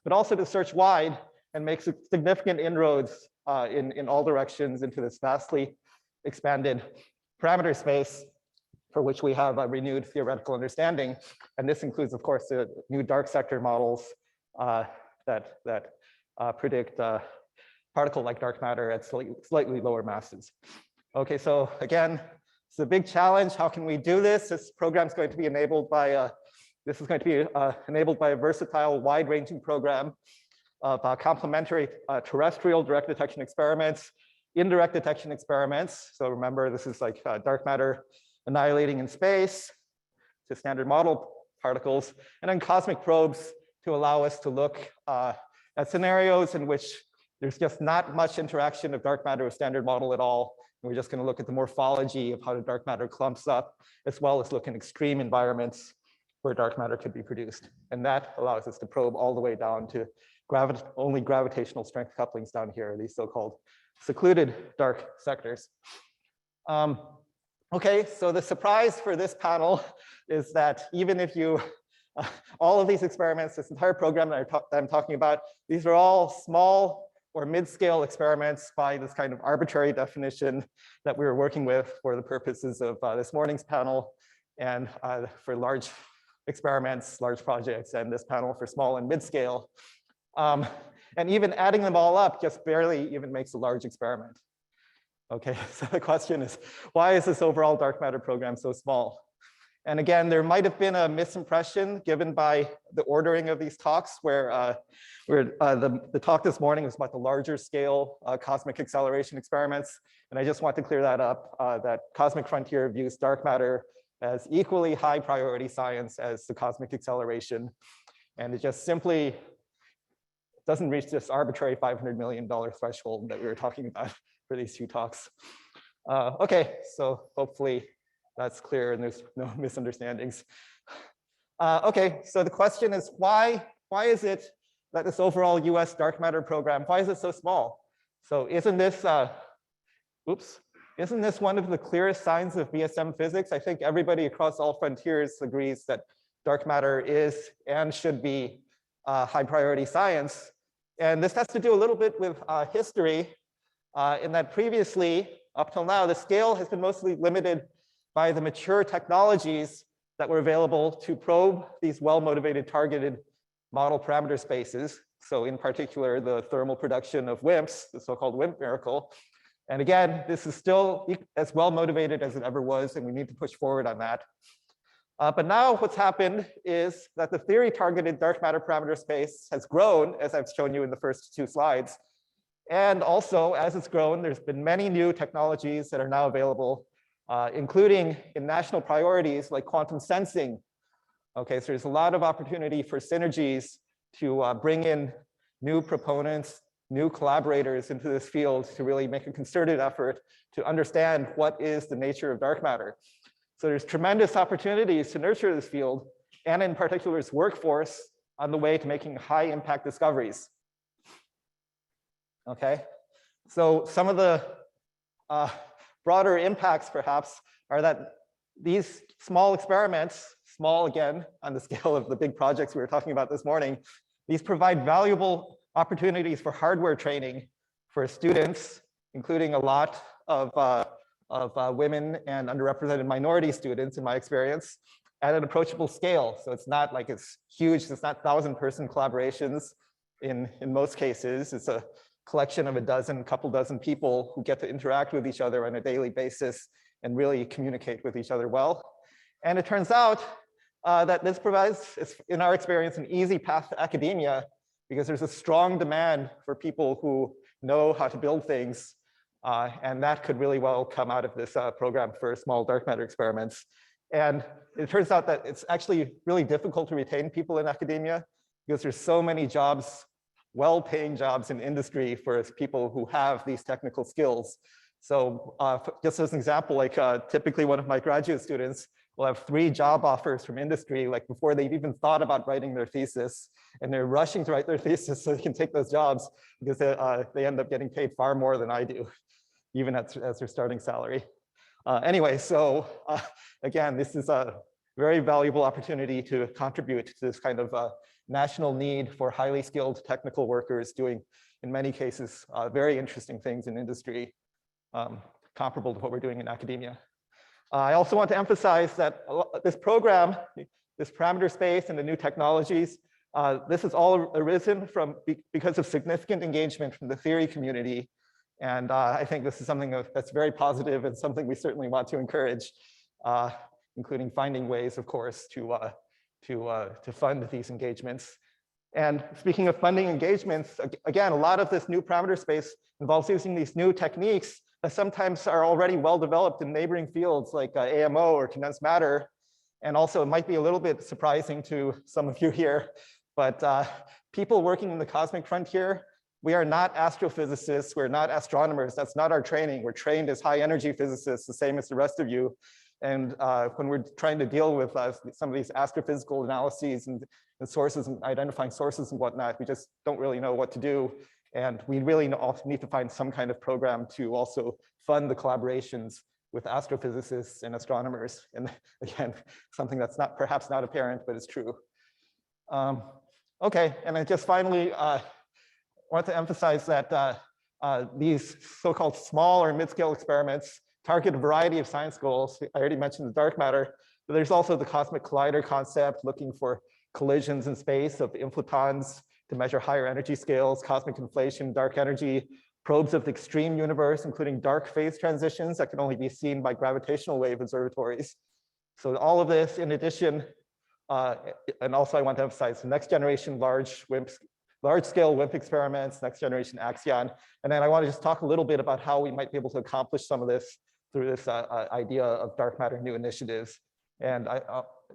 but also to search wide and make significant inroads in all directions into this vastly expanded parameter space for which we have a renewed theoretical understanding. And this includes, of course, the new dark sector models that predict particle-like dark matter at slightly lower masses. Okay, so again, it's a big challenge. How can we do this? This program is going to be enabled by enabled by a versatile, wide-ranging program of complementary terrestrial direct detection experiments, indirect detection experiments. So remember, this is like dark matter annihilating in space to standard model particles, and then cosmic probes to allow us to look at scenarios in which there's just not much interaction of dark matter with standard model at all. And we're just going to look at the morphology of how the dark matter clumps up, as well as look in extreme environments where dark matter could be produced. And that allows us to probe all the way down to only gravitational strength couplings down here, these so-called secluded dark sectors. Okay, so the surprise for this panel is that even if you, all of these experiments, this entire program that I'm talking about, these are all small or mid-scale experiments by this kind of arbitrary definition that we were working with for the purposes of this morning's panel, and for large experiments, large projects, and this panel for small and mid-scale. And even adding them all up just barely even makes a large experiment. Okay, so the question is, why is this overall dark matter program so small? And again, there might have been a misimpression given by the ordering of these talks, where the talk this morning was about the larger scale cosmic acceleration experiments. And I just want to clear that up, that Cosmic Frontier views dark matter as equally high priority science as the cosmic acceleration. And it just simply doesn't reach this arbitrary $500 million threshold that we were talking about for these two talks. Okay, so hopefully that's clear and there's no misunderstandings. Okay, so the question is, why is it that this overall US dark matter program, why is it so small? So isn't this, isn't this one of the clearest signs of BSM physics? I think everybody across all frontiers agrees that dark matter is and should be high priority science. And this has to do a little bit with history, in that previously, up till now, the scale has been mostly limited by the mature technologies that were available to probe these well-motivated targeted model parameter spaces. So in particular, the thermal production of WIMPs, the so-called WIMP miracle. And again, this is still as well-motivated as it ever was, and we need to push forward on that. But now what's happened is that the theory-targeted dark matter parameter space has grown, as I've shown you in the first two slides. And also, as it's grown, there's been many new technologies that are now available, including in national priorities like quantum sensing. Okay, so there's a lot of opportunity for synergies to bring in new proponents, new collaborators into this field to really make a concerted effort to understand what is the nature of dark matter. So there's tremendous opportunities to nurture this field, and in particular its workforce, on the way to making high impact discoveries. Okay, so some of the broader impacts perhaps are that these small experiments, small again on the scale of the big projects we were talking about this morning, these provide valuable opportunities for hardware training for students, including a lot of women and underrepresented minority students in my experience, at an approachable scale. So it's not like it's huge, it's not 1,000-person collaborations in most cases. It's a collection of a couple dozen people who get to interact with each other on a daily basis and really communicate with each other well. And it turns out that this provides, in our experience, an easy path to academia, because there's a strong demand for people who know how to build things. And that could really well come out of this program for small dark matter experiments. And it turns out that it's actually really difficult to retain people in academia, because there's so many jobs, well-paying jobs in industry for people who have these technical skills. So just as an example, like typically one of my graduate students will have 3 job offers from industry, like before they've even thought about writing their thesis, and they're rushing to write their thesis so they can take those jobs, because they end up getting paid far more than I do, even as their starting salary. Anyway, so again, this is a very valuable opportunity to contribute to this kind of national need for highly skilled technical workers doing, in many cases, very interesting things in industry, comparable to what we're doing in academia. I also want to emphasize that this program, this parameter space and the new technologies, this has all arisen because of significant engagement from the theory community. And I think this is something that's very positive and something we certainly want to encourage, including finding ways, of course, to fund these engagements. And speaking of funding engagements, again, a lot of this new parameter space involves using these new techniques that sometimes are already well developed in neighboring fields like AMO or condensed matter. And also it might be a little bit surprising to some of you here, but people working in the cosmic frontier, we are not astrophysicists, we're not astronomers, that's not our training. We're trained as high energy physicists, the same as the rest of you. And when we're trying to deal with some of these astrophysical analyses and sources and identifying sources and whatnot, we just don't really know what to do. And we really also need to find some kind of program to also fund the collaborations with astrophysicists and astronomers. And again, something that's perhaps not apparent, but it's true. Okay, and then just finally, want to emphasize that these so-called small or mid-scale experiments target a variety of science goals. I already mentioned the dark matter, but there's also the cosmic collider concept, looking for collisions in space of infotons to measure higher energy scales, cosmic inflation, dark energy, probes of the extreme universe, including dark phase transitions that can only be seen by gravitational wave observatories. So all of this, in addition, and also I want to emphasize the next generation large-scale WIMP experiments, next generation Axion. And then I want to just talk a little bit about how we might be able to accomplish some of this through this idea of dark matter new initiatives. And I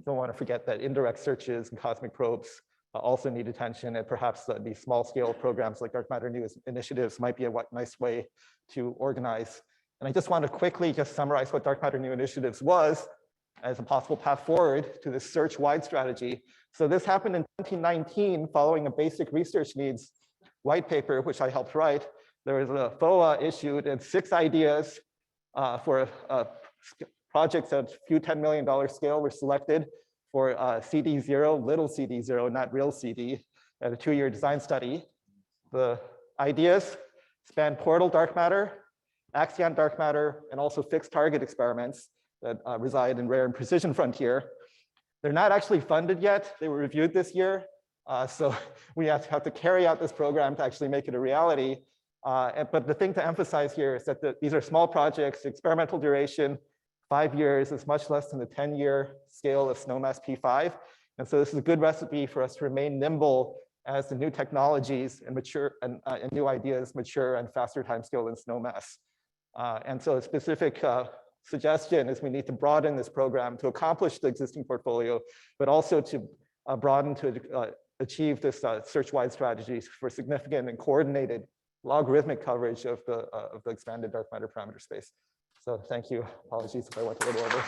don't want to forget that indirect searches and cosmic probes also need attention, and perhaps these small scale programs like dark matter new initiatives might be a nice way to organize. And I just want to quickly just summarize what dark matter new initiatives was as a possible path forward to this search wide strategy. So this happened in 2019 following a basic research needs white paper, which I helped write. There was a FOA issued and 6 ideas for projects at few $10 million scale were selected for CD0, little CD0, not real CD, at a 2-year design study. The ideas span portal dark matter, Axion dark matter, and also fixed target experiments that reside in rare and precision frontier. They're not actually funded yet. They were reviewed this year. So we have to carry out this program to actually make it a reality. But the thing to emphasize here is that these are small projects, experimental duration, 5 years is much less than the 10-year scale of SNOMAS P5. And so this is a good recipe for us to remain nimble as the new technologies and mature and new ideas mature and faster timescale than SNOMAS. And so a specific suggestion is we need to broaden this program to accomplish the existing portfolio, but also to broaden to achieve this search-wide strategies for significant and coordinated logarithmic coverage of the expanded dark matter parameter space. So thank you. Apologies if I went a little over.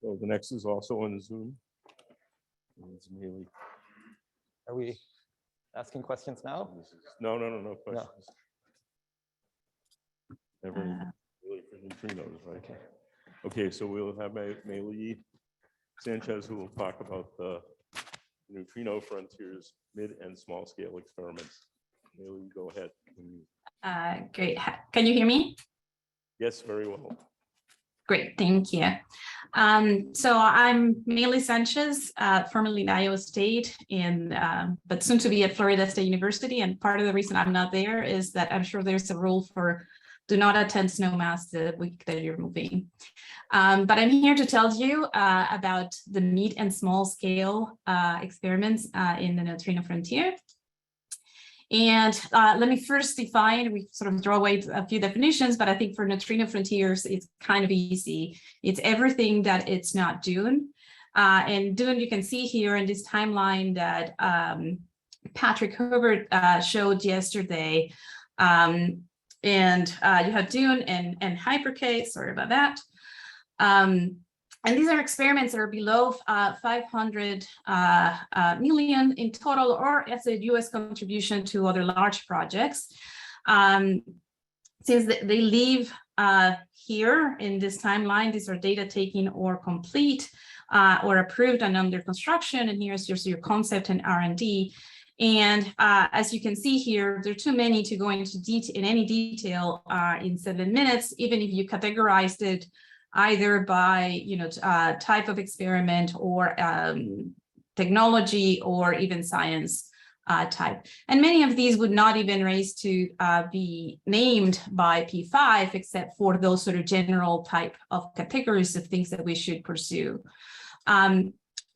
So the next is also on Zoom. It's Mealy. Are we asking questions now? No questions. Never really for neutrinos, right? Okay, so we'll have Mealy Sanchez, who will talk about the neutrino frontiers, mid and small scale experiments. Mealy, go ahead. Great. Can you hear me? Yes, very well. Great, thank you. So I'm Mealy Sanchez, formerly at Iowa State, but soon to be at Florida State University. And part of the reason I'm not there is that I'm sure there's a rule for do not attend SNOMAS the week that you're moving. But I'm here to tell you about the mid and small scale experiments in the neutrino frontier. And let me first define, we sort of draw away a few definitions, but I think for neutrino frontiers, it's kind of easy. It's everything that it's not Dune. And Dune, you can see here in this timeline that Patrick Herbert showed yesterday. And you have Dune and Hyper-K, sorry about that. And these are experiments that are below 500 million in total, or as a US contribution to other large projects. Since they leave here in this timeline, these are data taking or complete or approved and under construction. And here's just your concept and R&D. And as you can see here, there are too many to go into in any detail in 7 minutes, even if you categorized it either by type of experiment or technology or even science type. And many of these would not even raise to be named by P5, except for those sort of general type of categories of things that we should pursue.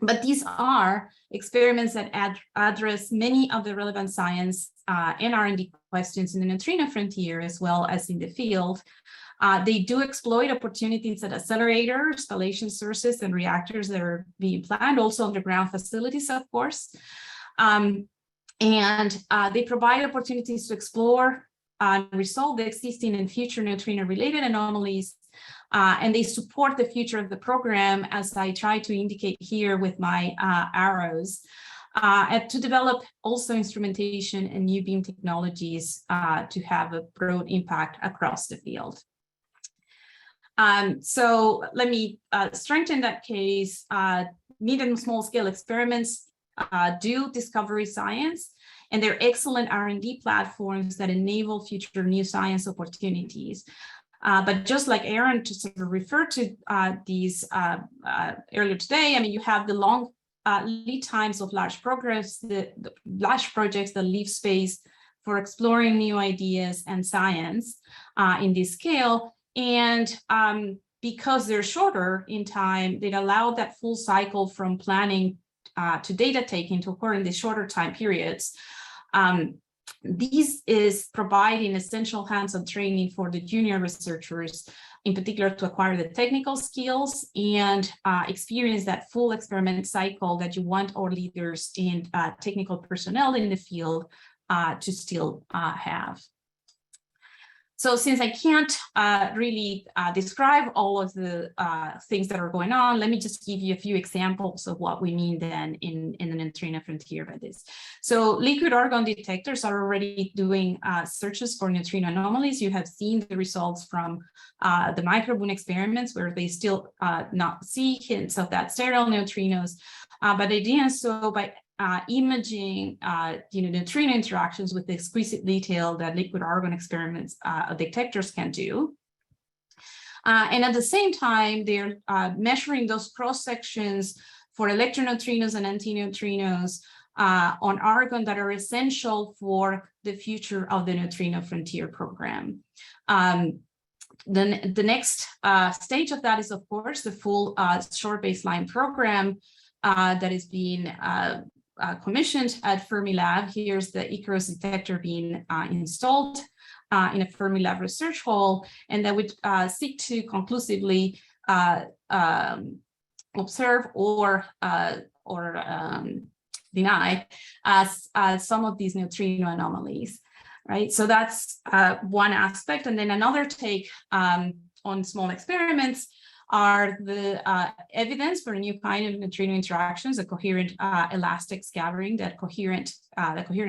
But these are experiments that address many of the relevant science and R&D questions in the neutrino frontier, as well as in the field. They do exploit opportunities at accelerators, spallation sources, and reactors that are being planned, also underground facilities, of course. And they provide opportunities to explore and resolve the existing and future neutrino-related anomalies. And they support the future of the program, as I try to indicate here with my arrows, and to develop also instrumentation and new beam technologies to have a broad impact across the field. So let me strengthen that case. Mid and small scale experiments do discovery science, and they're excellent R&D platforms that enable future new science opportunities. But just like Aaron just sort of referred to these earlier today, I mean, you have the long lead times of large progress, the large projects that leave space for exploring new ideas and science in this scale. And because they're shorter in time, they allow that full cycle from planning to data taking to occur in the shorter time periods. This is providing essential hands-on training for the junior researchers, in particular to acquire the technical skills and experience that full experiment cycle that you want our leaders and technical personnel in the field to still have. So since I can't really describe all of the things that are going on, let me just give you a few examples of what we mean then in the neutrino frontier by this. So liquid argon detectors are already doing searches for neutrino anomalies. You have seen the results from the microboon experiments where they still not see hints of that sterile neutrinos, but they did so by imaging neutrino interactions with the exquisite detail that liquid argon experiments detectors can do. And at the same time, they're measuring those cross sections for electroneutrinos and antineutrinos on argon that are essential for the future of the neutrino frontier program. Then the next stage of that is, of course, the full short baseline program that is being commissioned at Fermilab. Here's the Icarus detector being installed in a Fermilab research hall, and that would seek to conclusively observe or deny some of these neutrino anomalies, right? So that's one aspect. And then another take on small experiments are the evidence for a new kind of neutrino interactions, a coherent elastic scattering that the coherent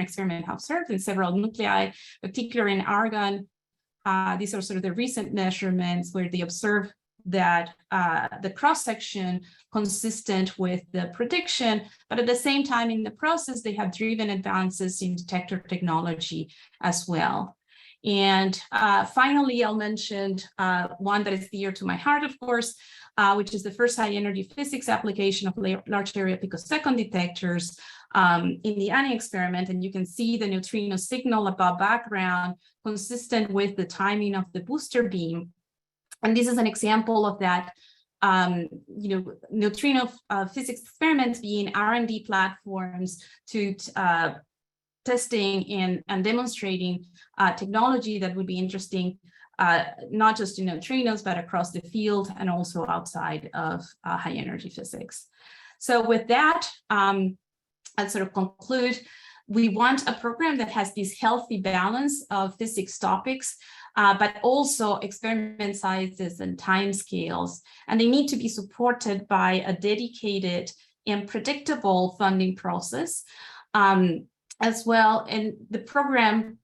experiment have observed in several nuclei, particularly in argon. These are sort of the recent measurements where they observe that the cross-section consistent with the prediction, but at the same time in the process, they have driven advances in detector technology as well. And finally, I'll mention one that is dear to my heart, of course, which is the first high energy physics application of large area picosecond detectors in the ANI experiment. And you can see the neutrino signal above background consistent with the timing of the booster beam. And this is an example of that, neutrino physics experiments being R&D platforms to testing and demonstrating technology that would be interesting, not just in neutrinos, but across the field and also outside of high energy physics. So with that, I'll sort of conclude. We want a program that has this healthy balance of physics topics, but also experiment sizes and timescales, and they need to be supported by a dedicated and predictable funding process. As well, and the program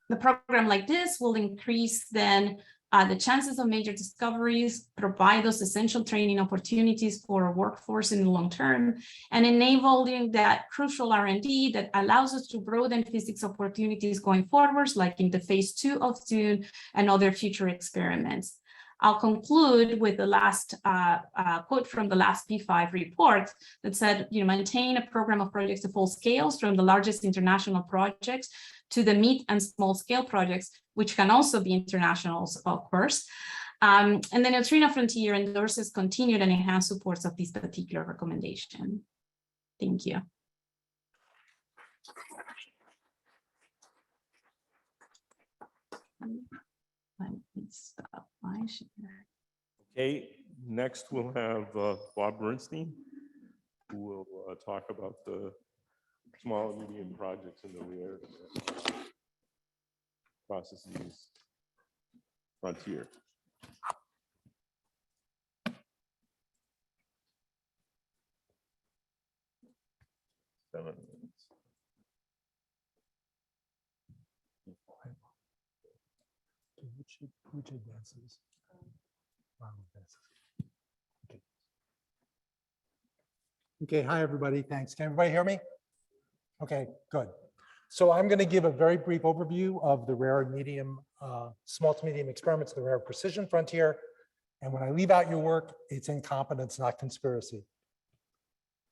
like this will increase then the chances of major discoveries, provide those essential training opportunities for a workforce in the long term, and enabling that crucial R&D that allows us to broaden physics opportunities going forwards, like in the phase 2 of Dune and other future experiments. I'll conclude with the last quote from the last P5 report that said, maintain a program of projects to full scales from the largest international projects to the mid and small scale projects, which can also be internationals, of course. And the Neutrino Frontier endorses continued and enhanced supports of this particular recommendation. Thank you. Stop my share. Okay, next we'll have Bob Bernstein, who will talk about the small and medium projects in the rear processes frontier. Seven minutes. Which advances? Okay. Okay, hi, everybody. Thanks. Can everybody hear me? Okay, good. So I'm going to give a very brief overview of the rare and medium, small to medium experiments of the rare precision frontier. And when I leave out your work, it's incompetence, not conspiracy.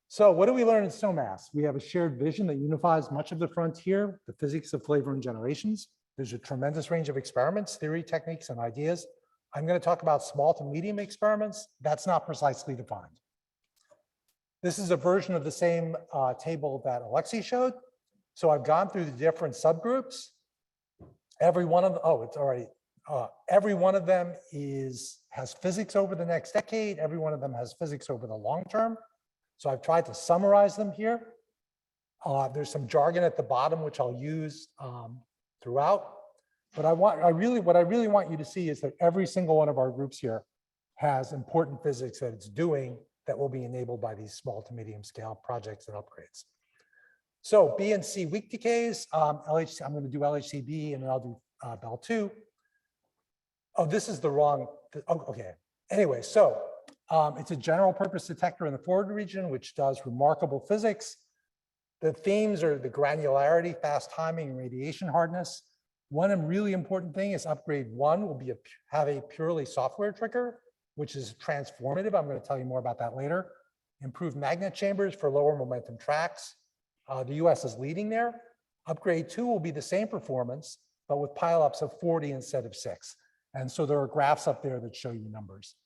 So what do we learn in SNOMAS? We have a shared vision that unifies much of the frontier, the physics of flavor and generations. There's a tremendous range of experiments, theory, techniques, and ideas. I'm going to talk about small to medium experiments. That's not precisely defined. This is a version of the same table that Alexei showed. So I've gone through the different subgroups. Every one of them, oh, it's already, every one of them has physics over the next decade. Every one of them has physics over the long term. So I've tried to summarize them here. There's some jargon at the bottom, which I'll use throughout. But what I really want you to see is that every single one of our groups here has important physics that it's doing that will be enabled by these small to medium scale projects and upgrades. So B and C weak decays, I'm going to do LHCb and then I'll do BEL2. Oh, this is the wrong, oh, okay. Anyway, so it's a general purpose detector in the forward region, which does remarkable physics. The themes are the granularity, fast timing, and radiation hardness. One really important thing is upgrade 1 will be have a purely software trigger, which is transformative. I'm going to tell you more about that later. Improved magnet chambers for lower momentum tracks. The US is leading there. Upgrade 2 will be the same performance, but with pileups of 40 instead of 6. And so there are graphs up there that show you numbers.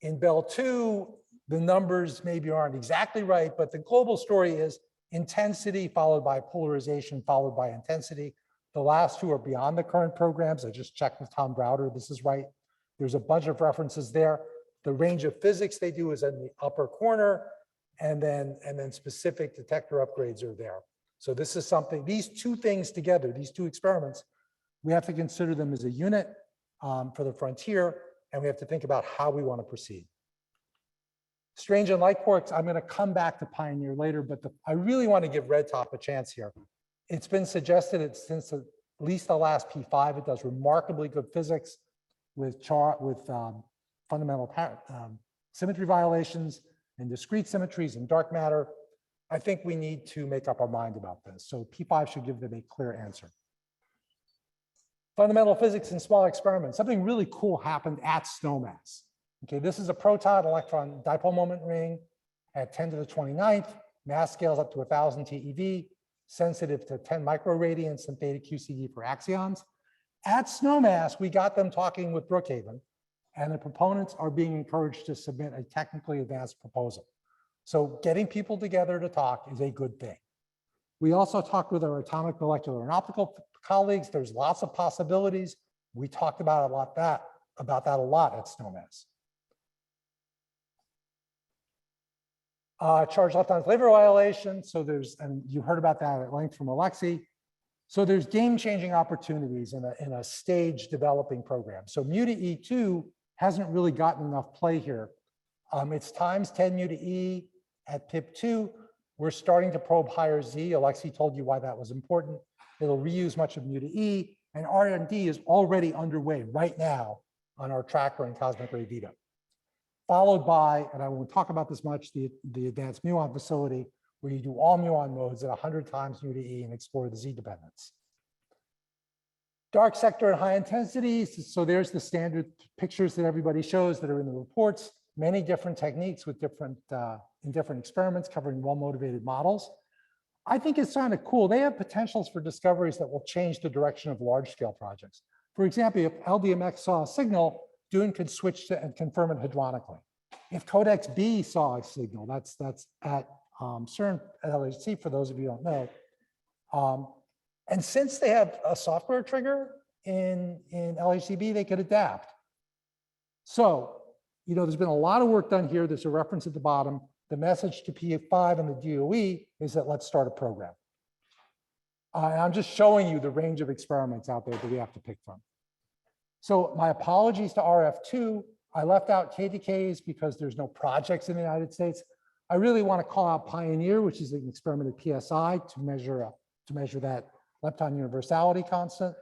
In BEL2, the numbers maybe aren't exactly right, but the global story is intensity followed by polarization followed by intensity. The last two are beyond the current programs. I just checked with Tom Browder. This is right. There's a bunch of references there. The range of physics they do is in the upper corner, and then specific detector upgrades are there. So this is something, these two things together, these two experiments, we have to consider them as a unit for the frontier, and we have to think about how we want to proceed. Strange and light quarks, I'm going to come back to Pioneer later, but I really want to give Red Top a chance here. It's been suggested that since at least the last P5, it does remarkably good physics with fundamental symmetry violations and discrete symmetries and dark matter. I think we need to make up our mind about this. So P5 should give them a clear answer. Fundamental physics in small experiments. Something really cool happened at SNOMAS. Okay, this is a proton electron dipole moment ring at 10 to the 29th. Mass scales up to 1000 TeV, sensitive to 10 microradians and theta QCD for axions. At SNOMAS, we got them talking with Brookhaven, and the proponents are being encouraged to submit a technically advanced proposal. So getting people together to talk is a good thing. We also talked with our atomic, molecular, and optical colleagues. There's lots of possibilities. We talked about that a lot at SNOMAS. Charged lepton flavor violation. So and you heard about that at length from Alexei. So there's game-changing opportunities in a stage developing program. So MUTE-E2 hasn't really gotten enough play here. It's times 10 MUTE-E at PIP2. We're starting to probe higher Z. Alexei told you why that was important. It'll reuse much of MUTE-E, and R&D is already underway right now on our tracker and cosmic ray Vita. Followed by, and I won't talk about this much, the advanced muon facility, where you do all muon modes at 100 times MUTE-E and explore the Z dependence. Dark sector and high intensity. So there's the standard pictures that everybody shows that are in the reports. Many different techniques with in different experiments covering well-motivated models. I think it's kind of cool. They have potentials for discoveries that will change the direction of large-scale projects. For example, if LDMX saw a signal, Dune could switch to and confirm it hadronically. If Codex B saw a signal, that's at CERN at LHC, for those of you who don't know. And since they have a software trigger in LHCb, they could adapt. So, there's been a lot of work done here. There's a reference at the bottom. The message to P5 and the DOE is that let's start a program. I'm just showing you the range of experiments out there that we have to pick from. So my apologies to RF2. I left out KDKs because there's no projects in the United States. I really want to call out Pioneer, which is an experiment at PSI to measure that lepton universality constant.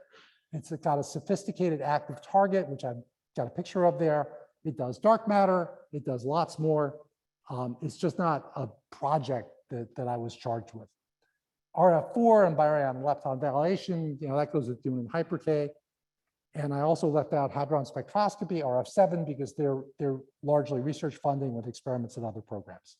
It's got a sophisticated active target, which I've got a picture of there. It does dark matter. It does lots more. It's just not a project that I was charged with. RF4 and Baron lepton validation, that goes with doing Hyper-K. And I also left out hadron spectroscopy, RF7, because they're largely research funding with experiments in other programs.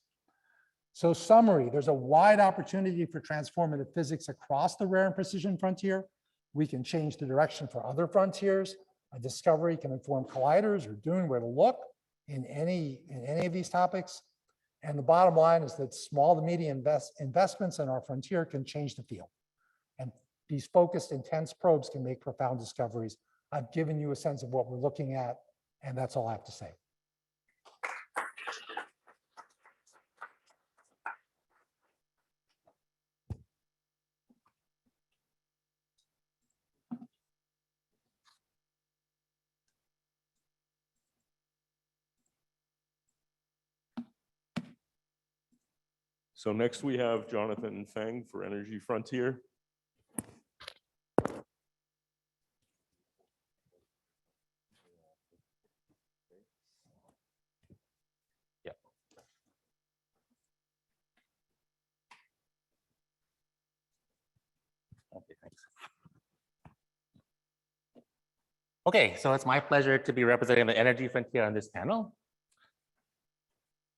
So summary, there's a wide opportunity for transformative physics across the rare and precision frontier. We can change the direction for other frontiers. A discovery can inform colliders or doing where to look in any of these topics. And the bottom line is that small to medium investments in our frontier can change the field. And these focused, intense probes can make profound discoveries. I've given you a sense of what we're looking at, and that's all I have to say. So next we have Jonathan Feng for Energy Frontier. Okay, thanks. Okay, so it's my pleasure to be representing the Energy Frontier on this panel.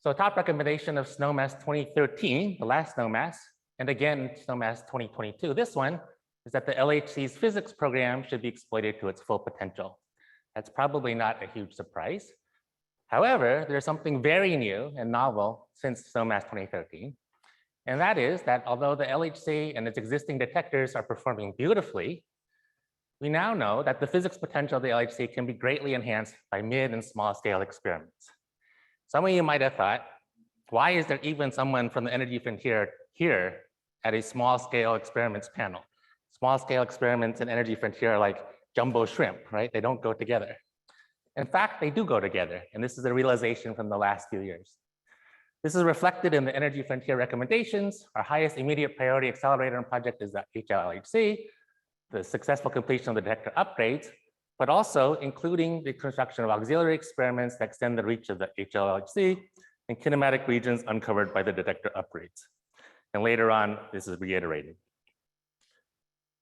So top recommendation of SNOMES 2013, the last SNOMES, and again, SNOMES 2022, this one, is that the LHC's physics program should be exploited to its full potential. That's probably not a huge surprise. However, there's something very new and novel since SNOMES 2013. And that is that although the LHC and its existing detectors are performing beautifully, we now know that the physics potential of the LHC can be greatly enhanced by mid and small scale experiments. Some of you might have thought, why is there even someone from the Energy Frontier here at a small scale experiments panel? Small scale experiments and Energy Frontier are like jumbo shrimp, right? They don't go together. In fact, they do go together. And this is a realization from the last few years. This is reflected in the Energy Frontier recommendations. Our highest immediate priority accelerator and project is the HLHC, the successful completion of the detector upgrades, but also including the construction of auxiliary experiments that extend the reach of the HLHC and kinematic regions uncovered by the detector upgrades. And later on, this is reiterated.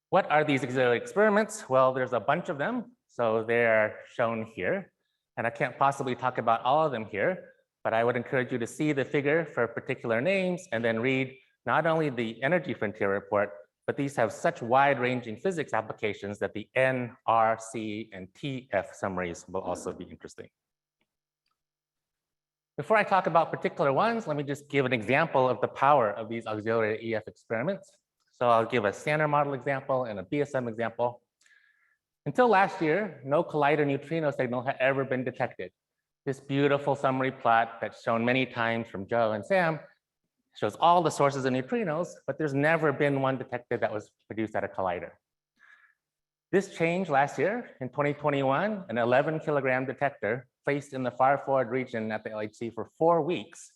What are these auxiliary experiments? Well, there's a bunch of them. So they're shown here. And I can't possibly talk about all of them here, but I would encourage you to see the figure for particular names and then read not only the Energy Frontier report, but these have such wide-ranging physics applications that the N, R, C, and TF summaries will also be interesting. Before I talk about particular ones, let me just give an example of the power of these auxiliary EF experiments. So I'll give a Standard Model example and a BSM example. Until last year, no collider neutrino signal had ever been detected. This beautiful summary plot that's shown many times from Joe and Sam shows all the sources of neutrinos, but there's never been one detected that was produced at a collider. This changed last year. In 2021, an 11 kilogram detector placed in the far forward region at the LHC for 4 weeks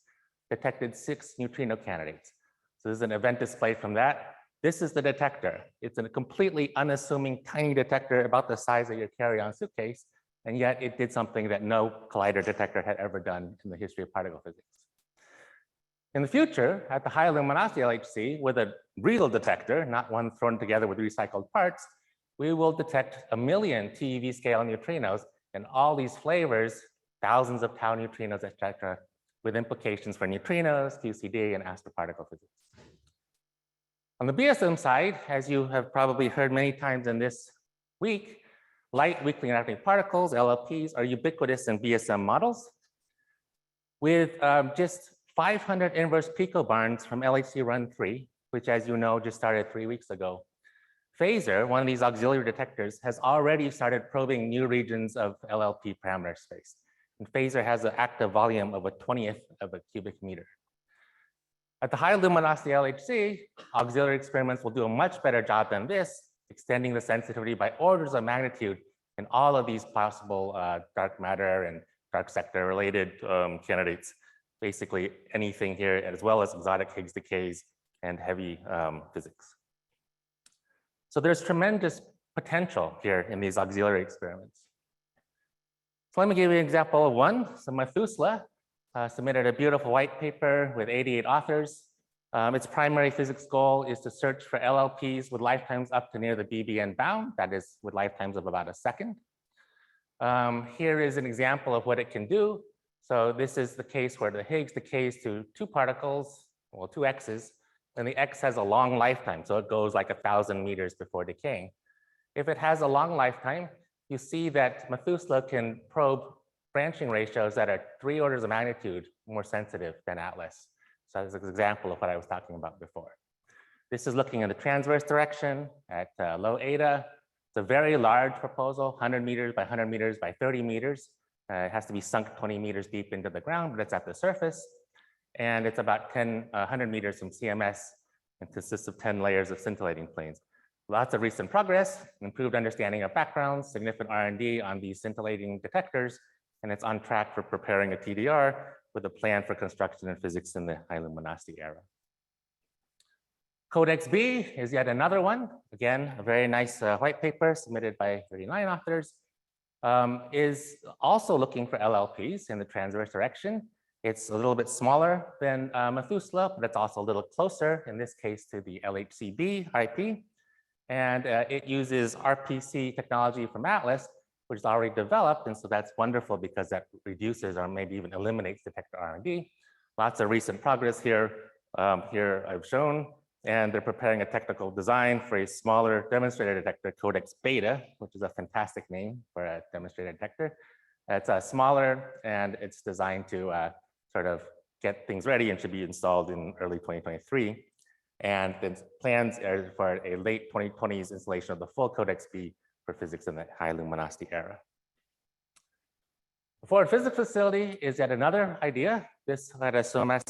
detected 6 neutrino candidates. So this is an event display from that. This is the detector. It's a completely unassuming tiny detector about the size of your carry-on suitcase, and yet it did something that no collider detector had ever done in the history of particle physics. In the future, at the high luminosity LHC, with a real detector, not one thrown together with recycled parts, we will detect 1 million TeV scale neutrinos in all these flavors, thousands of tau neutrinos, et cetera, with implications for neutrinos, QCD, and astroparticle physics. On the BSM side, as you have probably heard many times in this week, light weakly interacting particles, LLPs, are ubiquitous in BSM models. With just 500 inverse picobarns from LHC Run 3, which, as you know, just started 3 weeks ago. Phaser, one of these auxiliary detectors, has already started probing new regions of LLP parameter space. And Phaser has an active volume of a 20th of a cubic meter. At the high luminosity LHC, auxiliary experiments will do a much better job than this, extending the sensitivity by orders of magnitude in all of these possible dark matter and dark sector related candidates. Basically anything here, as well as exotic Higgs decays and heavy physics. So there's tremendous potential here in these auxiliary experiments. So let me give you an example of one, so Methuselah. submitted a beautiful white paper with 88 authors. Its primary physics goal is to search for LLPs with lifetimes up to near the BBN bound, that is with lifetimes of about a second. Here is an example of what it can do. So this is the case where the Higgs decays to two particles, well, two X's, and the X has a long lifetime. So it goes like 1,000 meters before decaying. If it has a long lifetime, you see that Methuselah can probe branching ratios that are 3 orders of magnitude more sensitive than Atlas. So that's an example of what I was talking about before. This is looking in the transverse direction at low eta. It's a very large proposal, 100 meters by 100 meters by 30 meters. It has to be sunk 20 meters deep into the ground, but it's at the surface. And it's about 100 meters from CMS and consists of 10 layers of scintillating planes. Lots of recent progress, improved understanding of backgrounds, significant R&D on these scintillating detectors, and it's on track for preparing a TDR with a plan for construction and physics in the High-luminosity era. Codex B is yet another one. Again, a very nice white paper submitted by 39 authors. Is also looking for LLPs in the transverse direction. It's a little bit smaller than Methuselah, but it's also a little closer, in this case, to the LHCb IP. And it uses RPC technology from Atlas, which is already developed. And so that's wonderful because that reduces or maybe even eliminates detector R&D. Lots of recent progress here. Here I've shown. And they're preparing a technical design for a smaller demonstrator detector, Codex Beta, which is a fantastic name for a demonstrator detector. It's smaller and it's designed to sort of get things ready and should be installed in early 2023. And the plans are for a late 2020s installation of the full Codex B for physics in the high luminosity era. The Forward Physics Facility is yet another idea. This had a SOMAS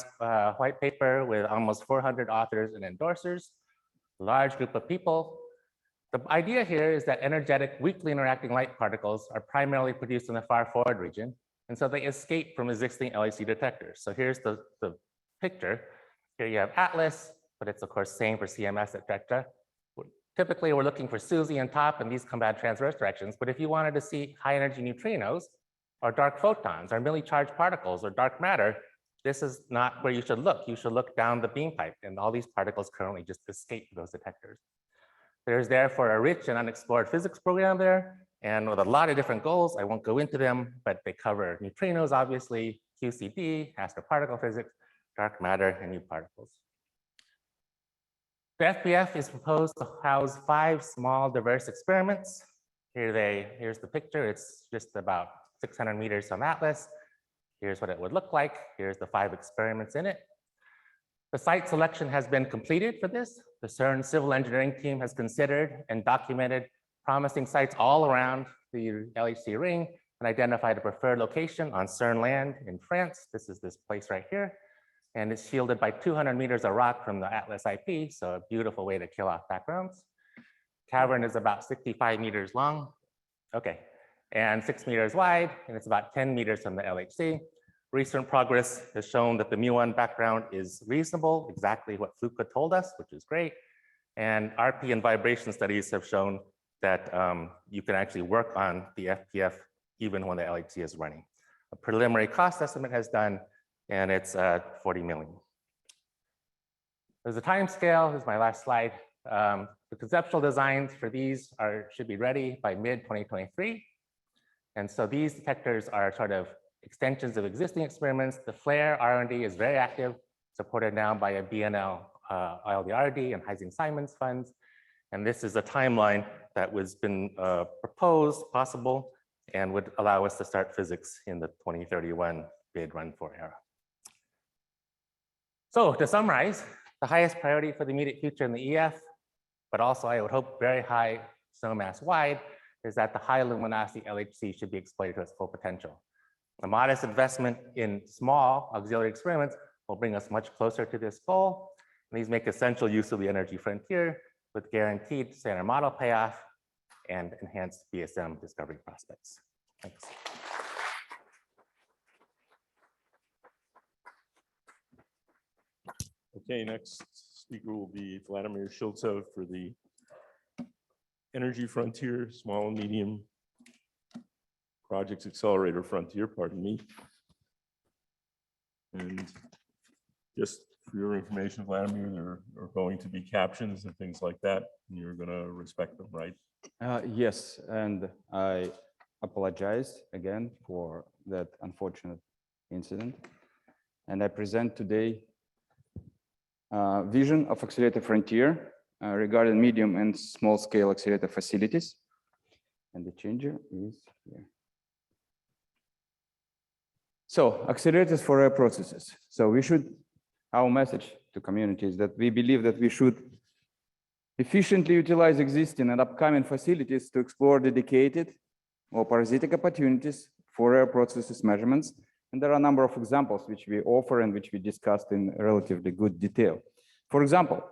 white paper with almost 400 authors and endorsers, a large group of people. The idea here is that energetic, weakly interacting light particles are primarily produced in the far forward region, and so they escape from existing LHC detectors. So here's the picture. Here you have Atlas, but it's of course same for CMS, etc. Typically, we're looking for SUSY on top, and these come out transverse directions. But if you wanted to see high energy neutrinos, or dark photons, or merely charged particles, or dark matter, this is not where you should look. You should look down the beam pipe, and all these particles currently just escape those detectors. There's therefore a rich and unexplored physics program there, and with a lot of different goals. I won't go into them, but they cover neutrinos, obviously, QCD, astroparticle physics, dark matter, and new particles. The FPF is proposed to house 5 small diverse experiments. Here's the picture. It's just about 600 meters from Atlas. Here's what it would look like. Here's the 5 experiments in it. The site selection has been completed for this. The CERN civil engineering team has considered and documented promising sites all around the LHC ring and identified a preferred location on CERN land in France. This is this place right here. And it's shielded by 200 meters of rock from the Atlas IP, so a beautiful way to kill off backgrounds. Cavern is about 65 meters long. Okay. And 6 meters wide, and it's about 10 meters from the LHC. Recent progress has shown that the mu1 background is reasonable, exactly what Fluke told us, which is great. And RP and vibration studies have shown that you can actually work on the FPF even when the LHC is running. A preliminary cost estimate has done, and it's 40 million. There's a time scale. This is my last slide. The conceptual designs for these should be ready by mid-2023. And so these detectors are sort of extensions of existing experiments. The FLARE R&D is very active, supported now by a BNL ILDRD and Heising-Simons funds. And this is a timeline that was been proposed, possible, and would allow us to start physics in the 2031 bid run for era. So to summarize, the highest priority for the immediate future in the EF, but also I would hope very high SOMAS wide, is that the high luminosity LHC should be exploited to its full potential. A modest investment in small auxiliary experiments will bring us much closer to this goal. And these make essential use of the energy frontier with guaranteed standard model payoff and enhanced BSM discovery prospects. Thanks. Okay, next speaker will be Vladimir Shiltsov for the Energy Frontier, Small and Medium Projects Accelerator Frontier, pardon me. And just for your information, Vladimir, there are going to be captions and things like that, and you're going to respect them, right? Yes, and I apologize again for that unfortunate incident. And I present today vision of accelerated frontier regarding medium and small scale accelerator facilities. And the changer is here. So accelerators for rare processes. So we should, our message to community is that we believe that we should efficiently utilize existing and upcoming facilities to explore dedicated or parasitic opportunities for rare processes measurements. And there are a number of examples which we offer and which we discussed in relatively good detail. For example,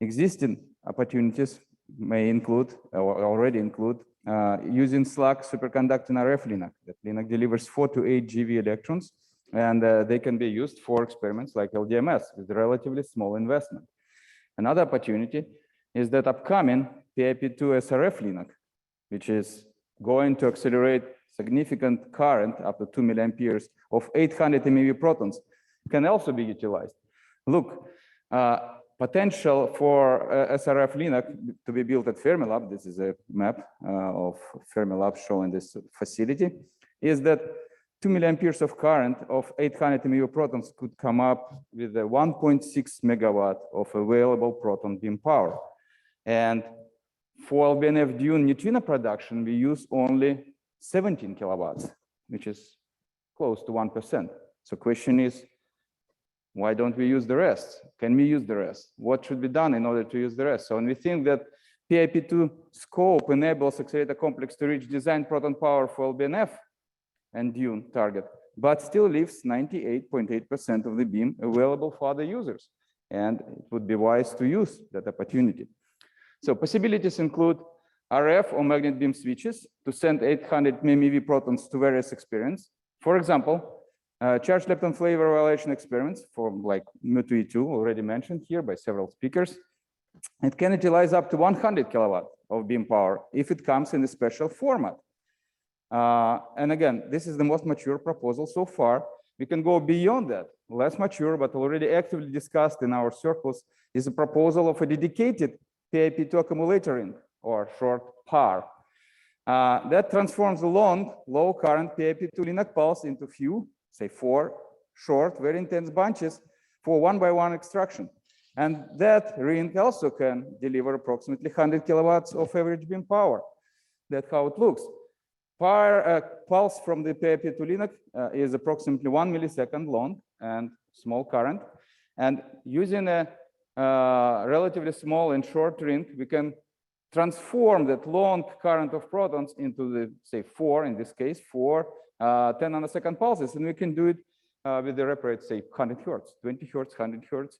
existing opportunities may include or already include using SLAC superconducting RF LINAC. That LINAC delivers 4 to 8 GeV electrons, and they can be used for experiments like LDMS with relatively small investment. Another opportunity is that upcoming PIP2 SRF LINAC, which is going to accelerate significant current up to 2 milliamperes of 800 MeV protons, can also be utilized. Look, potential for SRF LINAC to be built at Fermilab, this is a map of Fermilab showing this facility, is that 2 milliamperes of current of 800 MeV protons could come up with a 1.6 megawatt of available proton beam power. And for LBNF Dune neutrino production, we use only 17 kilowatts, which is close to 1%. So question is, why don't we use the rest? Can we use the rest? What should be done in order to use the rest? So when we think that PIP2 scope enables accelerator complex to reach design proton power for LBNF and Dune target, but still leaves 98.8% of the beam available for other users. And it would be wise to use that opportunity. So possibilities include RF or magnet beam switches to send 800 MeV protons to various experiments. For example, charged lepton flavor violation experiments for like Mu2E2 already mentioned here by several speakers. It can utilize up to 100 kilowatt of beam power if it comes in a special format. And again, this is the most mature proposal so far. We can go beyond that. Less mature, but already actively discussed in our circles is a proposal of a dedicated PIP2 accumulator ring, or short PAR. That transforms a long, low current PIP2 LINAC pulse into few, say 4 short, very intense bunches for 1-by-1 extraction. And that ring also can deliver approximately 100 kilowatts of average beam power. That's how it looks. Pulse from the PIP2 LINAC is approximately 1 millisecond long and small current. And using a relatively small and short ring, we can transform that long current of protons into the, say, 4, in this case, 4 10 nanosecond pulses. And we can do it with the rep rate, say, 100 hertz, 20 hertz, 100 hertz,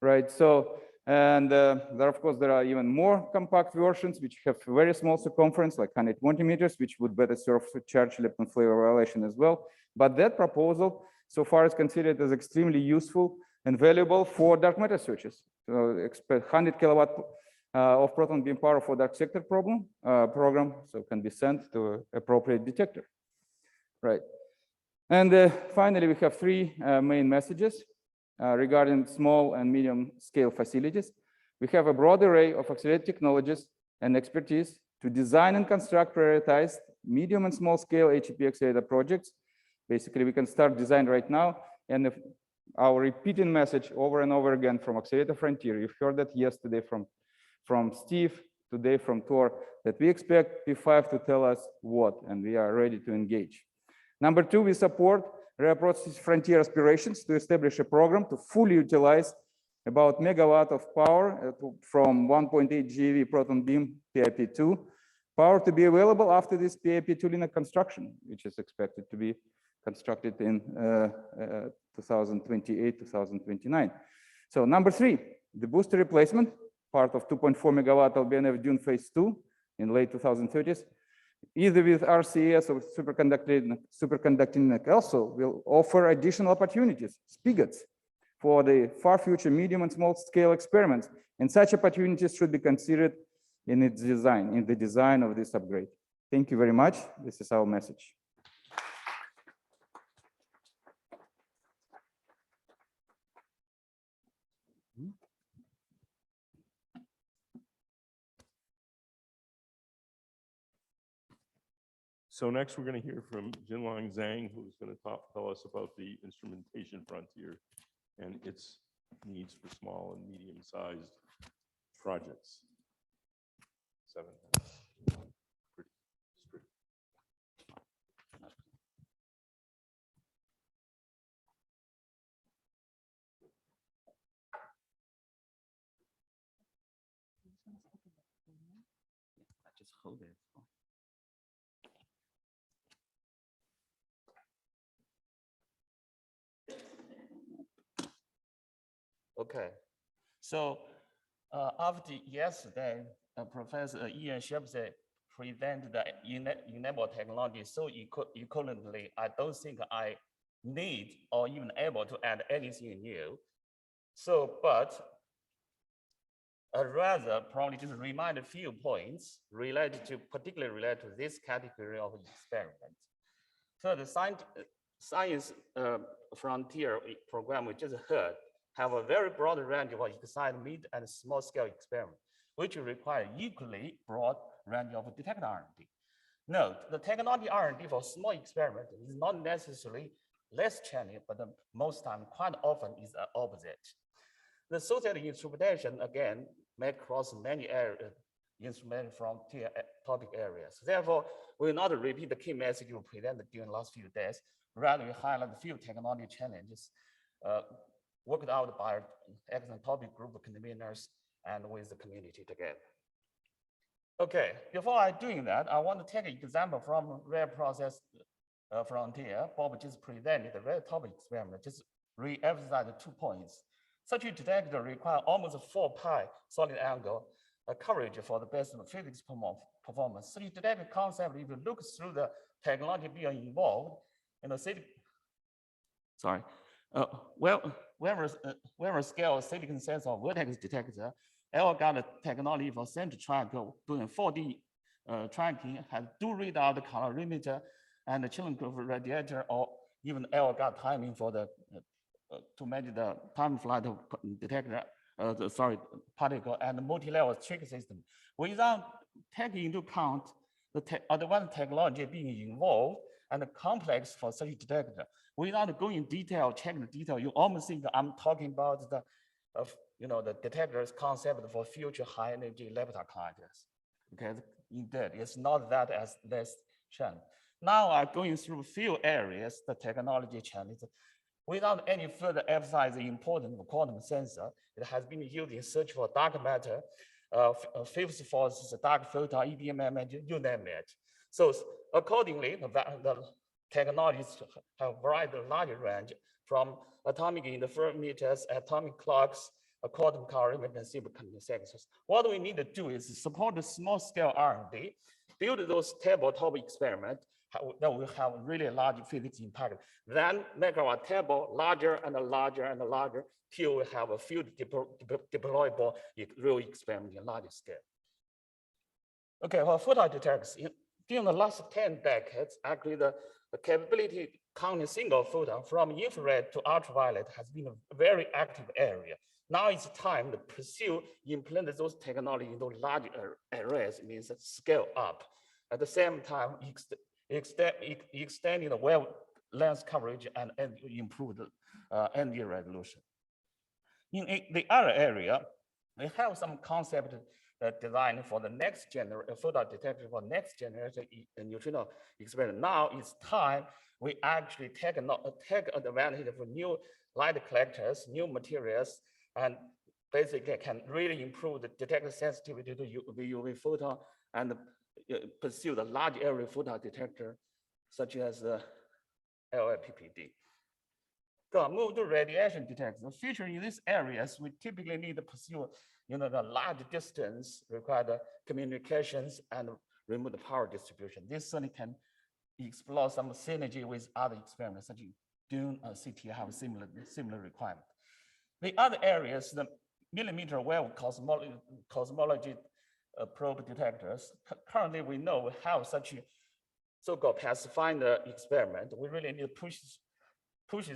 right? So, and there, of course, there are even more compact versions which have very small circumference, like 120 meters, which would better serve charge lepton flavor violation as well. But that proposal so far is considered as extremely useful and valuable for dark matter searches. So expect 100 kilowatt of proton beam power for dark sector program, so can be sent to appropriate detector, right? And finally, we have 3 main messages regarding small and medium scale facilities. We have a broad array of accelerated technologies and expertise to design and construct prioritized medium and small scale HEP accelerator projects. Basically, we can start design right now. And if our repeating message over and over again from Accelerator Frontier, you've heard that yesterday from Steve, today from Tor, that we expect P5 to tell us what, and we are ready to engage. Number 2, we support Rare Process Frontier aspirations to establish a program to fully utilize about megawatt of power from 1.8 GeV proton beam PIP2, power to be available after this PIP2 LINAC construction, which is expected to be constructed in 2028, 2029. So number 3, the booster replacement, part of 2.4 megawatt LBNF Dune phase 2 in late 2030s, either with RCS or superconducting also will offer additional opportunities, spigots, for the far future medium and small scale experiments. And such opportunities should be considered in its design, in the design of this upgrade. Thank you very much. This is our message. So next, we're going to hear from Jinlang Zhang, who's going to tell us about the instrumentation frontier and its needs for small and medium-sized projects. 7. Pretty strict. Just hold it. Okay, so after yesterday, Professor Ian Shepsey presented the enable technology so equivalently, I don't think I need or even able to add anything new. So, but rather probably just remind a few points particularly related to this category of experiment. So the science frontier program we just heard have a very broad range of exciting mid and small scale experiments, which require equally broad range of detector R&D. Note, the technology R&D for small experiment is not necessarily less challenging, but most time, quite often is the opposite. The associated instrumentation, again, may cross many areas, instrument frontier topic areas. Therefore, we will not repeat the key message we presented during the last few days. Rather, we highlight a few technology challenges worked out by excellent topic group conveners and with the community together. Okay, before I doing that, I want to take an example from rare process frontier. Bob just presented the rare topic experiment, just re-emphasize the 2 points. Such a detector requires almost 4 pi solid angle coverage for the best physics performance. Such a detector concept, if you look through the technology being involved, wherever scale silicon sensor vertex detector, L got a technology for center track doing 4D tracking, has do readout the calorimeter and the chilling curve radiator, or even L got timing for the to measure the time flight of detector, particle and multi-level trick system. Without taking into account the advanced technology being involved and the complex for such a detector, without going in detail, checking the detail, you almost think I'm talking about the the detector's concept for future high energy laboratory collectors. Okay, indeed, it's not that as less challenge. Now I'm going through a few areas, the technology challenge. Without any further emphasize the importance of quantum sensor, it has been used in search for dark matter, fifth force, dark photon, EBM, you name it. So accordingly, the technologies have varied large range from atomic interferometers, atomic clocks, quantum calorimeter, and superconducting sensors. What we need to do is support the small scale R&D, build those tabletop experiments that will have really large physics impact. Then make our table larger and larger and larger till we have a few deployable real experiments in larger scale. Okay, well, photon detectors, during the last 10 decades, actually the capability counting single photon from infrared to ultraviolet has been a very active area. Now it's time to pursue, implement those technology into large arrays, means scale up. At the same time, extending the wavelength coverage and improve the ND resolution. In the other area, we have some concept design for the next generation photon detector for next generation neutrino experiment. Now it's time we actually take advantage of new light collectors, new materials, and basically can really improve the detector sensitivity to UV photon and pursue the large area photon detector, such as the LLPPD. So move to radiation detection. The feature in these areas, we typically need to pursue the large distance required communications and remote power distribution. This certainly can explore some synergy with other experiments, such as Dune and CT have similar requirement. The other areas, the millimeter wave cosmology probe detectors. Currently, we know we have such a so-called pathfinder experiment. We really need to push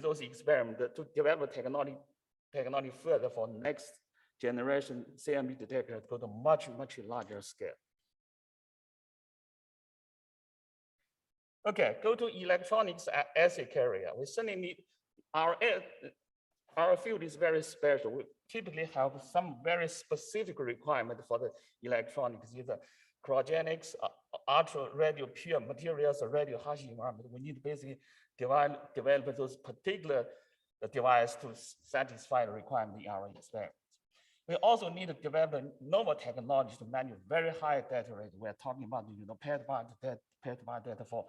those experiments to develop technology further for next generation CMB detector to go to much larger scale. Okay, go to electronics assay carrier. We certainly need our field is very special. We typically have some very specific requirement for the electronics, either cryogenics, ultra radio pure materials, or radio harsh environment. We need to basically develop those particular devices to satisfy the requirement in our experiments. We also need to develop novel technology to manage very high data rate. We're talking about petabyte data for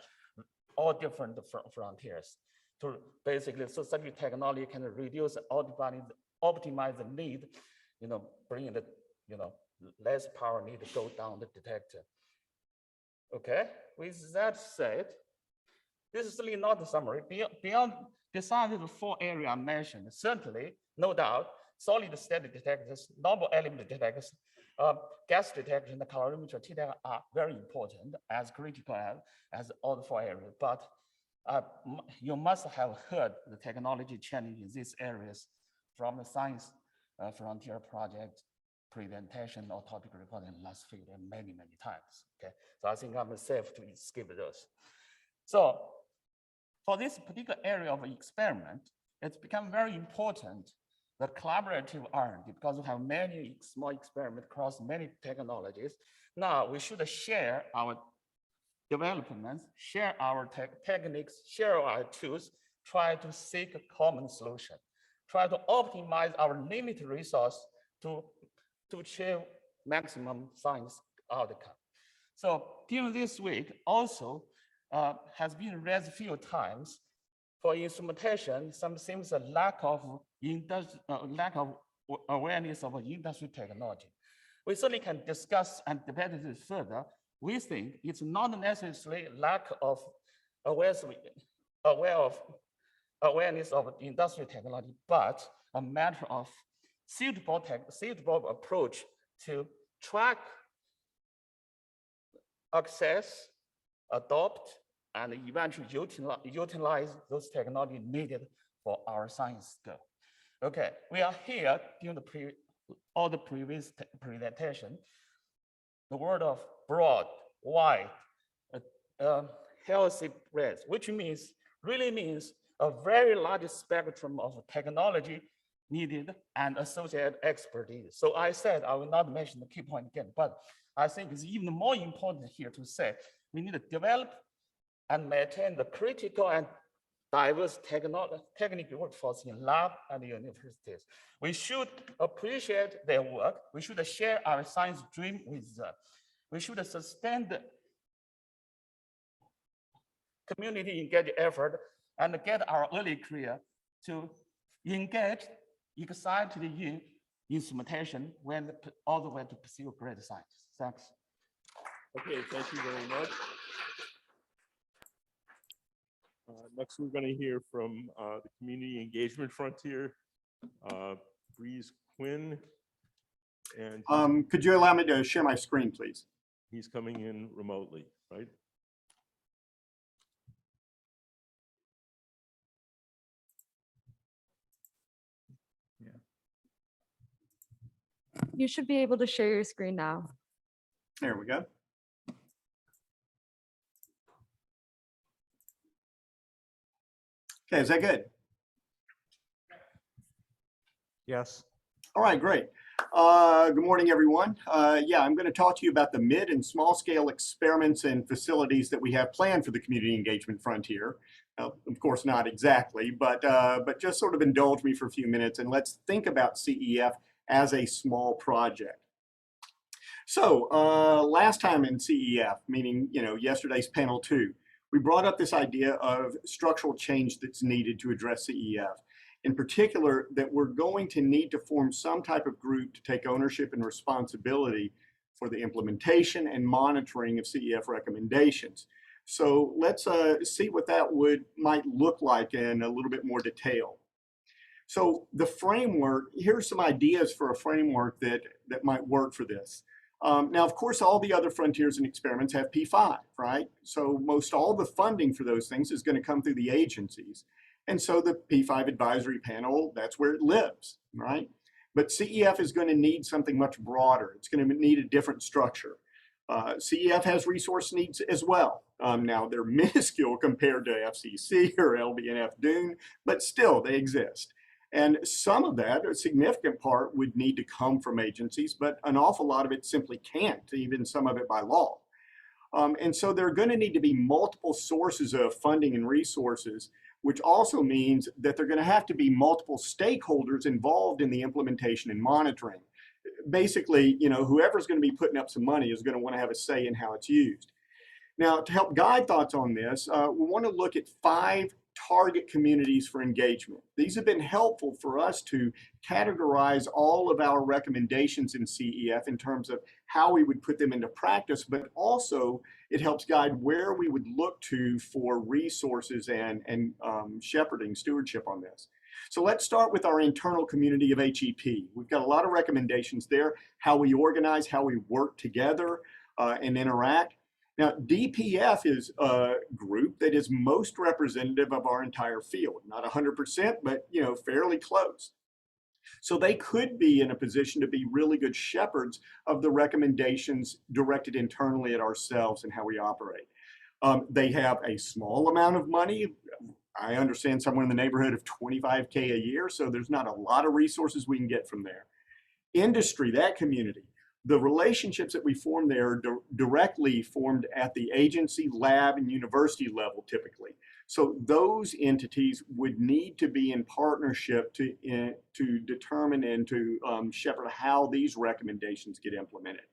all different frontiers. To basically, so such a technology can reduce optimize the need, bring the, less power need to go down the detector. Okay, with that said, this is really not the summary. Besides the 4 areas I mentioned, certainly, no doubt, solid state detectors, novel element detectors, gas detection, the calorimeter detector are very important, as critical as all the 4 areas. But you must have heard the technology challenge in these areas from the Science Frontier Project presentation or topic report in last field many times. Okay, so I think I'm safe to skip those. So for this particular area of experiment, it's become very important the collaborative R&D, because we have many small experiments across many technologies. Now we should share our developments, share our techniques, share our tools, try to seek a common solution, try to optimize our limited resource to achieve maximum science outcome. So during this week also has been raised a few times for instrumentation, some seems a lack of awareness of industry technology. We certainly can discuss and debate this further. We think it's not necessarily lack of awareness of industry technology, but a matter of suitable approach to track, access, adopt, and eventually utilize those technologies needed for our science goal. Okay, we are here during all the previous presentation. The word of broad, wide, healthy breadth, which really means a very large spectrum of technology needed and associated expertise. So I said I will not mention the key point again, but I think it's even more important here to say we need to develop and maintain the critical and diverse technical workforce in lab and universities. We should appreciate their work. We should share our science dream with them. We should sustain the community engaged effort and get our early career to engage excited in instrumentation when all the way to pursue great science. Thanks. Okay, thank you very much. Next, we're going to hear from the Community Engagement Frontier, Breeze Quinn. And could you allow me to share my screen, please? He's coming in remotely, right? Yeah. You should be able to share your screen now. There we go. Okay, is that good? Yes. All right, great. Good morning, everyone. Yeah, I'm going to talk to you about the mid and small scale experiments and facilities that we have planned for the Community Engagement Frontier. Of course, not exactly, but just sort of indulge me for a few minutes and let's think about CEF as a small project. So last time in CEF, meaning yesterday's panel 2, we brought up this idea of structural change that's needed to address CEF. In particular, that we're going to need to form some type of group to take ownership and responsibility for the implementation and monitoring of CEF recommendations. So let's see what that might look like in a little bit more detail. So the framework, here's some ideas for a framework that might work for this. Now, of course, all the other frontiers and experiments have P5, right? So most all the funding for those things is going to come through the agencies. And so the P5 advisory panel, that's where it lives, right? But CEF is going to need something much broader. It's going to need a different structure. CEF has resource needs as well. Now they're minuscule compared to FCC or LBNF Dune, but still they exist. And some of that, a significant part, would need to come from agencies, but an awful lot of it simply can't, even some of it by law. And so there are going to need to be multiple sources of funding and resources, which also means that there are going to have to be multiple stakeholders involved in the implementation and monitoring. Basically, whoever's going to be putting up some money is going to want to have a say in how it's used. Now, to help guide thoughts on this, we want to look at 5 target communities for engagement. These have been helpful for us to categorize all of our recommendations in CEF in terms of how we would put them into practice, but also it helps guide where we would look to for resources and shepherding stewardship on this. So let's start with our internal community of HEP. We've got a lot of recommendations there, how we organize, how we work together and interact. Now, DPF is a group that is most representative of our entire field, not 100%, but fairly close. So they could be in a position to be really good shepherds of the recommendations directed internally at ourselves and how we operate. They have a small amount of money. I understand somewhere in the neighborhood of $25K a year, so there's not a lot of resources we can get from there. Industry, that community. The relationships that we form there are directly formed at the agency, lab, and university level typically. So those entities would need to be in partnership to determine and to shepherd how these recommendations get implemented.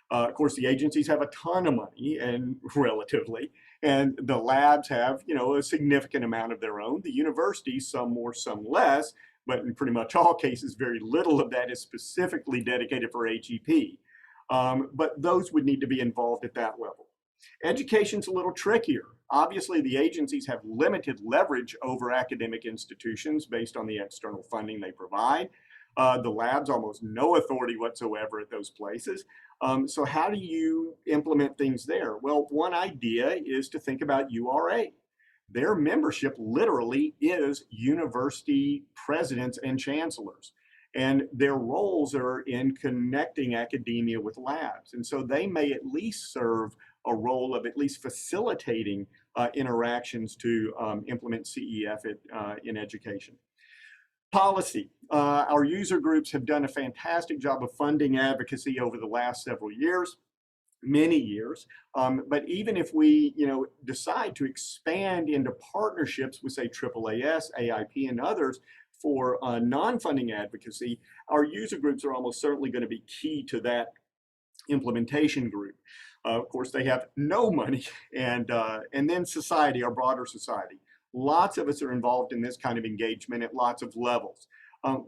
Of course, the agencies have a ton of money, and relatively, and the labs have a significant amount of their own. The universities, some more, some less, but in pretty much all cases, very little of that is specifically dedicated for HEP. But those would need to be involved at that level. Education's a little trickier. Obviously, the agencies have limited leverage over academic institutions based on the external funding they provide. The labs almost no authority whatsoever at those places. So how do you implement things there? Well, one idea is to think about URA. Their membership literally is university presidents and chancellors, and their roles are in connecting academia with labs. And so they may at least serve a role of at least facilitating interactions to implement CEF in education. Policy. Our user groups have done a fantastic job of funding advocacy over the last several years. Many years, but even if we decide to expand into partnerships with, say, AAAS, AIP, and others for non-funding advocacy, our user groups are almost certainly going to be key to that implementation group. Of course, they have no money, and then society, our broader society. Lots of us are involved in this kind of engagement at lots of levels.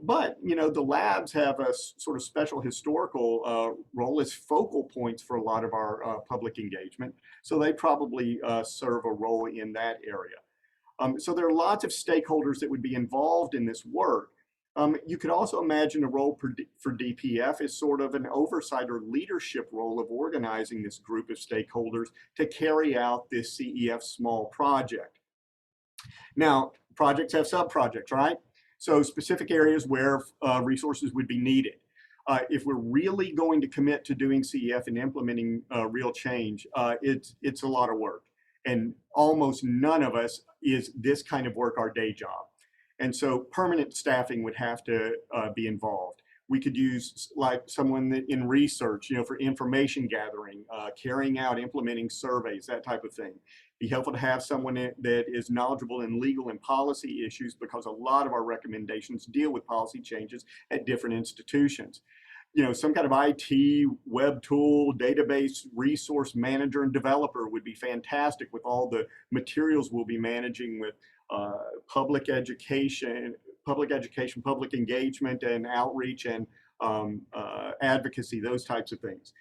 But the labs have a sort of special historical role as focal points for a lot of our public engagement. So they probably serve a role in that area. So there are lots of stakeholders that would be involved in this work. You could also imagine a role for DPF as sort of an oversight or leadership role of organizing this group of stakeholders to carry out this CEF small project. Now, projects have sub-projects, right? So specific areas where resources would be needed. If we're really going to commit to doing CEF and implementing real change, it's a lot of work. And almost none of us is this kind of work our day job. And so permanent staffing would have to be involved. We could use like someone in research, for information gathering, carrying out, implementing surveys, that type of thing. Be helpful to have someone that is knowledgeable in legal and policy issues, because a lot of our recommendations deal with policy changes at different institutions. Some kind of IT, web tool, database, resource manager and developer would be fantastic with all the materials we'll be managing with public education, public engagement and outreach and advocacy, those types of things.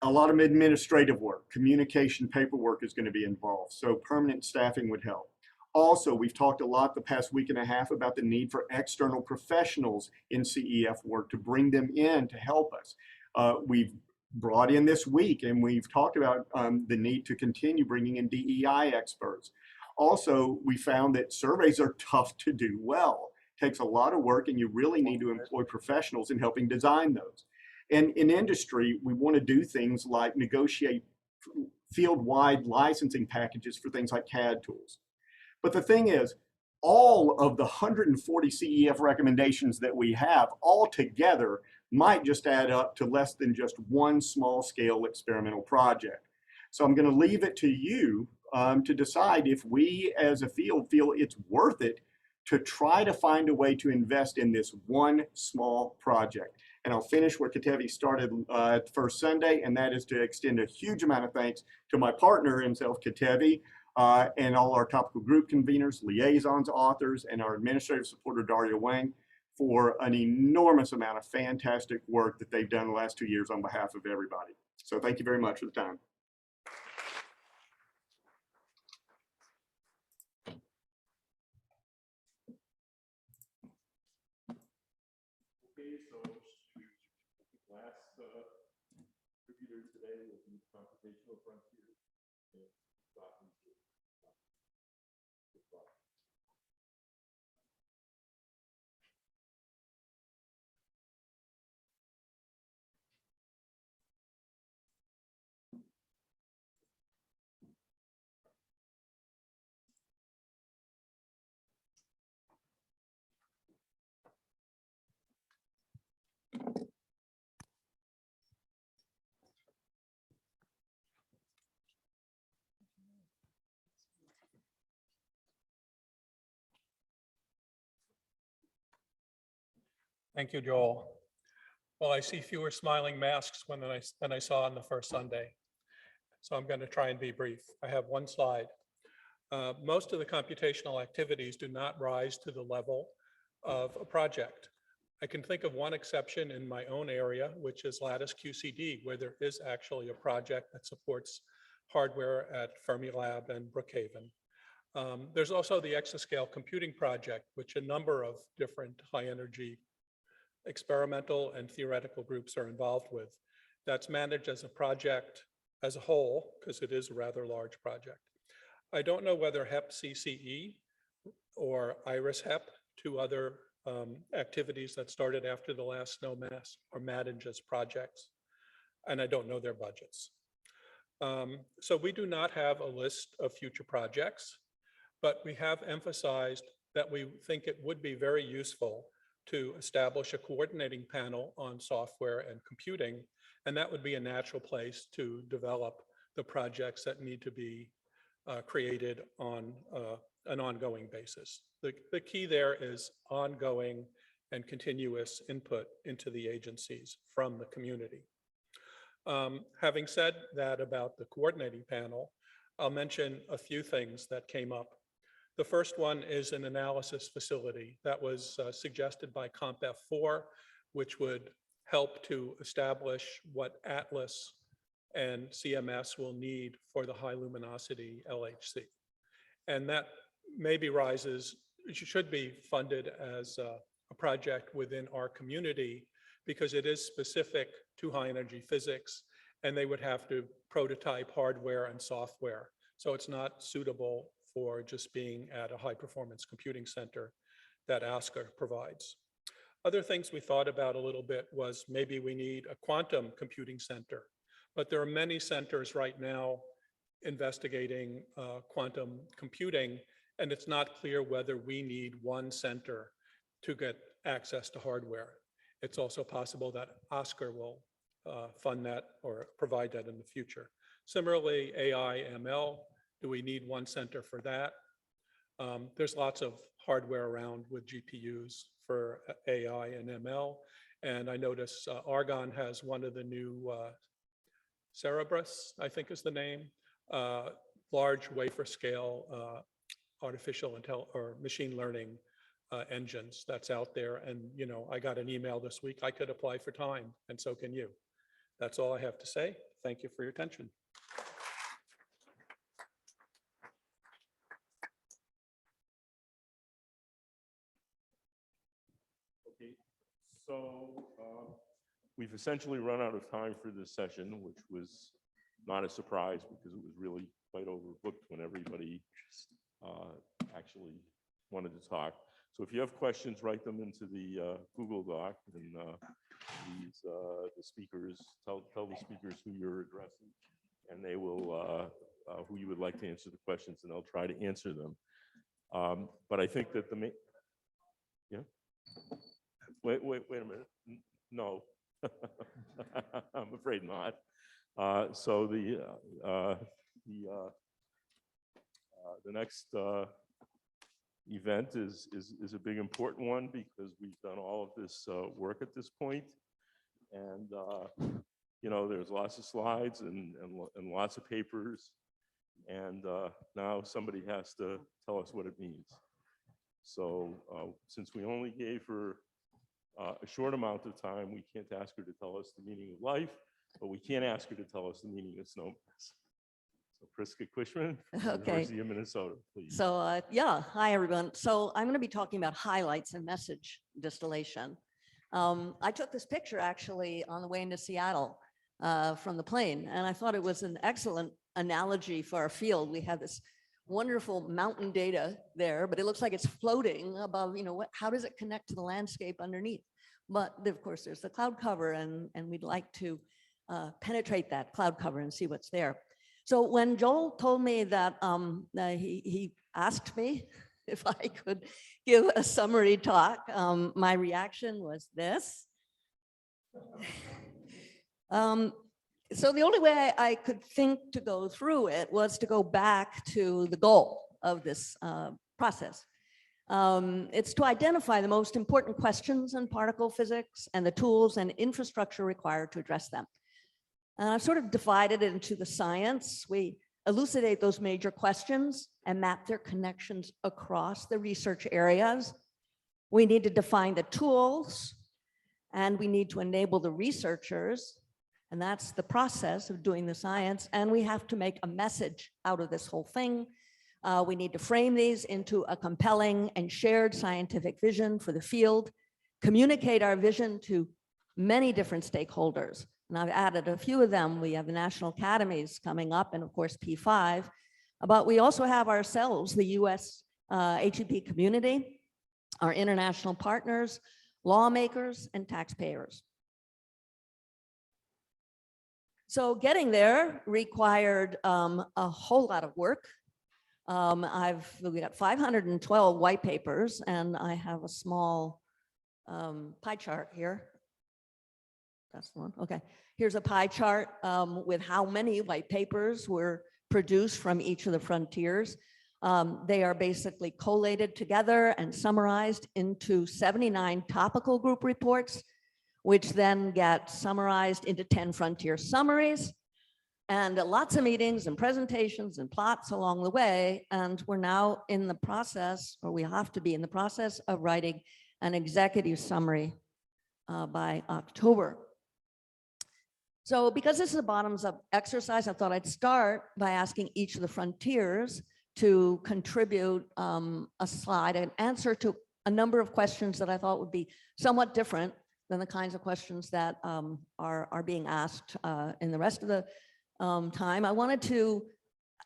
A lot of administrative work, communication, paperwork is going to be involved. So permanent staffing would help. Also, we've talked a lot the past week and a half about the need for external professionals in CEF work to bring them in to help us. We've brought in this week, and we've talked about the need to continue bringing in DEI experts. Also, we found that surveys are tough to do well. It takes a lot of work, and you really need to employ professionals in helping design those. And in industry, we want to do things like negotiate field-wide licensing packages for things like CAD tools. But the thing is, all of the 140 CEF recommendations that we have all together might just add up to less than just one small-scale experimental project. So I'm going to leave it to you to decide if we as a field feel it's worth it to try to find a way to invest in this one small project. And I'll finish where Ketevi started at the first Sunday, and that is to extend a huge amount of thanks to my partner himself, Ketevi, and all our topical group conveners, liaisons, authors, and our administrative supporter, Daria Wang, for an enormous amount of fantastic work that they've done the last 2 years on behalf of everybody. So thank you very much for the time. Okay, so last contributor today will be Computational Frontiers. Thank you, Joel. Well, I see fewer smiling masks than I saw on the first Sunday. So I'm going to try and be brief. I have one slide. Most of the computational activities do not rise to the level of a project. I can think of one exception in my own area, which is Lattice QCD, where there is actually a project that supports hardware at Fermilab and Brookhaven. There's also the Exascale Computing Project, which a number of different high energy experimental and theoretical groups are involved with. That's managed as a project as a whole, because it is a rather large project. I don't know whether HEP-CCE or IRIS-HEP, two other activities that started after the last snowmass, are managed as projects, and I don't know their budgets. So we do not have a list of future projects, but we have emphasized that we think it would be very useful to establish a coordinating panel on software and computing, and that would be a natural place to develop the projects that need to be created on an ongoing basis. The key there is ongoing and continuous input into the agencies from the community. Having said that about the coordinating panel, I'll mention a few things that came up. The first one is an analysis facility that was suggested by CompF4, which would help to establish what Atlas and CMS will need for the high luminosity LHC. And that maybe should be funded as a project within our community because it is specific to high energy physics, and they would have to prototype hardware and software. So it's not suitable for just being at a high performance computing center that ASCA provides. Other things we thought about a little bit was maybe we need a quantum computing center, but there are many centers right now investigating quantum computing, and it's not clear whether we need one center to get access to hardware. It's also possible that ASCA will fund that or provide that in the future. Similarly, AI, ML, do we need one center for that? There's lots of hardware around with GPUs for AI and ML. And I notice Argonne has one of the new Cerebrus, I think is the name, large wafer scale artificial intelligence or machine learning engines that's out there. And I got an email this week, I could apply for time, and so can you. That's all I have to say. Thank you for your attention. So we've essentially run out of time for this session, which was not a surprise because it was really quite overbooked when everybody actually wanted to talk. So if you have questions, write them into the Google Doc, and the speakers, tell the speakers who you're addressing, and they will, who you would like to answer the questions, and they'll try to answer them. But I think that the main, yeah. Wait a minute. No, I'm afraid not. So the next event is a big important one because we've done all of this work at this point, and you know, there's lots of slides and lots of papers, and now somebody has to tell us what it means. So since we only gave her a short amount of time, we can't ask her to tell us the meaning of life, but we can ask her to tell us the meaning of snowmass. So Priska Cushman, University of Minnesota, please. So yeah, hi everyone. So I'm going to be talking about highlights and message distillation. I took this picture actually on the way into Seattle from the plane, and I thought it was an excellent analogy for our field. We have this wonderful mountain data there, but it looks like it's floating above, you know, how does it connect to the landscape underneath? But of course, there's the cloud cover, and we'd like to penetrate that cloud cover and see what's there. So when Joel told me that he asked me if I could give a summary talk, my reaction was this. So the only way I could think to go through it was to go back to the goal of this process. It's to identify the most important questions in particle physics and the tools and infrastructure required to address them. And I've sort of divided it into the science. We elucidate those major questions and map their connections across the research areas. We need to define the tools, and we need to enable the researchers. And that's the process of doing the science. And we have to make a message out of this whole thing. We need to frame these into a compelling and shared scientific vision for the field, communicate our vision to many different stakeholders. And I've added a few of them. We have the national academies coming up, and of course P5, but we also have ourselves, the US HEP community, our international partners, lawmakers, and taxpayers. So getting there required a whole lot of work. We got 512 white papers, and I have a small pie chart here. That's the one. Okay. Here's a pie chart with how many white papers were produced from each of the frontiers. They are basically collated together and summarized into 79 topical group reports, which then get summarized into 10 frontier summaries, and lots of meetings and presentations and plots along the way. And we're now in the process, or we have to be in the process of writing an executive summary by October. So because this is a bottoms-up exercise, I thought I'd start by asking each of the frontiers to contribute a slide, an answer to a number of questions that I thought would be somewhat different than the kinds of questions that are being asked in the rest of the time. I wanted to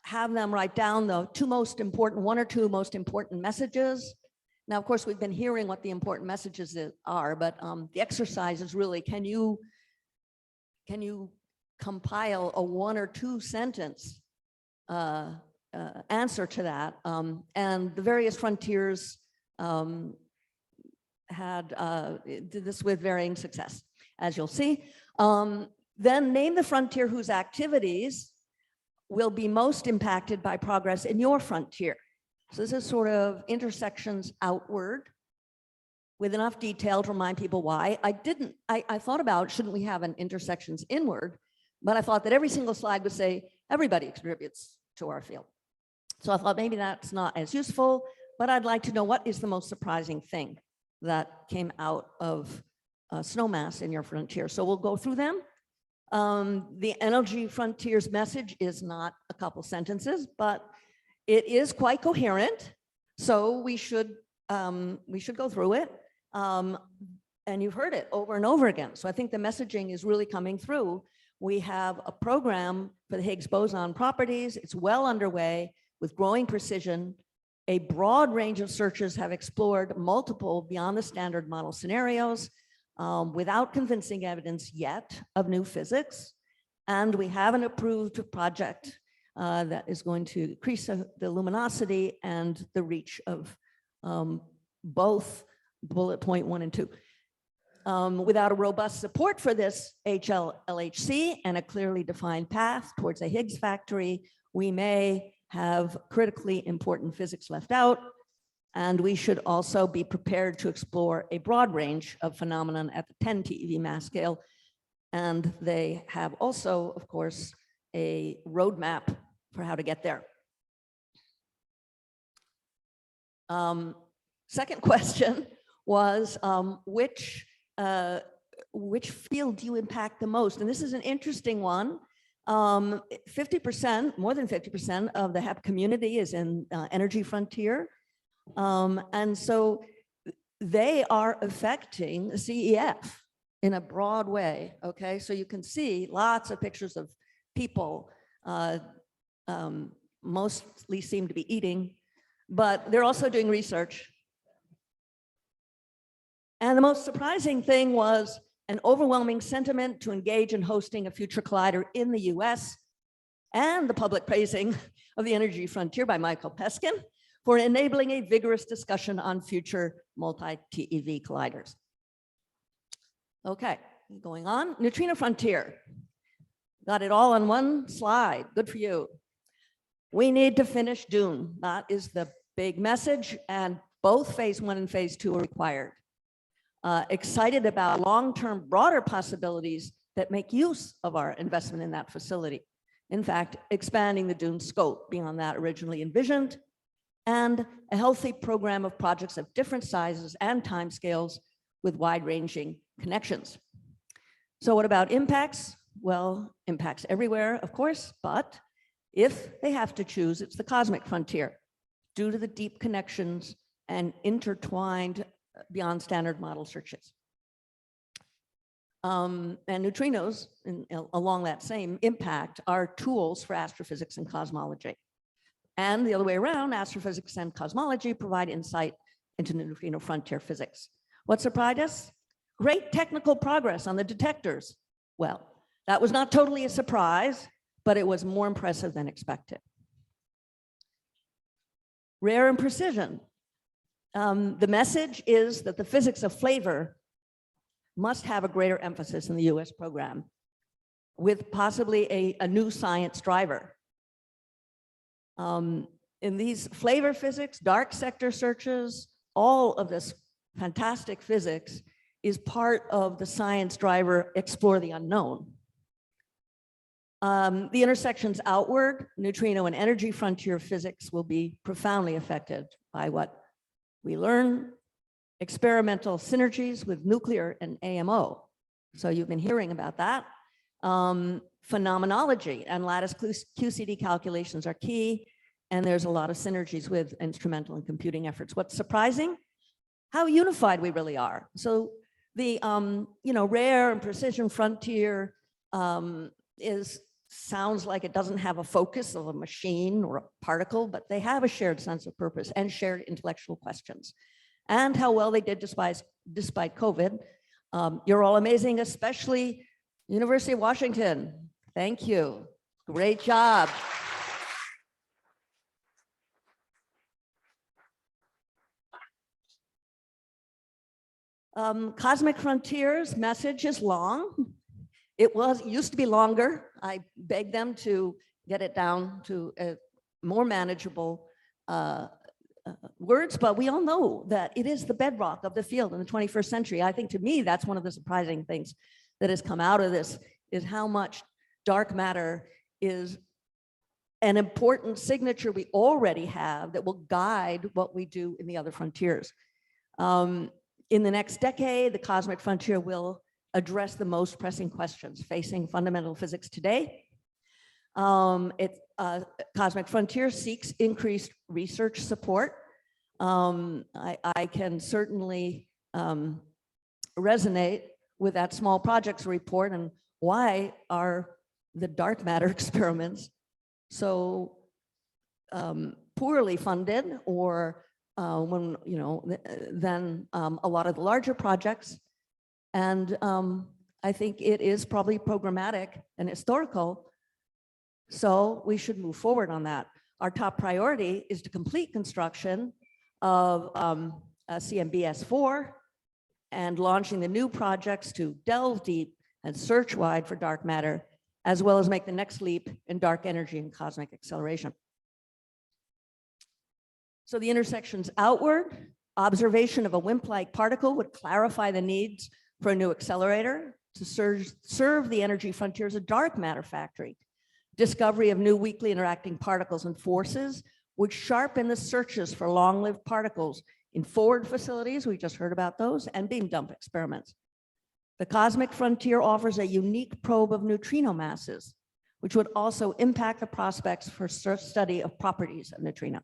have them write down the one or two most important messages. Now, of course, we've been hearing what the important messages are, but the exercise is really, can you compile a 1 or 2 sentence answer to that? And the various frontiers did this with varying success, as you'll see. Then name the frontier whose activities will be most impacted by progress in your frontier. So this is sort of intersections outward with enough detail to remind people why. I thought about, shouldn't we have an intersections inward? But I thought that every single slide would say, everybody contributes to our field. So I thought maybe that's not as useful, but I'd like to know what is the most surprising thing that came out of snowmass in your frontier. So we'll go through them. The Energy Frontiers message is not a couple sentences, but it is quite coherent. So we should go through it. And you've heard it over and over again. So I think the messaging is really coming through. We have a program for the Higgs boson properties. It's well underway with growing precision. A broad range of searches have explored multiple beyond the standard model scenarios without convincing evidence yet of new physics. And we have an approved project that is going to increase the luminosity and the reach of both bullet point 1 and 2. Without a robust support for this HLLHC and a clearly defined path towards a Higgs factory, we may have critically important physics left out. And we should also be prepared to explore a broad range of phenomenon at the 10 TeV mass scale. And they have also, of course, a roadmap for how to get there. Second question was which field do you impact the most? And this is an interesting one. 50%, more than 50% of the HEP community is in energy frontier. And so they are affecting CEF in a broad way, okay? So you can see lots of pictures of people, mostly seem to be eating, but they're also doing research. And the most surprising thing was an overwhelming sentiment to engage in hosting a future collider in the US, and the public praising of the energy frontier by Michael Peskin for enabling a vigorous discussion on future multi-TeV colliders. Okay, going on, neutrino frontier. Got it all on one slide, good for you. We need to finish Dune. That is the big message, and both phase 1 and phase 2 are required. Excited about long-term broader possibilities that make use of our investment in that facility. In fact, expanding the Dune scope beyond that originally envisioned, and a healthy program of projects of different sizes and timescales with wide-ranging connections. So what about impacts? Well, impacts everywhere, of course, but if they have to choose, it's the cosmic frontier due to the deep connections and intertwined beyond standard model searches. And neutrinos, along that same impact, are tools for astrophysics and cosmology. And the other way around, astrophysics and cosmology provide insight into neutrino frontier physics. What surprised us? Great technical progress on the detectors. Well, that was not totally a surprise, but it was more impressive than expected. Rare and precision. The message is that the physics of flavor must have a greater emphasis in the US program, with possibly a new science driver. In these flavor physics, dark sector searches, all of this fantastic physics is part of the science driver, explore the unknown. The intersections outward, neutrino and energy frontier physics will be profoundly affected by what we learn, experimental synergies with nuclear and AMO. So you've been hearing about that. Phenomenology and lattice QCD calculations are key, and there's a lot of synergies with instrumental and computing efforts. What's surprising? How unified we really are. So the rare and precision frontier sounds like it doesn't have a focus of a machine or a particle, but they have a shared sense of purpose and shared intellectual questions. And how well they did despite COVID. You're all amazing, especially University of Washington. Thank you. Great job. Cosmic Frontiers message is long. It used to be longer. I begged them to get it down to more manageable words, but we all know that it is the bedrock of the field in the 21st century. I think to me, that's one of the surprising things that has come out of this, is how much dark matter is an important signature we already have that will guide what we do in the other frontiers. In the next decade, the cosmic frontier will address the most pressing questions facing fundamental physics today. Cosmic Frontier seeks increased research support. I can certainly resonate with that small projects report and why are the dark matter experiments so poorly funded, or than a lot of the larger projects. And I think it is probably programmatic and historical. So we should move forward on that. Our top priority is to complete construction of CMBS4 and launching the new projects to delve deep and search wide for dark matter, as well as make the next leap in dark energy and cosmic acceleration. So the intersections outward, observation of a WIMP-like particle would clarify the needs for a new accelerator to serve the energy frontier as a dark matter factory. Discovery of new weakly interacting particles and forces would sharpen the searches for long-lived particles in forward facilities, we just heard about those, and beam dump experiments. The cosmic frontier offers a unique probe of neutrino masses, which would also impact the prospects for study of properties of neutrino.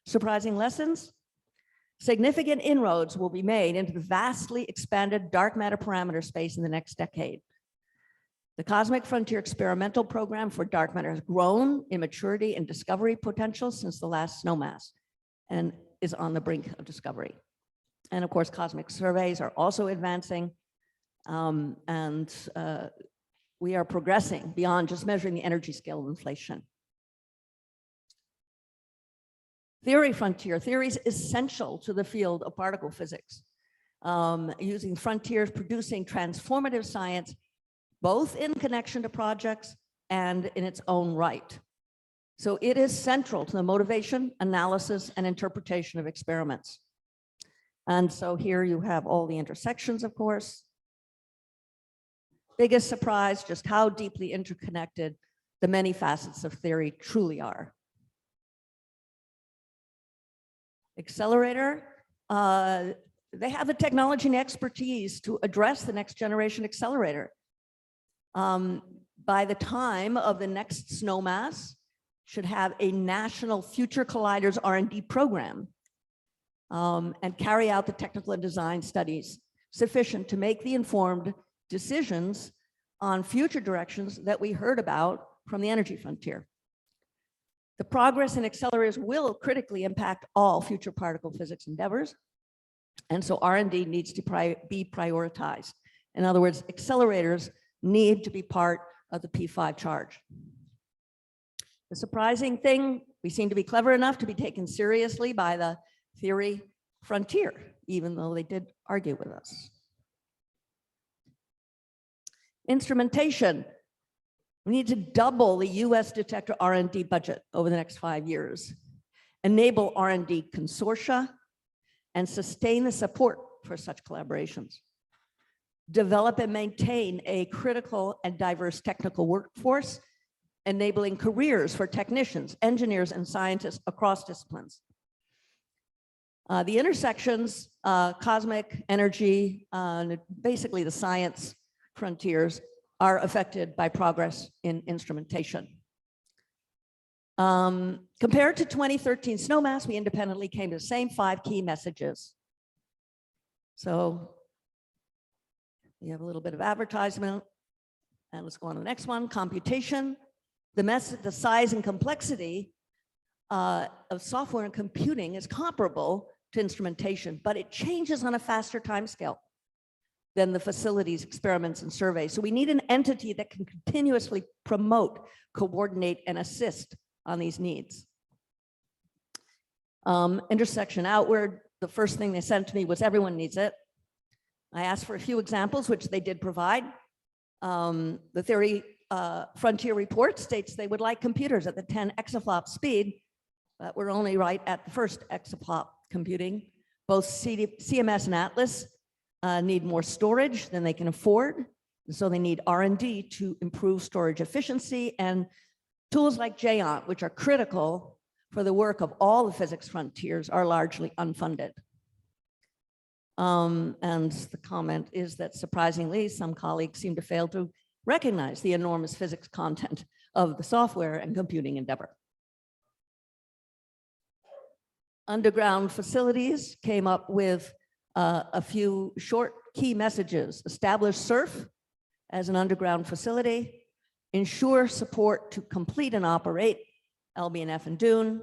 Surprising lessons? Significant inroads will be made into the vastly expanded dark matter parameter space in the next decade. The Cosmic Frontier Experimental Program for dark matter has grown in maturity and discovery potential since the last SNOMAS and is on the brink of discovery. And of course, cosmic surveys are also advancing, we are progressing beyond just measuring the energy scale of inflation. Theory frontier. Theory is essential to the field of particle physics. Using frontiers, producing transformative science, both in connection to projects and in its own right. So it is central to the motivation, analysis, and interpretation of experiments. And so here you have all the intersections, of course. Biggest surprise, just how deeply interconnected the many facets of theory truly are. Accelerator, they have the technology and expertise to address the next generation accelerator. By the time of the next SNOMAS, should have a national future colliders R&D program and carry out the technical and design studies sufficient to make the informed decisions on future directions that we heard about from the energy frontier. The progress in accelerators will critically impact all future particle physics endeavors. And so R&D needs to be prioritized. In other words, accelerators need to be part of the P5 charge. The surprising thing, we seem to be clever enough to be taken seriously by the theory frontier, even though they did argue with us. Instrumentation. We need to double the US detector R&D budget over the next 5 years, enable R&D consortia, and sustain the support for such collaborations. Develop and maintain a critical and diverse technical workforce, enabling careers for technicians, engineers, and scientists across disciplines. The intersections, cosmic, energy, basically the science frontiers are affected by progress in instrumentation. Compared to 2013 SNOMAS, we independently came to the same 5 key messages. So we have a little bit of advertisement, and let's go on to the next one, computation. The size and complexity of software and computing is comparable to instrumentation, but it changes on a faster timescale than the facilities, experiments, and surveys. So we need an entity that can continuously promote, coordinate, and assist on these needs. Intersection outward, the first thing they sent to me was everyone needs it. I asked for a few examples, which they did provide. The theory frontier report states they would like computers at the 10 exaflop speed, but we're only right at the first exaflop computing. Both CMS and Atlas need more storage than they can afford. And so they need R&D to improve storage efficiency, and tools like GEONT, which are critical for the work of all the physics frontiers, are largely unfunded. And the comment is that surprisingly, some colleagues seem to fail to recognize the enormous physics content of the software and computing endeavor. Underground facilities came up with a few short key messages. Establish SURF as an underground facility, ensure support to complete and operate LBNF and Dune,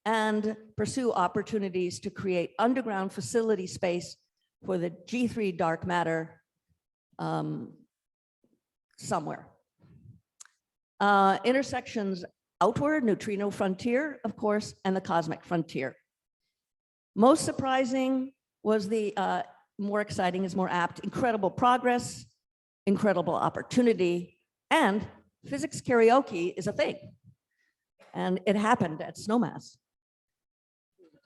and pursue opportunities to create underground facility space for the G3 dark matter somewhere. Intersections outward, neutrino frontier, of course, and the cosmic frontier. Most surprising was the, more exciting is more apt, incredible progress, incredible opportunity, and physics karaoke is a thing. And it happened at Snowmass.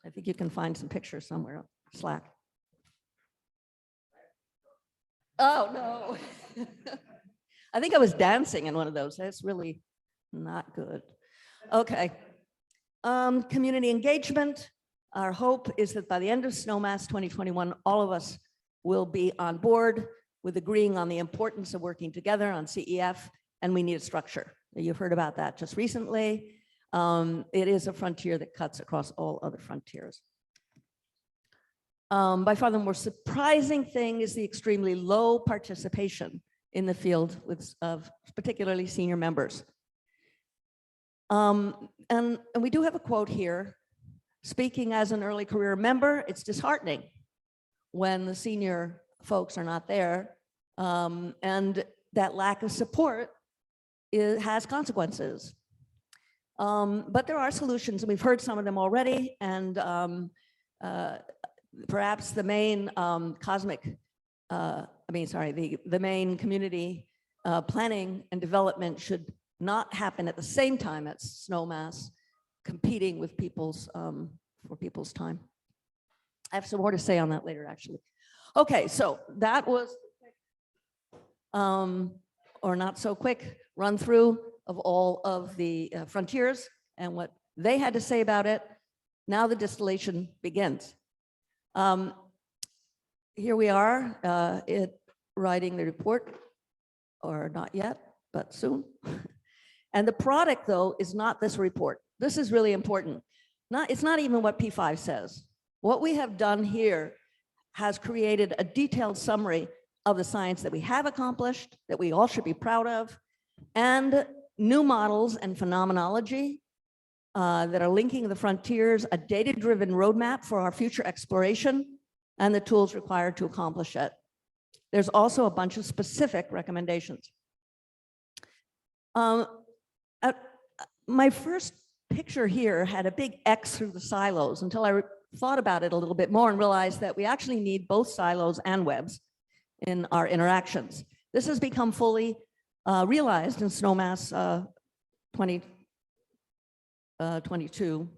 I think you can find some pictures somewhere, Slack. Oh, no. I think I was dancing in one of those. That's really not good. Okay. Community engagement. Our hope is that by the end of Snowmass 2021, all of us will be on board with agreeing on the importance of working together on CEF, and we need a structure. You've heard about that just recently. It is a frontier that cuts across all other frontiers. By far the more surprising thing is the extremely low participation in the field of particularly senior members. And we do have a quote here. Speaking as an early career member, it's disheartening when the senior folks are not there, and that lack of support has consequences. But there are solutions, and we've heard some of them already, and perhaps the main the main community planning and development should not happen at the same time as Snowmass, competing with people's for people's time. I have some more to say on that later, actually. Okay, so that was or not so quick run through of all of the frontiers and what they had to say about it. Now the distillation begins. Here we are writing the report, or not yet, but soon. And the product, though, is not this report. This is really important. It's not even what P5 says. What we have done here has created a detailed summary of the science that we have accomplished, that we all should be proud of, and new models and phenomenology that are linking the frontiers, a data-driven roadmap for our future exploration, and the tools required to accomplish it. There's also a bunch of specific recommendations. My first picture here had a big X through the silos until I thought about it a little bit more and realized that we actually need both silos and webs in our interactions. This has become fully realized in Snowmass 2022.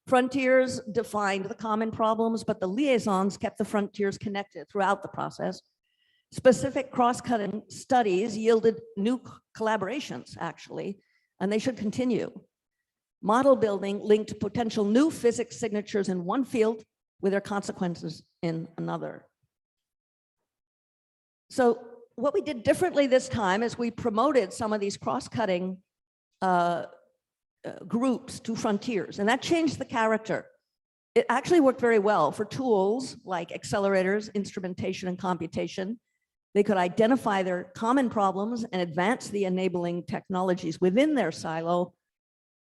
Frontiers defined the common problems, but the liaisons kept the frontiers connected throughout the process. Specific cross-cutting studies yielded new collaborations, actually, and they should continue. Model building linked potential new physics signatures in one field with their consequences in another. So what we did differently this time is we promoted some of these cross-cutting groups to frontiers, and that changed the character. It actually worked very well for tools like accelerators, instrumentation, and computation. They could identify their common problems and advance the enabling technologies within their silo,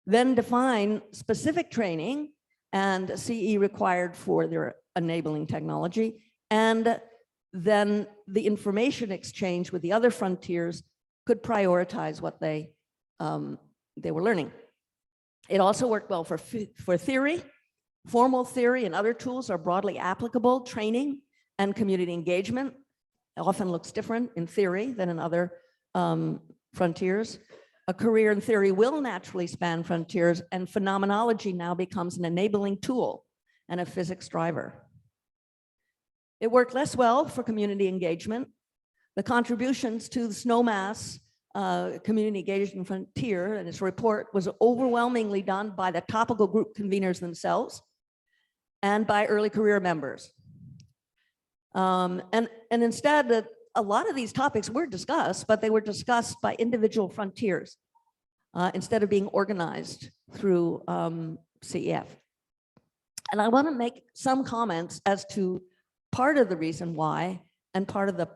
then define specific training and CE required for their enabling technology, and then the information exchange with the other frontiers could prioritize what they were learning. It also worked well for theory. Formal theory and other tools are broadly applicable. Training and community engagement often looks different in theory than in other frontiers. A career in theory will naturally span frontiers, and phenomenology now becomes an enabling tool and a physics driver. It worked less well for community engagement. The contributions to the Snowmass Community Engagement Frontier and its report was overwhelmingly done by the topical group conveners themselves and by early career members. And instead, a lot of these topics were discussed, but they were discussed by individual frontiers instead of being organized through CEF. And I want to make some comments as to part of the reason why, and part of the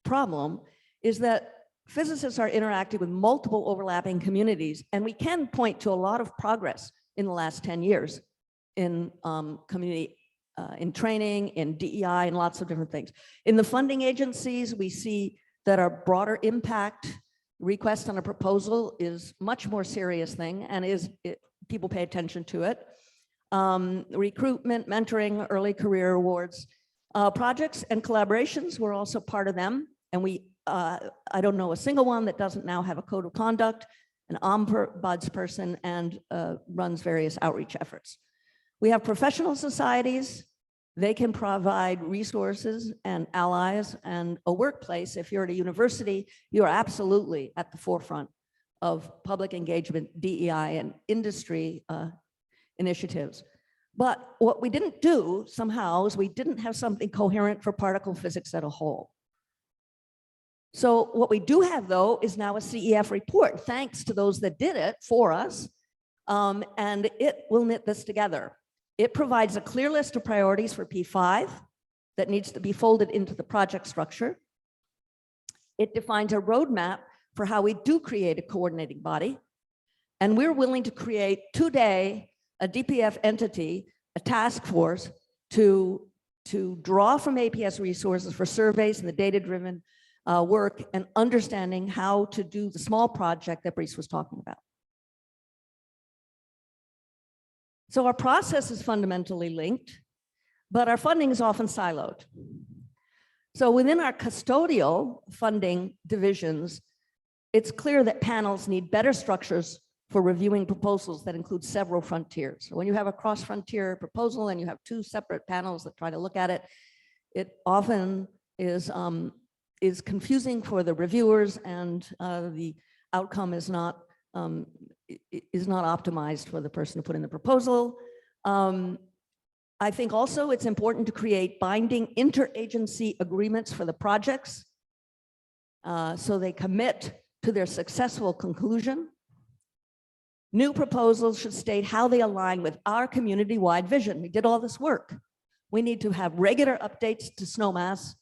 problem is that physicists are interacting with multiple overlapping communities, and we can point to a lot of progress in the last 10 years in community, in training, in DEI, and lots of different things. In the funding agencies, we see that our broader impact request on a proposal is much more serious thing and people pay attention to it. Recruitment, mentoring, early career awards, projects and collaborations were also part of them. And I don't know a single one that doesn't now have a code of conduct, an ombudsperson, and runs various outreach efforts. We have professional societies. They can provide resources and allies and a workplace. If you're at a university, you're absolutely at the forefront of public engagement, DEI, and industry initiatives. But what we didn't do somehow is we didn't have something coherent for particle physics as a whole. So what we do have, though, is now a CEF report, thanks to those that did it for us, and it will knit this together. It provides a clear list of priorities for P5 that needs to be folded into the project structure. It defines a roadmap for how we do create a coordinating body. And we're willing to create today a DPF entity, a task force to draw from APS resources for surveys and the data-driven work and understanding how to do the small project that Brice was talking about. So our process is fundamentally linked, but our funding is often siloed. So within our custodial funding divisions, it's clear that panels need better structures for reviewing proposals that include several frontiers. So when you have a cross-frontier proposal and you have two separate panels that try to look at it, it often is confusing for the reviewers, and the outcome is not optimized for the person to put in the proposal. I think also it's important to create binding interagency agreements for the projects so they commit to their successful conclusion. New proposals should state how they align with our community-wide vision. We did all this work. We need to have regular updates to SNOMAS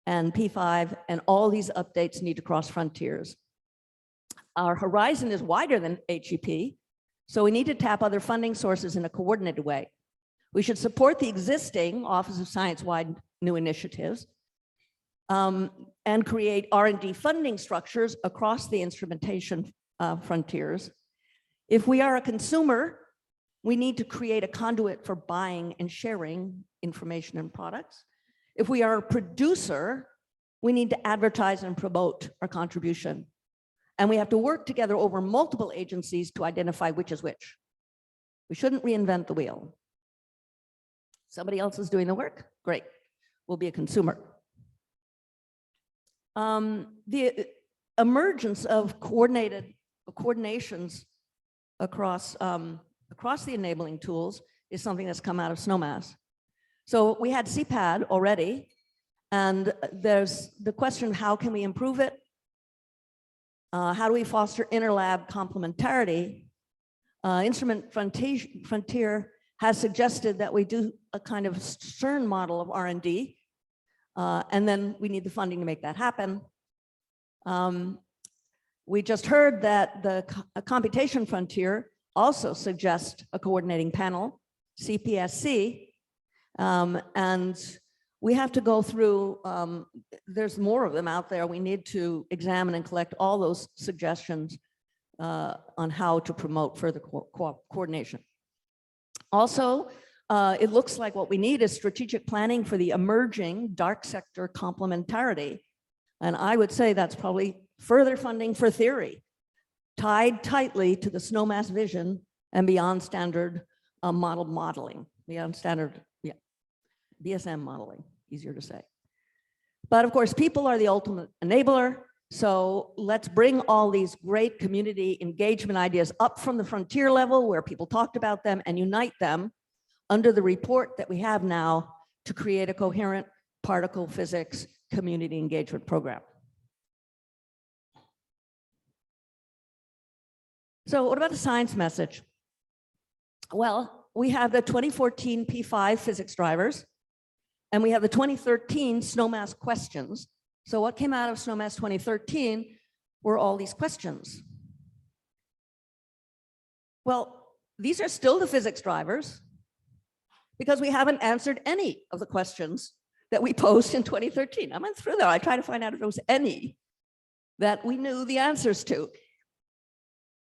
and P5, and all these updates need to cross frontiers. Our horizon is wider than HEP, so we need to tap other funding sources in a coordinated way. We should support the existing Office of Science-wide new initiatives and create R&D funding structures across the instrumentation frontiers. If we are a consumer, we need to create a conduit for buying and sharing information and products. If we are a producer, we need to advertise and promote our contribution. And we have to work together over multiple agencies to identify which is which. We shouldn't reinvent the wheel. Somebody else is doing the work? Great, we'll be a consumer. The emergence of coordinations across the enabling tools is something that's come out of SNOMAS. So we had CPAD already, and there's the question, how can we improve it? How do we foster interlab complementarity? Instrument Frontier has suggested that we do a kind of CERN model of R&D, and then we need the funding to make that happen. We just heard that the Computation Frontier also suggests a coordinating panel, CPSC, and we have to go through, there's more of them out there. We need to examine and collect all those suggestions on how to promote further coordination. Also, it looks like what we need is strategic planning for the emerging dark sector complementarity. And I would say that's probably further funding for theory, tied tightly to the SNOMAS vision and beyond standard modeling, beyond standard, yeah, BSM modeling, easier to say. But of course, people are the ultimate enabler. So let's bring all these great community engagement ideas up from the frontier level where people talked about them and unite them under the report that we have now to create a coherent particle physics community engagement program. So what about the science message? Well, we have the 2014 P5 physics drivers, and we have the 2013 SNOMAS questions. So what came out of SNOMAS 2013 were all these questions. Well, these are still the physics drivers because we haven't answered any of the questions that we posed in 2013. I went through there. I tried to find out if there was any that we knew the answers to.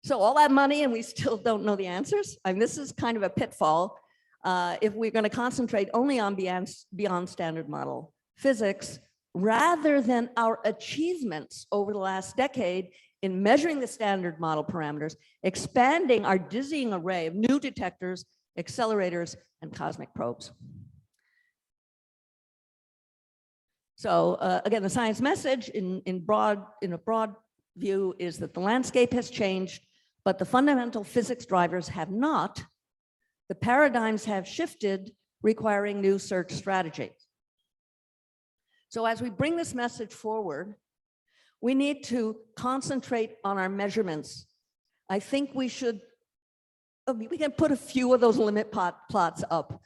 So all that money and we still don't know the answers. I mean, this is kind of a pitfall if we're going to concentrate only on beyond standard model physics, rather than our achievements over the last decade in measuring the standard model parameters, expanding our dizzying array of new detectors, accelerators, and cosmic probes. So again, the science message in a broad view is that the landscape has changed, but the fundamental physics drivers have not. The paradigms have shifted, requiring new search strategies. So as we bring this message forward, we need to concentrate on our measurements. I think we should, we can put a few of those limit plots up,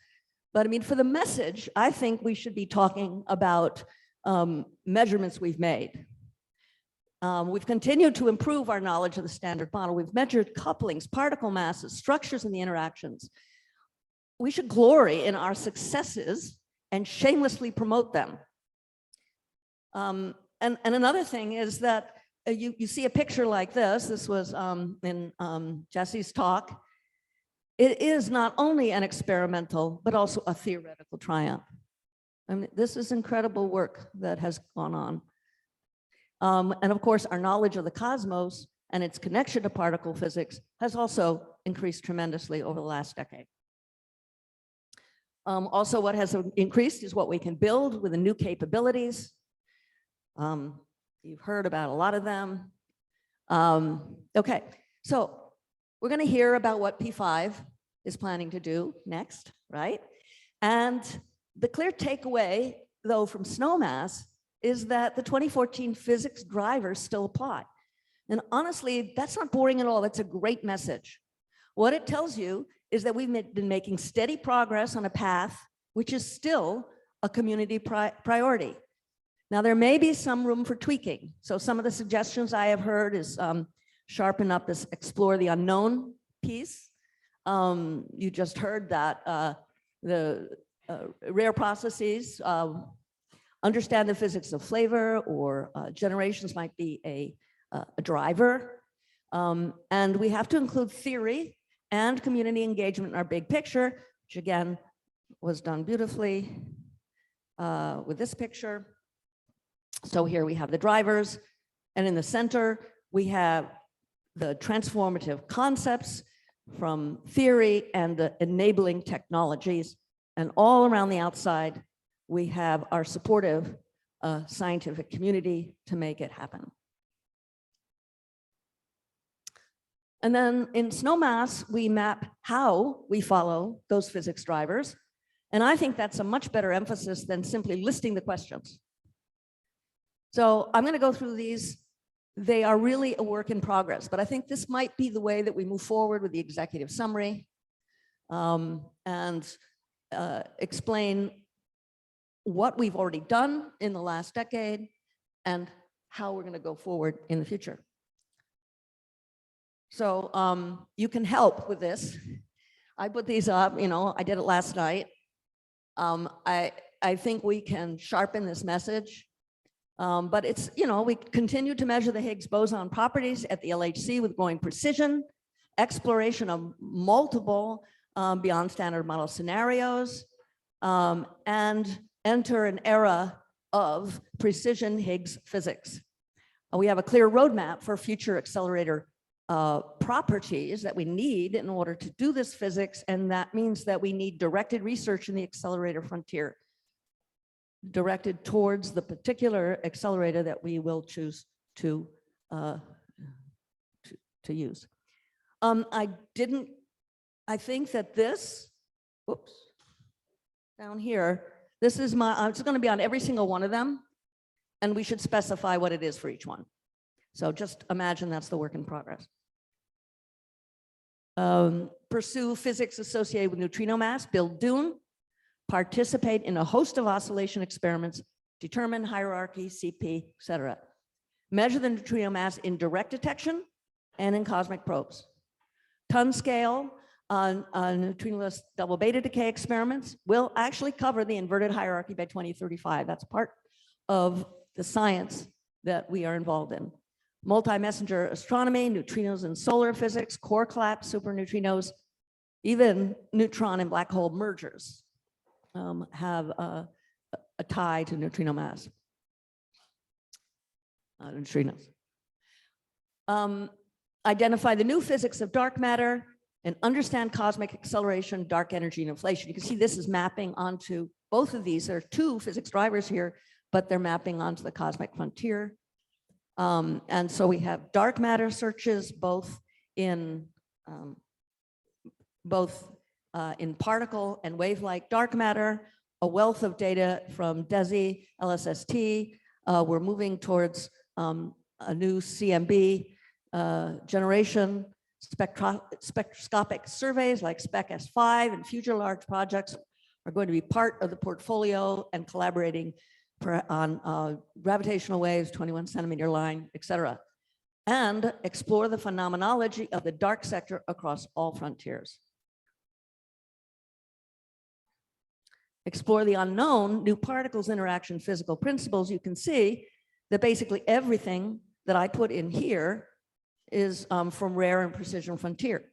but I mean, for the message, I think we should be talking about measurements we've made. We've continued to improve our knowledge of the standard model. We've measured couplings, particle masses, structures in the interactions. We should glory in our successes and shamelessly promote them. And another thing is that you see a picture like this. This was in Jesse's talk. It is not only an experimental, but also a theoretical triumph. I mean, this is incredible work that has gone on. And of course, our knowledge of the cosmos and its connection to particle physics has also increased tremendously over the last decade. Also, what has increased is what we can build with the new capabilities. You've heard about a lot of them. Okay, so we're going to hear about what P5 is planning to do next, right? And the clear takeaway, though, from SNOMAS is that the 2014 physics drivers still apply. And honestly, that's not boring at all. That's a great message. What it tells you is that we've been making steady progress on a path which is still a community priority. Now, there may be some room for tweaking. So some of the suggestions I have heard is sharpen up this explore the unknown piece. You just heard that the rare processes understand the physics of flavor, or generations might be a driver. And we have to include theory and community engagement in our big picture, which again was done beautifully with this picture. So here we have the drivers, and in the center, we have the transformative concepts from theory and the enabling technologies. And all around the outside, we have our supportive scientific community to make it happen. And then in SNOMAS, we map how we follow those physics drivers. And I think that's a much better emphasis than simply listing the questions. So I'm going to go through these. They are really a work in progress, but I think this might be the way that we move forward with the executive summary and explain what we've already done in the last decade and how we're going to go forward in the future. So you can help with this. I put these up, I did it last night. I think we can sharpen this message. But it's, we continue to measure the Higgs boson properties at the LHC with growing precision, exploration of multiple beyond standard model scenarios, and enter an era of precision Higgs physics. We have a clear roadmap for future accelerator properties that we need in order to do this physics, and that means that we need directed research in the accelerator frontier, directed towards the particular accelerator that we will choose to use. I think that this, oops, down here, this is it's going to be on every single one of them, and we should specify what it is for each one. So just imagine that's the work in progress. Pursue physics associated with neutrino mass, build DUNE, participate in a host of oscillation experiments, determine hierarchy, CP, et cetera. Measure the neutrino mass in direct detection and in cosmic probes. Ton scale neutrinoless double beta decay experiments will actually cover the inverted hierarchy by 2035. That's part of the science that we are involved in. Multi-messenger astronomy, neutrinos and solar physics, core collapse, superneutrinos, even neutron and black hole mergers have a tie to neutrino mass. Neutrinos. Identify the new physics of dark matter and understand cosmic acceleration, dark energy, and inflation. You can see this is mapping onto both of these. There are two physics drivers here, but they're mapping onto the cosmic frontier. And so we have dark matter searches both in particle and wave-like dark matter, a wealth of data from DESI, LSST. We're moving towards a new CMB generation. Spectroscopic surveys like SPEC-S5 and future large projects are going to be part of the portfolio, and collaborating on gravitational waves, 21 centimeter line, et cetera, and explore the phenomenology of the dark sector across all frontiers. Explore the unknown, new particles, interaction, physical principles. You can see that basically everything that I put in here is from Rare and Precision Frontier.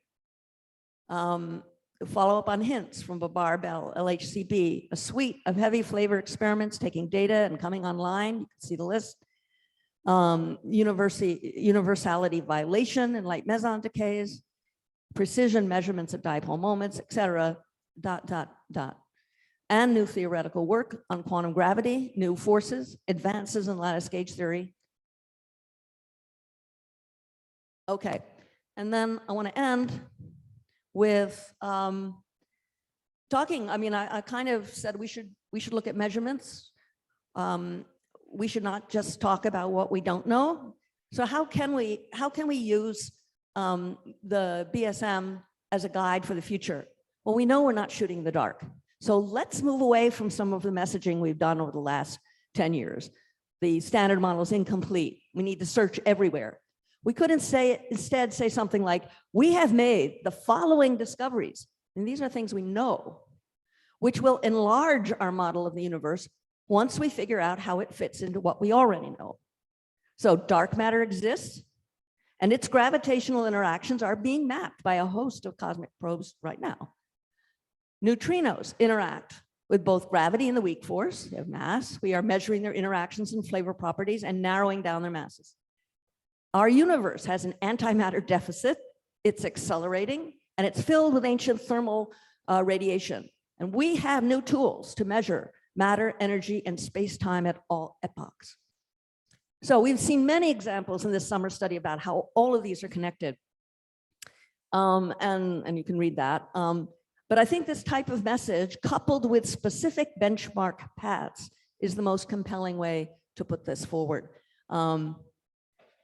Follow up on hints from Babar, Bell, LHCb, a suite of heavy flavor experiments taking data and coming online. You can see the list. Universality violation and light meson decays, precision measurements of dipole moments, et cetera, ... And new theoretical work on quantum gravity, new forces, advances in lattice gauge theory. Okay, and then I want to end with talking. I mean, I kind of said we should look at measurements. We should not just talk about what we don't know. So how can we use the BSM as a guide for the future? Well, we know we're not shooting in the dark. So let's move away from some of the messaging we've done over the last 10 years. The standard model is incomplete. We need to search everywhere. We couldn't instead say something like, we have made the following discoveries, and these are things we know, which will enlarge our model of the universe once we figure out how it fits into what we already know. So dark matter exists, and its gravitational interactions are being mapped by a host of cosmic probes right now. Neutrinos interact with both gravity and the weak force. They have mass. We are measuring their interactions and flavor properties and narrowing down their masses. Our universe has an antimatter deficit. It's accelerating, and it's filled with ancient thermal radiation. And we have new tools to measure matter, energy, and space-time at all epochs. So we've seen many examples in this summer study about how all of these are connected. And you can read that. But I think this type of message, coupled with specific benchmark paths, is the most compelling way to put this forward.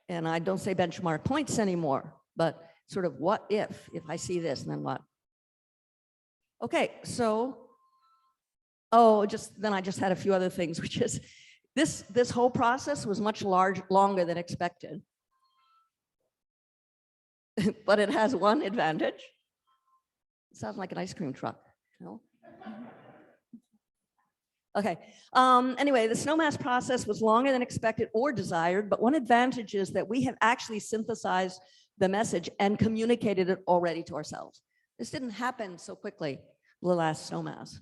And I don't say benchmark points anymore, but sort of what if I see this, and then what? Okay, so, then I just had a few other things, which is this whole process was much longer than expected. But it has one advantage. It sounds like an ice cream truck, you know? Okay, anyway, the SNOMAS process was longer than expected or desired, but one advantage is that we have actually synthesized the message and communicated it already to ourselves. This didn't happen so quickly, the last SNOMAS.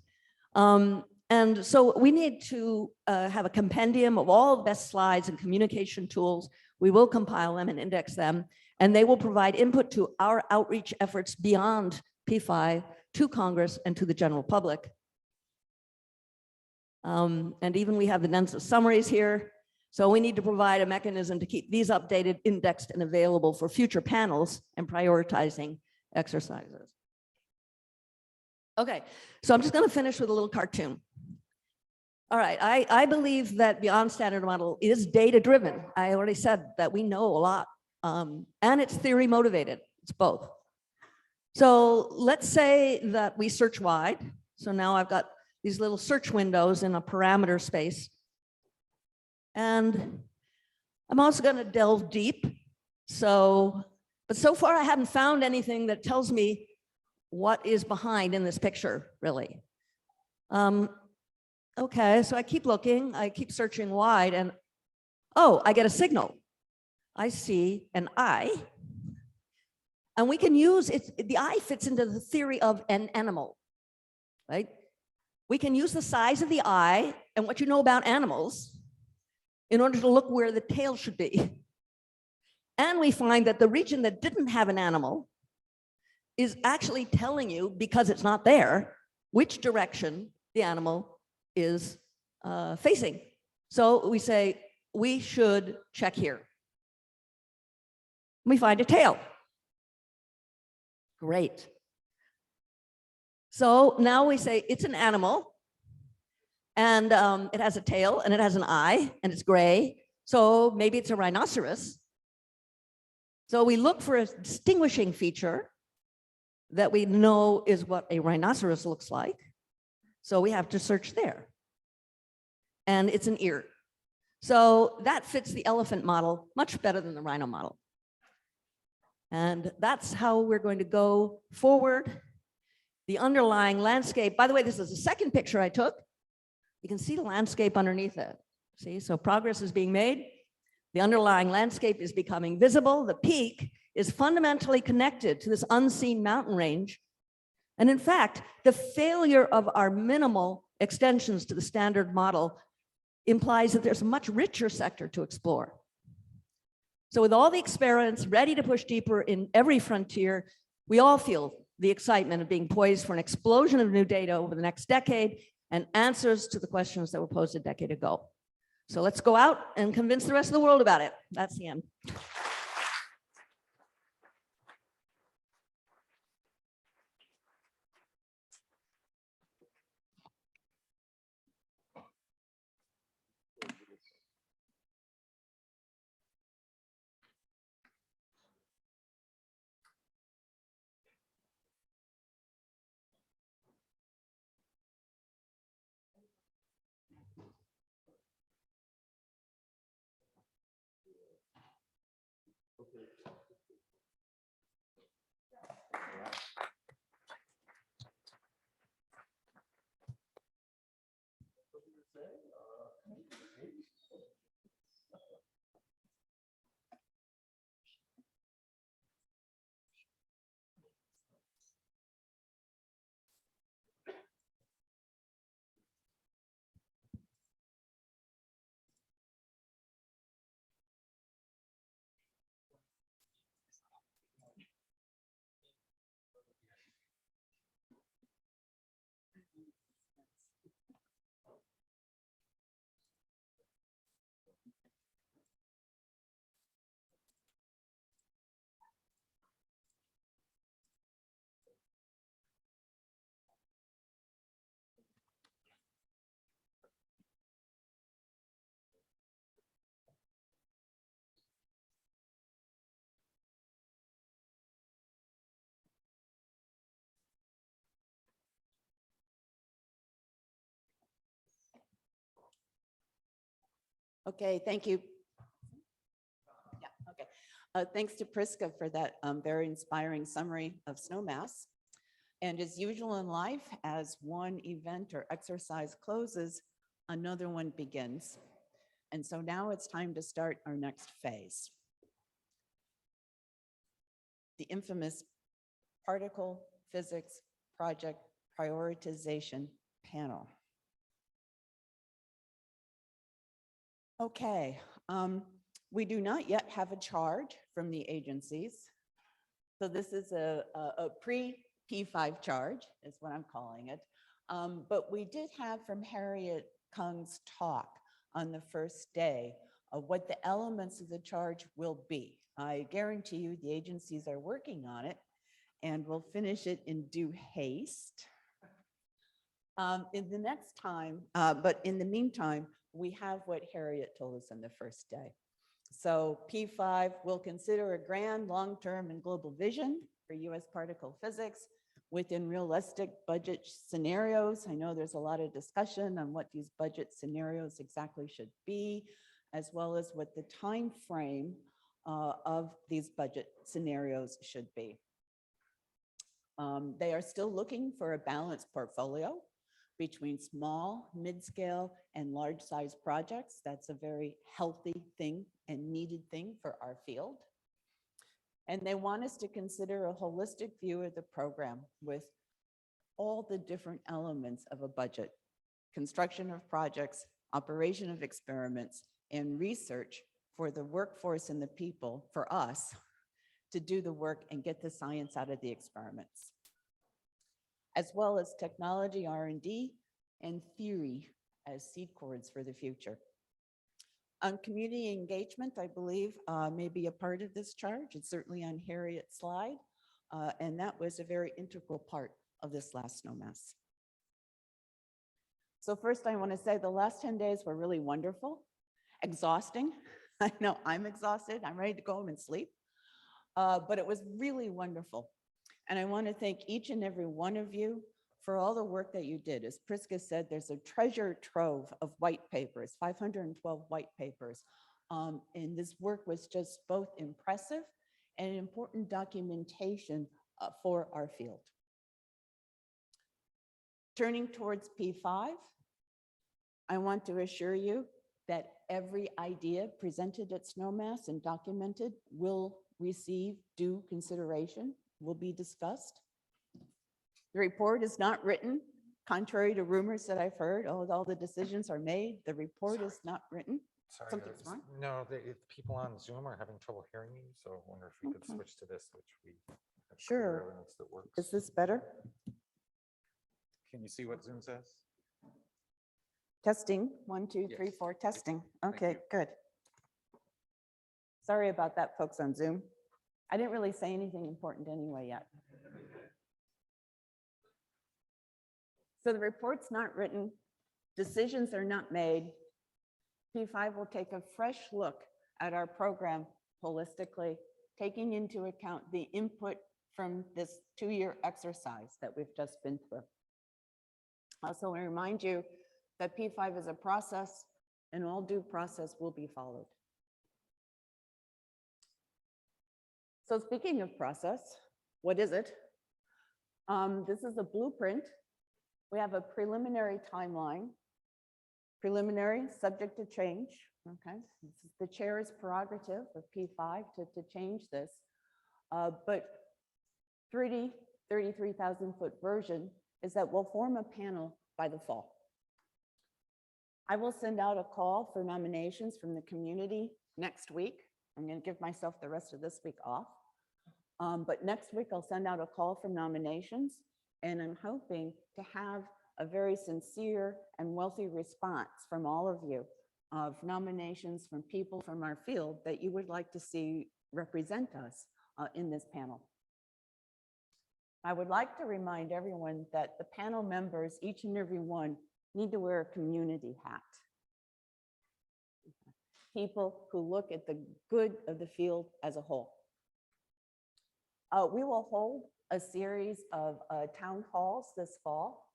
And so we need to have a compendium of all the best slides and communication tools. We will compile them and index them, and they will provide input to our outreach efforts beyond P5 to Congress and to the general public. And even we have the NENSA summaries here. So we need to provide a mechanism to keep these updated, indexed, and available for future panels and prioritizing exercises. Okay, so I'm just going to finish with a little cartoon. All right, I believe that Beyond Standard Model is data-driven. I already said that we know a lot, and it's theory motivated. It's both. So let's say that we search wide. So now I've got these little search windows in a parameter space. And I'm also going to delve deep. But so far I haven't found anything that tells me what is behind in this picture, really. Okay, so I keep looking, I keep searching wide, and oh, I get a signal. I see an eye. And we can use it, the eye fits into the theory of an animal, right? We can use the size of the eye and what you know about animals in order to look where the tail should be. And we find that the region that didn't have an animal is actually telling you, because it's not there, which direction the animal is facing. So we say, we should check here. We find a tail. Great. So now we say it's an animal, and it has a tail, and it has an eye, and it's gray. So maybe it's a rhinoceros. So we look for a distinguishing feature that we know is what a rhinoceros looks like. So we have to search there. And it's an ear. So that fits the elephant model much better than the rhino model. And that's how we're going to go forward. The underlying landscape, by the way, this is the second picture I took. You can see the landscape underneath it. See, so progress is being made. The underlying landscape is becoming visible. The peak is fundamentally connected to this unseen mountain range. And in fact, the failure of our minimal extensions to the standard model implies that there's a much richer sector to explore. So with all the experiments ready to push deeper in every frontier, we all feel the excitement of being poised for an explosion of new data over the next decade and answers to the questions that were posed a decade ago. So let's go out and convince the rest of the world about it. That's the end. Okay, thank you. Yeah, okay. Thanks to Priska for that very inspiring summary of snowmass. And as usual in life, as one event or exercise closes, another one begins. And so now it's time to start our next phase. The infamous particle physics project prioritization panel. Okay, we do not yet have a charge from the agencies. So this is a pre-P5 charge is what I'm calling it. But we did have from Harriet Kung's talk on the first day of what the elements of the charge will be. I guarantee you the agencies are working on it and we'll finish it in due haste. In the next time, but in the meantime, we have what Harriet told us on the first day. So P5 will consider a grand, long-term and global vision for US particle physics within realistic budget scenarios. I know there's a lot of discussion on what these budget scenarios exactly should be, as well as what the time frame of these budget scenarios should be. They are still looking for a balanced portfolio between small, mid-scale, and large-size projects. That's a very healthy thing and needed thing for our field. And they want us to consider a holistic view of the program with all the different elements of a budget: construction of projects, operation of experiments, and research for the workforce and the people, for us, to do the work and get the science out of the experiments, as well as technology R&D and theory as seed cords for the future. On community engagement, I believe, may be a part of this charge. It's certainly on Harriet's slide, and that was a very integral part of this last snowmass. So first, I want to say the last 10 days were really wonderful, exhausting. I know I'm exhausted. I'm ready to go home and sleep, but it was really wonderful. And I want to thank each and every one of you for all the work that you did. As Priska said, there's a treasure trove of white papers, 512 white papers. And this work was just both impressive and important documentation for our field. Turning towards P5, I want to assure you that every idea presented at Snowmass and documented will receive due consideration, will be discussed. The report is not written, contrary to rumors that I've heard. Oh, all the decisions are made. The report is not written. Sorry, Something's wrong. no, people on Zoom are having trouble hearing you, so I wonder if we could Okay. switch to this, which we have clear Sure. evidence that works. Is this better? Can you see what Zoom says? Testing, 1, 2, 3, 4, testing. Okay, good. Sorry about that, folks on Zoom. I didn't really say anything important anyway yet. So the report's not written, decisions are not made. P5 will take a fresh look at our program holistically, taking into account the input from this 2-year exercise that we've just been through. Also, I remind you that P5 is a process and all due process will be followed. So speaking of process, what is it? This is a blueprint. We have a preliminary timeline. Preliminary, subject to change, okay? This is the chair's prerogative of P5 to change this. But 33,000 foot version is that we'll form a panel by the fall. I will send out a call for nominations from the community next week. I'm going to give myself the rest of this week off. But next week, I'll send out a call for nominations, and I'm hoping to have a very sincere and wealthy response from all of you of nominations from people from our field that you would like to see represent us in this panel. I would like to remind everyone that the panel members, each and every one, need to wear a community hat. People who look at the good of the field as a whole. We will hold a series of town halls this fall.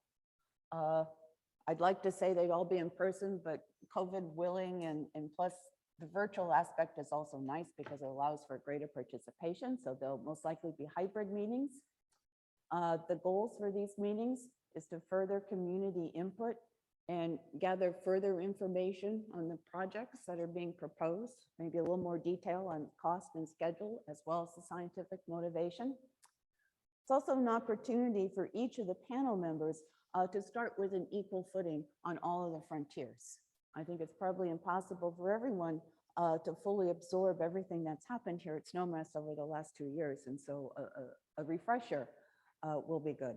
I'd like to say they'd all be in person, but COVID willing and plus the virtual aspect is also nice because it allows for greater participation. So they'll most likely be hybrid meetings. The goals for these meetings is to further community input and gather further information on the projects that are being proposed, maybe a little more detail on cost and schedule, as well as the scientific motivation. It's also an opportunity for each of the panel members to start with an equal footing on all of the frontiers. I think it's probably impossible for everyone to fully absorb everything that's happened here at Snowmass over the last 2 years. And so a refresher will be good.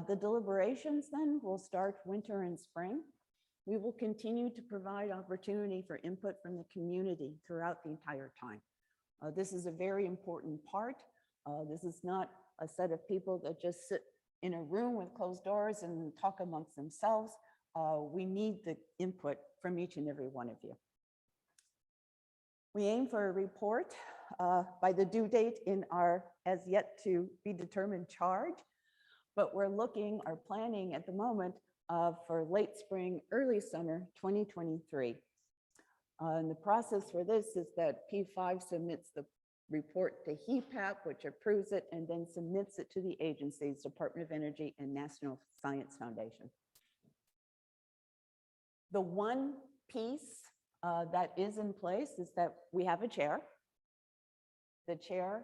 The deliberations then will start winter and spring. We will continue to provide opportunity for input from the community throughout the entire time. This is a very important part. This is not a set of people that just sit in a room with closed doors and talk amongst themselves. We need the input from each and every one of you. We aim for a report by the due date in our as yet to be determined charge, but we're looking or planning at the moment for late spring, early summer 2023. And the process for this is that P5 submits the report to HEPAP, which approves it and then submits it to the agencies, Department of Energy and National Science Foundation. The one piece that is in place is that we have a chair. The chair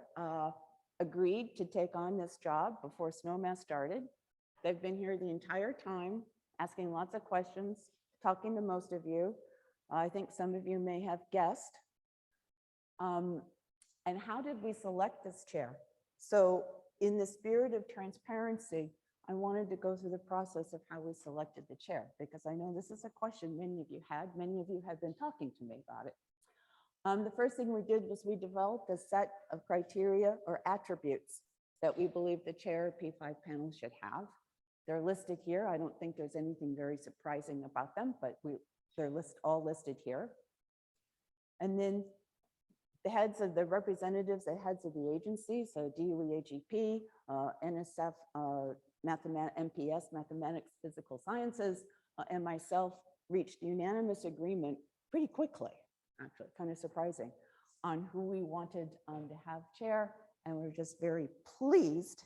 agreed to take on this job before Snowmass started. They've been here the entire time, asking lots of questions, talking to most of you. I think some of you may have guessed. And how did we select this chair? So in the spirit of transparency, I wanted to go through the process of how we selected the chair, because I know this is a question many of you had. Many of you have been talking to me about it. The first thing we did was we developed a set of criteria or attributes that we believe the chair of P5 panel should have. They're listed here. I don't think there's anything very surprising about them, but they're all listed here. And then the heads of the representatives, the heads of the agencies, so DOE, AGP, NSF, MPS, Mathematics, Physical Sciences, and myself reached unanimous agreement pretty quickly, actually, kind of surprising, on who we wanted to have chair. And we're just very pleased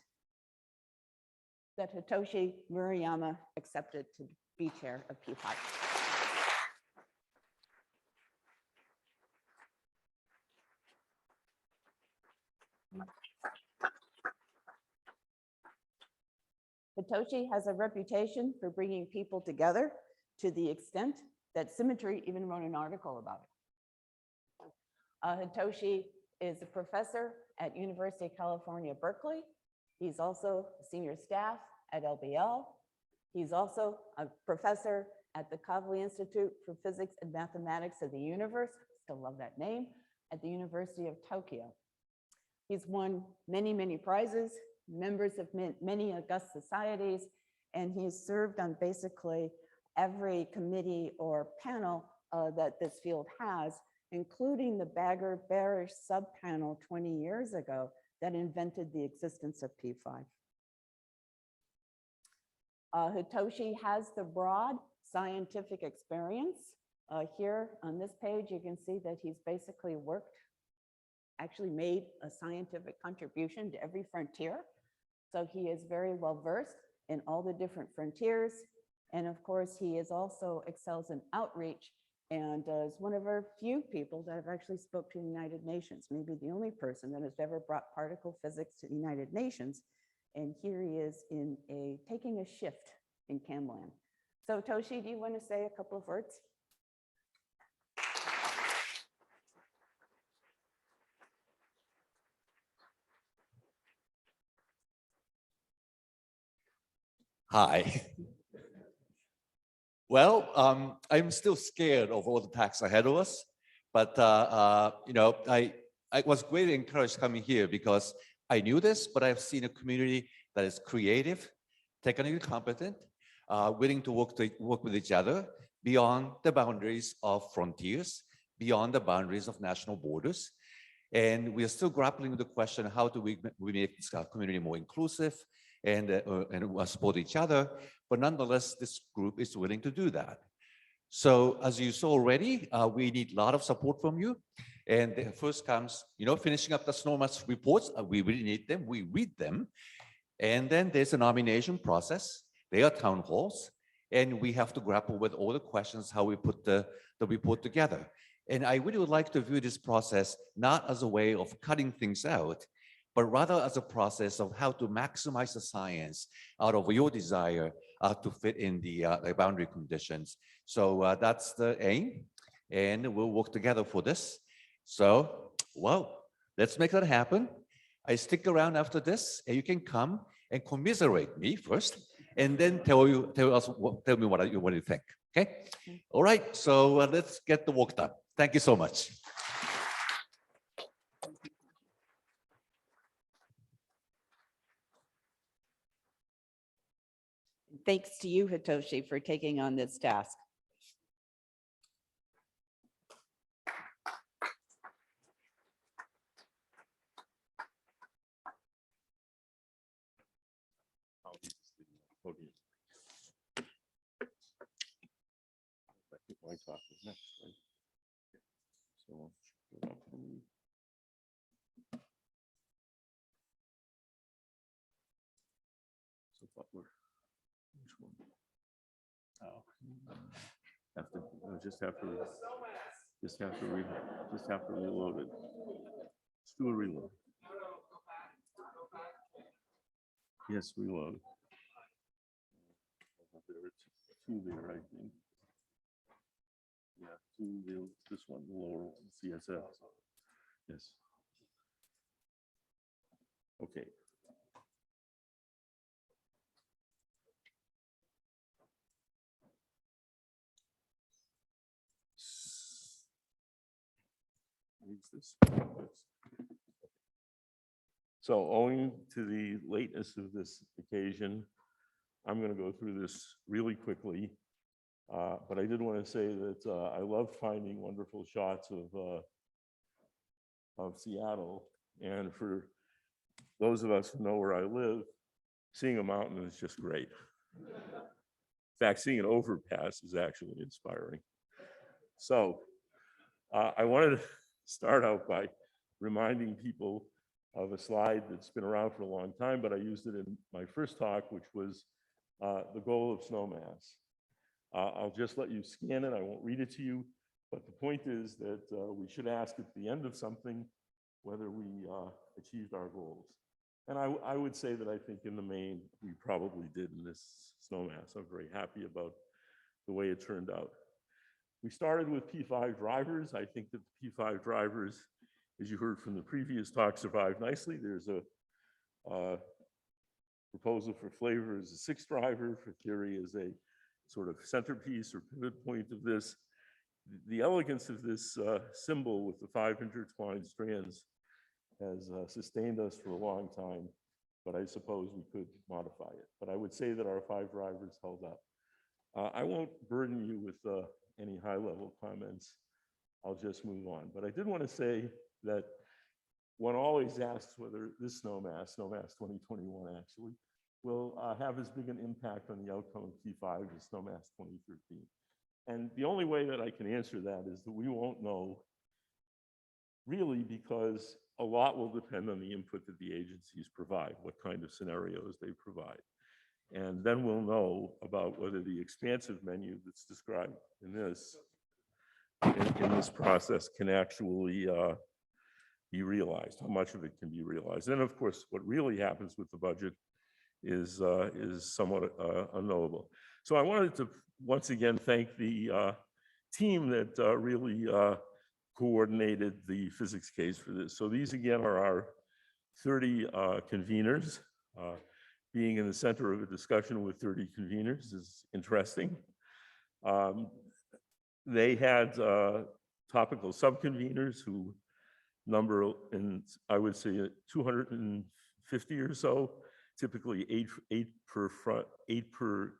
that Hitoshi Murayama accepted to be chair of P5. Hitoshi has a reputation for bringing people together to the extent that Symmetry even wrote an article about it. Hitoshi is a professor at University of California, Berkeley. He's also senior staff at LBL. He's also a professor at the Kavli Institute for Physics and Mathematics of the Universe, still love that name, at the University of Tokyo. He's won many, many prizes, members of many august societies, and he's served on basically every committee or panel that this field has, including the Bagger-Barish subpanel 20 years ago that invented the existence of P5. Hitoshi has the broad scientific experience. Here on this page, you can see that he's basically actually made a scientific contribution to every frontier. So he is very well versed in all the different frontiers. And of course, he is also excels in outreach and is one of our few people that have actually spoke to the United Nations, maybe the only person that has ever brought particle physics to the United Nations. And here he is taking a shift in CamLab. So Toshi, do you want to say a couple of words? Hi. Well, I'm still scared of all the tasks ahead of us, but I was greatly encouraged coming here because I knew this, but I've seen a community that is creative, technically competent, willing to work with each other beyond the boundaries of frontiers, beyond the boundaries of national borders. And we are still grappling with the question, how do we make this community more inclusive and support each other? But nonetheless, this group is willing to do that. So as you saw already, we need a lot of support from you. And the first comes, finishing up the Snowmass reports. We really need them. We read them. And then there's a nomination process. There are town halls. And we have to grapple with all the questions, how we put the report together. And I really would like to view this process not as a way of cutting things out, but rather as a process of how to maximize the science out of your desire to fit in the boundary conditions. So that's the aim, and we'll work together for this. So, well, let's make that happen. I stick around after this, and you can come and commiserate me first, and then tell me what you think, okay? All right, so let's get the work done. Thank you so much. Thanks to you, Hitoshi, for taking on this task. Butler. Which one? Oh. Have to, just have to reload it. Let's do a reload. Yes, reload. There's two there, I think. Yeah, two, this one, the lower one, CSS. Yes. Okay. Is this? So owing to the lateness of this occasion, I'm going to go through this really quickly. But I did want to say that I love finding wonderful shots of Seattle. And for those of us who know where I live, seeing a mountain is just great. In fact, seeing an overpass is actually inspiring. So I wanted to start out by reminding people of a slide that's been around for a long time, but I used it in my first talk, which was the goal of snowmass. I'll just let you scan it. I won't read it to you, but the point is that we should ask at the end of something whether we achieved our goals. And I would say that I think in the main, we probably did in this snowmass. I'm very happy about the way it turned out. We started with P5 drivers. I think that the P5 drivers, as you heard from the previous talk, survived nicely. There's a proposal for flavor as a sixth driver, for theory as a sort of centerpiece or pivot point of this. The elegance of this symbol with the 5 intertwined strands has sustained us for a long time, but I suppose we could modify it. But I would say that our 5 drivers held up. I won't burden you with any high-level comments. I'll just move on. But I did want to say that one always asks whether this snowmass 2021 actually, will have as big an impact on the outcome of P5 as snowmass 2013. And the only way that I can answer that is that we won't know, really, because a lot will depend on the input that the agencies provide, what kind of scenarios they provide. And then we'll know about whether the expansive menu that's described in this process can actually be realized, how much of it can be realized. And of course, what really happens with the budget is somewhat unknowable. So I wanted to once again thank the team that really coordinated the physics case for this. So these again are our 30 conveners. Being in the center of a discussion with 30 conveners is interesting. They had topical subconveners who number in, I would say, 250 or so, typically eight per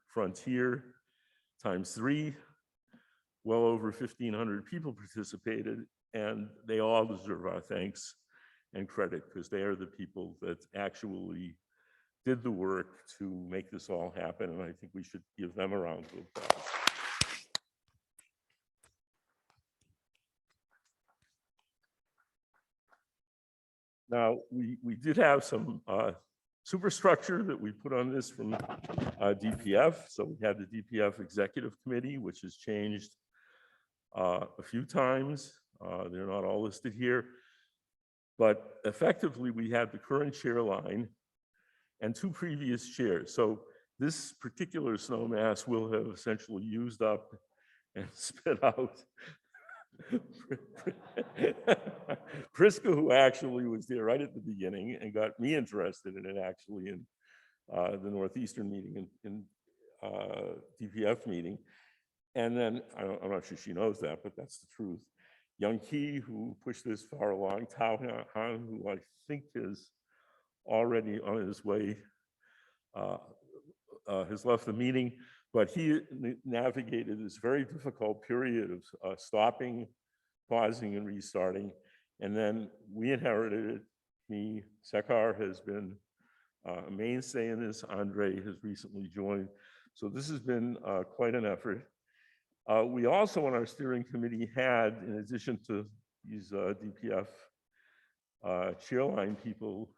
frontier times 3. Well over 1,500 people participated, and they all deserve our thanks and credit because they are the people that actually did the work to make this all happen, and I think we should give them a round of applause. Now, we did have some superstructure that we put on this from DPF. So we had the DPF Executive Committee, which has changed a few times. They're not all listed here. But effectively, we had the current chair line and 2 previous chairs. So this particular snowmass will have essentially used up and spit out Priska, who actually was there right at the beginning and got me interested in it actually in the Northeastern meeting in DPF meeting. And then, I'm not sure she knows that, but that's the truth. Young Ki, who pushed this far along, Tao Han, who I think is already on his way, has left the meeting, but he navigated this very difficult period of stopping, pausing, and restarting. And then we inherited it. Me, Sekar has been a mainstay in this. Andre has recently joined. So this has been quite an effort. We also on our steering committee had, in addition to these DPF chairline people,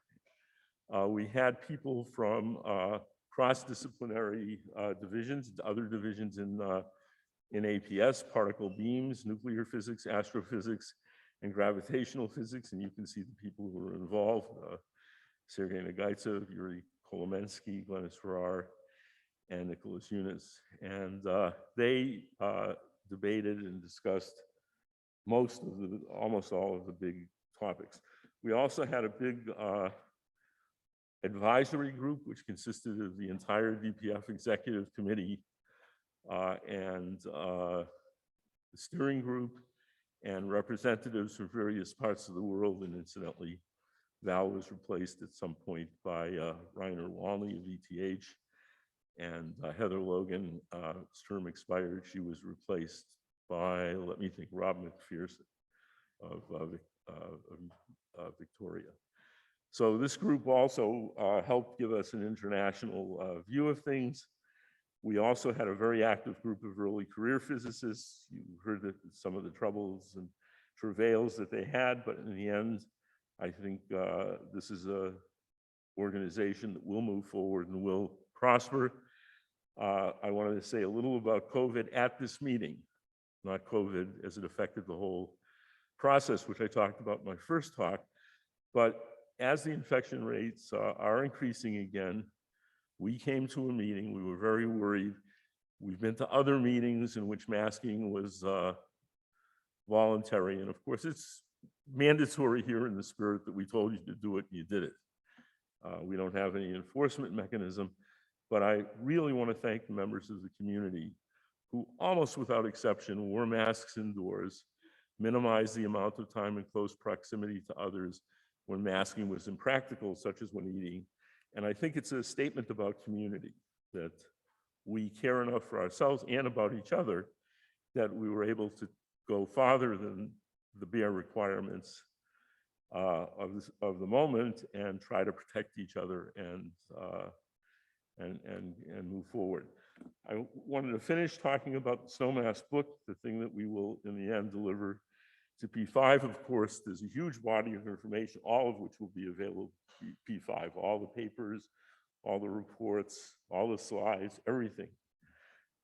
we had people from cross-disciplinary divisions, other divisions in APS, particle beams, nuclear physics, astrophysics, and gravitational physics. And you can see the people who are involved: Sergei Nagaitsev, Yuri Kolomensky, Glenis Farrar, and Nicholas Yunus. And they debated and discussed almost all of the big topics. We also had a big advisory group, which consisted of the entire DPF executive committee and the steering group and representatives from various parts of the world. And incidentally, Val was replaced at some point by Rainer Walney of ETH, and Heather Logan, term expired. She was replaced by, let me think, Rob McPherson of Victoria. So this group also helped give us an international view of things. We also had a very active group of early career physicists. You heard that some of the troubles and travails that they had, but in the end, I think this is an organization that will move forward and will prosper. I wanted to say a little about COVID at this meeting, not COVID as it affected the whole process, which I talked about in my first talk. But as the infection rates are increasing again, we came to a meeting, we were very worried. We've been to other meetings in which masking was voluntary. And of course, it's mandatory here in the spirit that we told you to do it, and you did it. We don't have any enforcement mechanism, but I really want to thank the members of the community who almost without exception wore masks indoors, minimized the amount of time in close proximity to others when masking was impractical, such as when eating. And I think it's a statement about community, that we care enough for ourselves and about each other that we were able to go farther than the bare requirements of the moment and try to protect each other and move forward. I wanted to finish talking about the Snowmass book, the thing that we will in the end deliver to P5. Of course, there's a huge body of information, all of which will be available to P5, all the papers, all the reports, all the slides, everything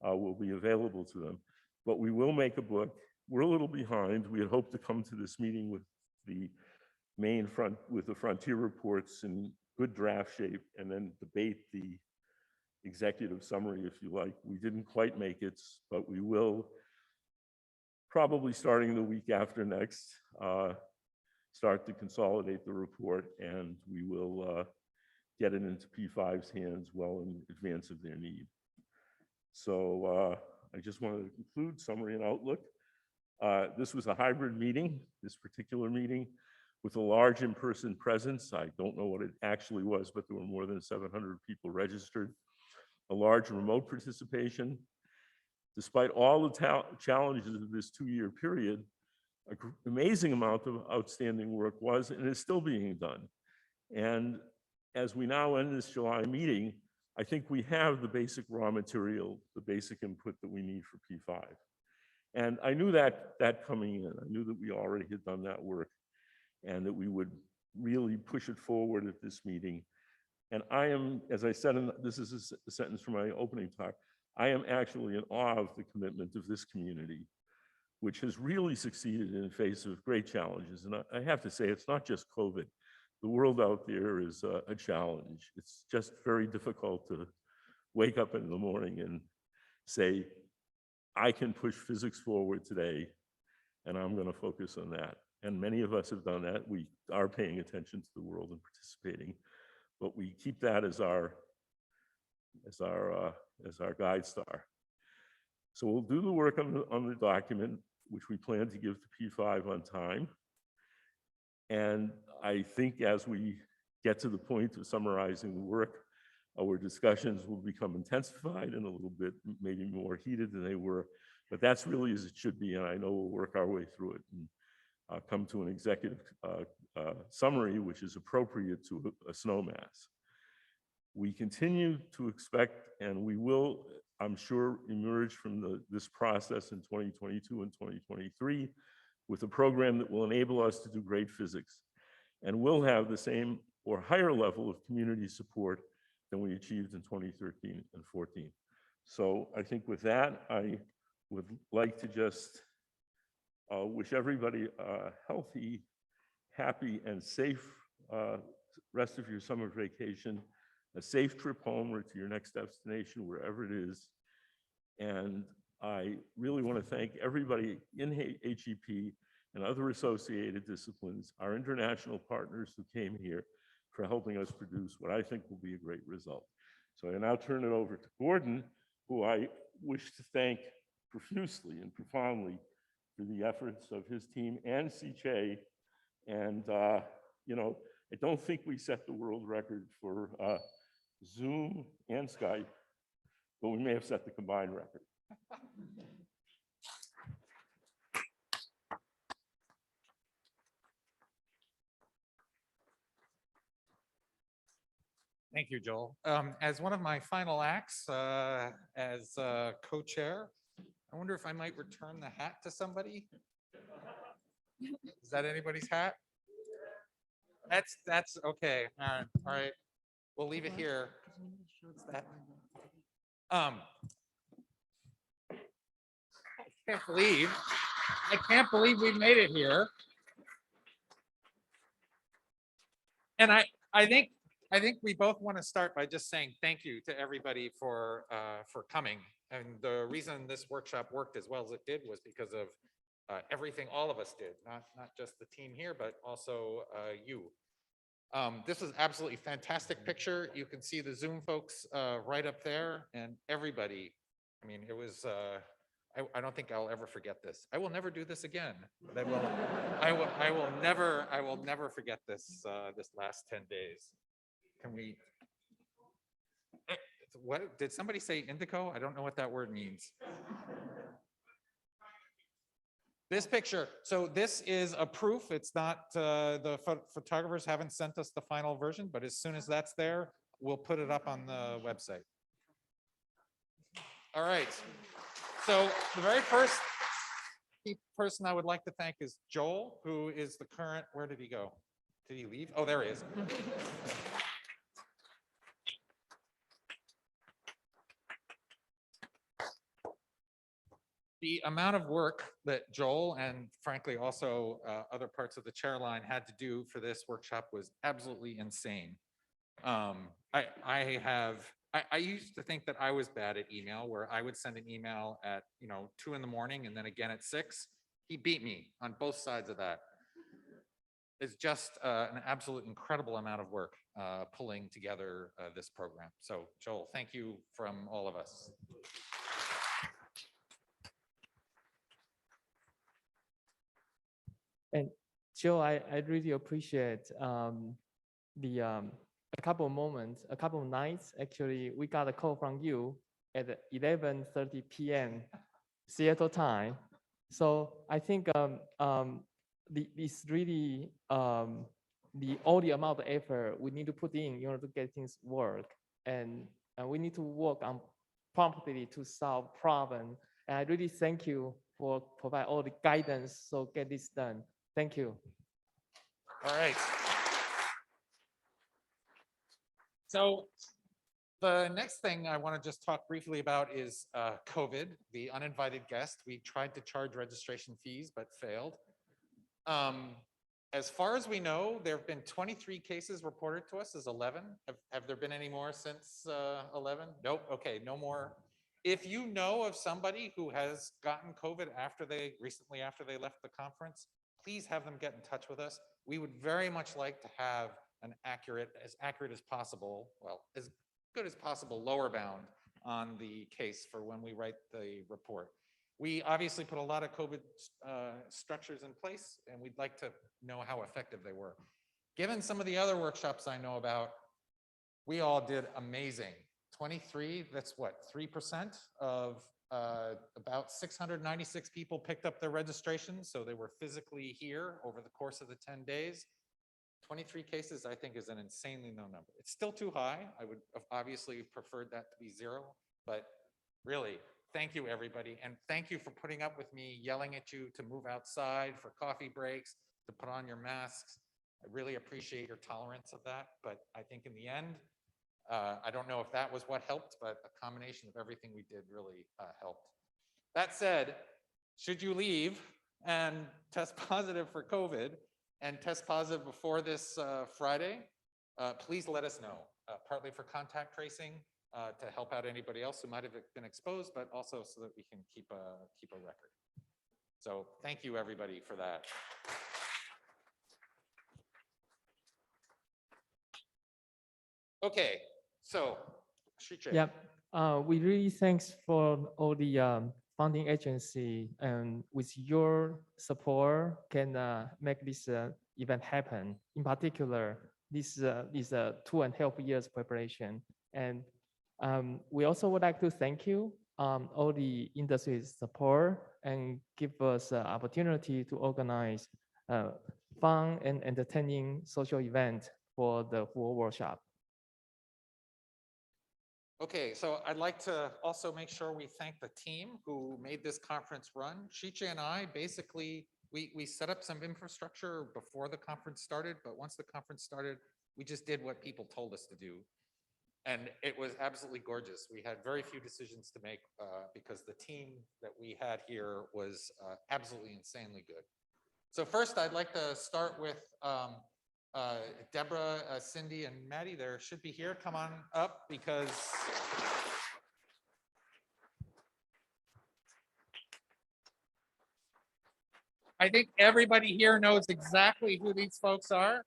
will be available to them. But we will make a book. We're a little behind. We had hoped to come to this meeting with the frontier reports in good draft shape and then debate the executive summary, if you like. We didn't quite make it, but we will, probably starting the week after next, start to consolidate the report, and we will get it into P5's hands well in advance of their need. So I just wanted to conclude summary and outlook. This was a hybrid meeting, this particular meeting, with a large in-person presence. I don't know what it actually was, but there were more than 700 people registered. A large remote participation. Despite all the challenges of this 2-year period, an amazing amount of outstanding work was and is still being done. And as we now end this July meeting, I think we have the basic raw material, the basic input that we need for P5. And I knew that coming in. I knew that we already had done that work and that we would really push it forward at this meeting. And I am, as I said, and this is a sentence from my opening talk, I am actually in awe of the commitment of this community, which has really succeeded in the face of great challenges. And I have to say, it's not just COVID. The world out there is a challenge. It's just very difficult to wake up in the morning and say, I can push physics forward today, and I'm going to focus on that. And many of us have done that. We are paying attention to the world and participating, but we keep that as our guide star. So we'll do the work on the document, which we plan to give to P5 on time. And I think as we get to the point of summarizing the work, our discussions will become intensified and a little bit maybe more heated than they were, but that's really as it should be. And I know we'll work our way through it and come to an executive summary, which is appropriate to a Snowmass. We continue to expect, and we will, I'm sure, emerge from this process in 2022 and 2023 with a program that will enable us to do great physics. And we'll have the same or higher level of community support than we achieved in 2013 and 14. So I think with that, I would like to just wish everybody a healthy, happy, and safe rest of your summer vacation, a safe trip home or to your next destination, wherever it is. And I really want to thank everybody in HEP and other associated disciplines, our international partners who came here, for helping us produce what I think will be a great result. So I now turn it over to Gordon, who I wish to thank profusely and profoundly for the efforts of his team and CJ. And, you know, I don't think we set the world record for Zoom and Skype, but we may have set the combined record. Thank you, Joel. As one of my final acts as co-chair, I wonder if I might return the hat to somebody. Is that anybody's hat? That's okay. All right. We'll leave it here. I can't believe we made it here. And I think we both want to start by just saying thank you to everybody for coming. And the reason this workshop worked as well as it did was because of everything all of us did, not just the team here, but also you. This was absolutely fantastic picture. You can see the Zoom folks right up there, and everybody. I mean, it was. I don't think I'll ever forget this. I will never do this again. But I will never forget this this last 10 days. Can we? What did somebody say? Indigo? I don't know what that word means. This picture, so this is a proof. It's not, the photographers haven't sent us the final version, but as soon as that's there, we'll put it up on the website. All right. So the very first person I would like to thank is Joel, who is the current, where did he go? Did he leave? Oh, there he is. The amount of work that Joel and frankly also other parts of the chair line had to do for this workshop was absolutely insane. I used to think that I was bad at email, where I would send an email at 2 in the morning and then again at 6. He beat me on both sides of that. It's just an absolute incredible amount of work pulling together this program. So Joel, thank you from all of us. And Joe, I really appreciate a couple of moments, a couple of nights. Actually, we got a call from you at 11:30 p.m. Seattle time. So I think it's really all the amount of effort we need to put in order to get things work, and we need to work on promptly to solve problem. And I really thank you for provide all the guidance so get this done. Thank you. All right. So the next thing I want to just talk briefly about is COVID, the uninvited guest. We tried to charge registration fees, but failed. As far as we know, there have been 23 cases reported to us as 11. Have there been any more since 11? Nope. Okay, no more. If you know of somebody who has gotten COVID recently after they left the conference, please have them get in touch with us. We would very much like to have an as accurate as possible, well, as good as possible lower bound on the case for when we write the report. We obviously put a lot of COVID structures in place, and we'd like to know how effective they were. Given some of the other workshops I know about, we all did amazing. 23, that's what, 3% of about 696 people picked up their registration, so they were physically here over the course of the 10 days. 23 cases, I think, is an insanely low number. It's still too high. I would have obviously preferred that to be 0, but really, thank you, everybody. And thank you for putting up with me yelling at you to move outside for coffee breaks, to put on your masks. I really appreciate your tolerance of that. But I think in the end, I don't know if that was what helped, but a combination of everything we did really helped. That said, should you leave and test positive for COVID and test positive before this Friday, please let us know, partly for contact tracing to help out anybody else who might have been exposed, but also so that we can keep a record. So thank you, everybody, for that. Okay, so Shiche. Yeah, we really thanks for all the funding agency, and with your support can make this event happen. In particular, this is a 2.5 years preparation. And we also would like to thank you all the industry's support and give us opportunity to organize fun and entertaining social event for the full workshop. Okay, so I'd like to also make sure we thank the team who made this conference run. Shiche and I basically, we set up some infrastructure before the conference started, but once the conference started, we just did what people told us to do. And it was absolutely gorgeous. We had very few decisions to make because the team that we had here was absolutely insanely good. So first, I'd like to start with Deborah, Cindy, and Maddie. There should be here. Come on up because I think everybody here knows exactly who these folks are.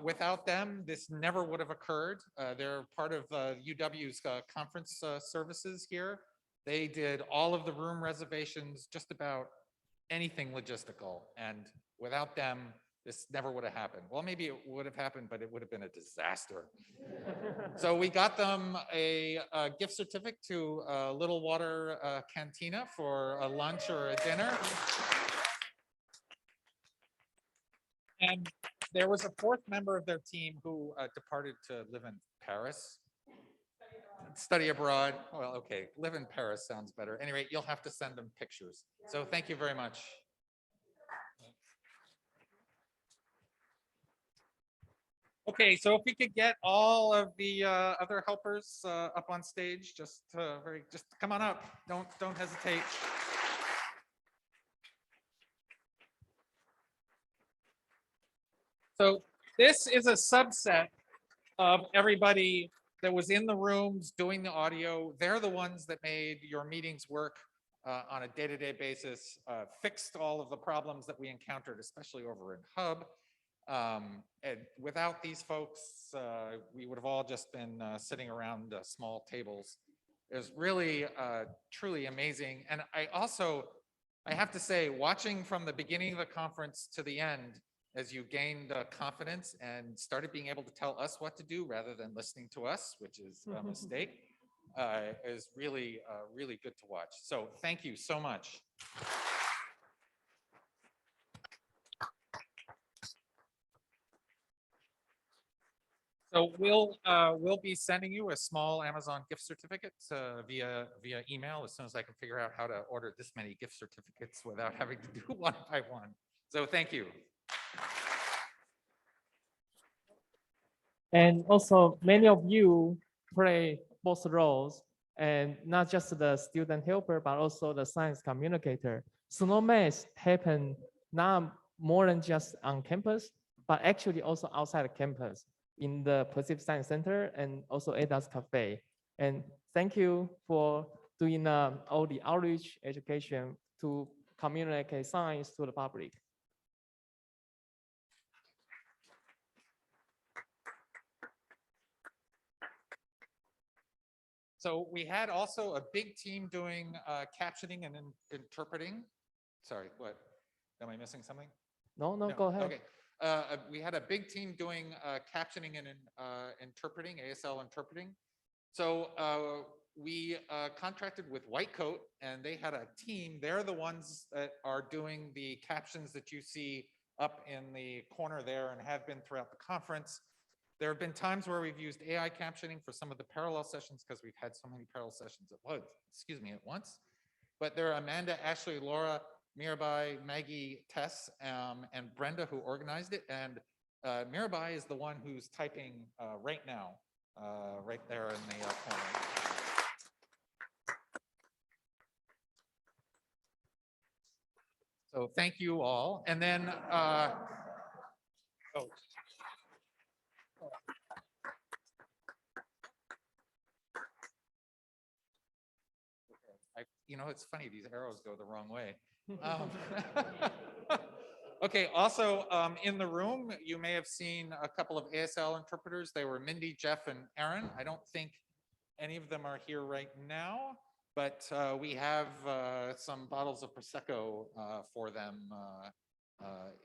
Without them, this never would have occurred. They're part of UW's conference services here. They did all of the room reservations, just about anything logistical. And without them, this never would have happened. Well, maybe it would have happened, but it would have been a disaster. So we got them a gift certificate to Little Water Cantina for a lunch or a dinner. And there was a fourth member of their team who departed to live in Paris. Study abroad. Well, okay, live in Paris sounds better. Anyway, you'll have to send them pictures. So thank you very much. Okay, so if we could get all of the other helpers up on stage, just come on up. Don't hesitate. So this is a subset of everybody that was in the rooms doing the audio. They're the ones that made your meetings work on a day-to-day basis, fixed all of the problems that we encountered, especially over in Hub. And without these folks, we would have all just been sitting around small tables. It was really, truly amazing. And I have to say, watching from the beginning of the conference to the end, as you gained confidence and started being able to tell us what to do rather than listening to us, which is a mistake, is really, really good to watch. So thank you so much. So we'll be sending you a small Amazon gift certificate via email as soon as I can figure out how to order this many gift certificates without having to do one by one. So thank you. And also, many of you play both roles, and not just the student helper, but also the science communicator. Snowmass happen not more than just on campus, but actually also outside of campus in the Pacific Science Center and also ADAS Cafe. And thank you for doing all the outreach education to communicate science to the public. So we had also a big team doing captioning and interpreting. Sorry, what? Am I missing something? No, go ahead. Okay. We had a big team doing captioning and interpreting, ASL interpreting. So we contracted with White Coat, and they had a team. They're the ones that are doing the captions that you see up in the corner there and have been throughout the conference. There have been times where we've used AI captioning for some of the parallel sessions because we've had so many parallel sessions at once. But there are Amanda, Ashley, Laura, Mirabai, Maggie, Tess, and Brenda who organized it. And Mirabai is the one who's typing right now. right there in the corner. So thank you all. And then, oh. You know, it's funny, these arrows go the wrong way. Okay, also in the room, you may have seen a couple of ASL interpreters. They were Mindy, Jeff, and Aaron. I don't think any of them are here right now, but we have some bottles of Prosecco for them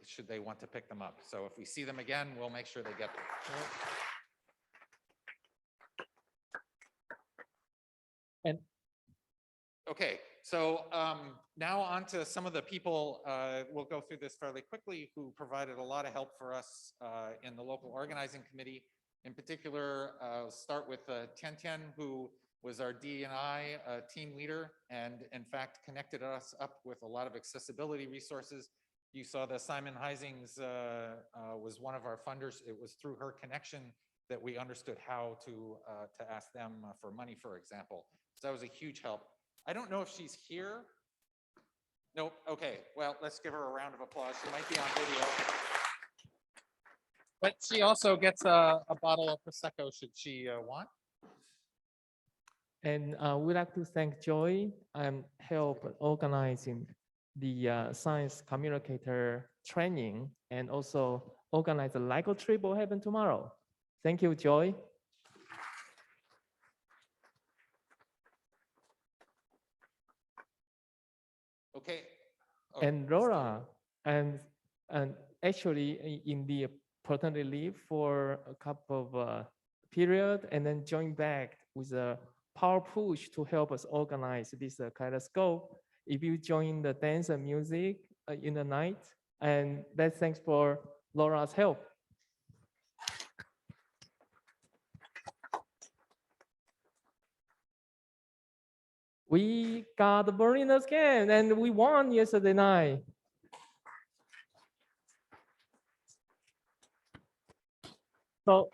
should they want to pick them up. So if we see them again, we'll make sure they get them. And okay, so now on to some of the people, we'll go through this fairly quickly, who provided a lot of help for us in the local organizing committee. In particular, I'll start with Tian Tian, who was our D&I team leader, and in fact connected us up with a lot of accessibility resources. You saw that Simon Heisings was one of our funders. It was through her connection that we understood how to ask them for money, for example. So that was a huge help. I don't know if she's here. Nope. Okay. Well, let's give her a round of applause. She might be on video. But she also gets a bottle of Prosecco should she want. And we'd like to thank Joy and help organizing the science communicator training and also organize the LIGO trip will happen tomorrow. Thank you, Joy. Okay. Oh, And Laura, and actually in the paternity leave for a couple of period, and then join back with a power push to help us organize this kaleidoscope. If you join the dance and music in the night, and that's thanks for Laura's help. We got the Bernina's game and we won yesterday night. So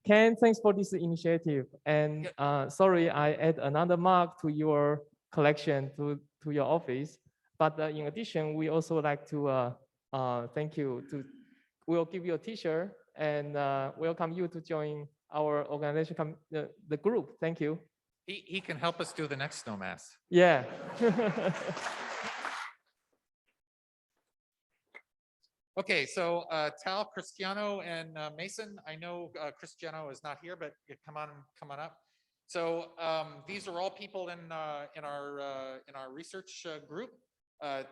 Ken, thanks for this initiative. And sorry, I add another mark to your collection, to your office. But in addition, we also like to thank you. We'll give you a t-shirt and welcome you to join our organization, the group. Thank you. He can help us do the next snowmass. Yeah. Okay, so Tal, Cristiano, and Mason. I know Cristiano is not here, but come on up. So these are all people in our research group.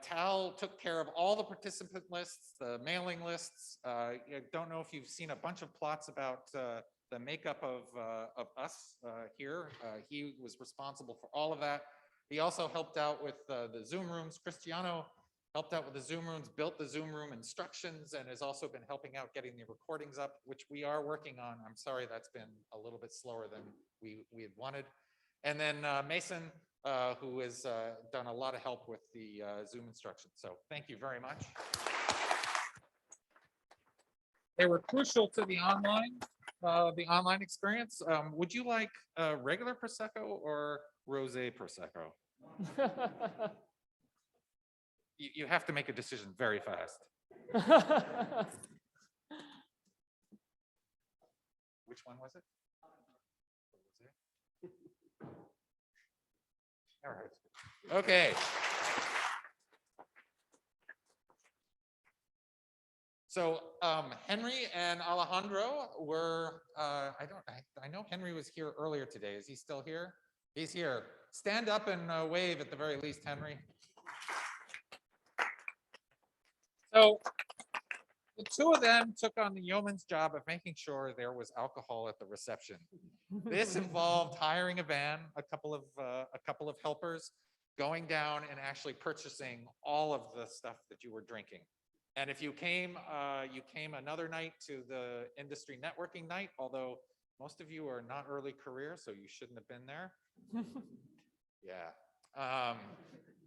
Tal took care of all the participant lists, the mailing lists. I don't know if you've seen a bunch of plots about the makeup of us here. He was responsible for all of that. He also helped out with the Zoom rooms. Cristiano helped out with the Zoom rooms, built the Zoom room instructions, and has also been helping out getting the recordings up, which we are working on. I'm sorry that's been a little bit slower than we had wanted. And then Mason, who has done a lot of help with the Zoom instructions. So thank you very much. They were crucial to the online experience. Would you like regular Prosecco or Rosé Prosecco? You have to make a decision very fast. Which one was it? All right. Okay. So Henry and Alejandro were, I know Henry was here earlier today. Is he still here? He's here. Stand up and wave at the very least, Henry. So the two of them took on the yeoman's job of making sure there was alcohol at the reception. This involved hiring a van, a couple of helpers, going down and actually purchasing all of the stuff that you were drinking. And if you came another night to the industry networking night, although most of you are not early career, so you shouldn't have been there. Yeah.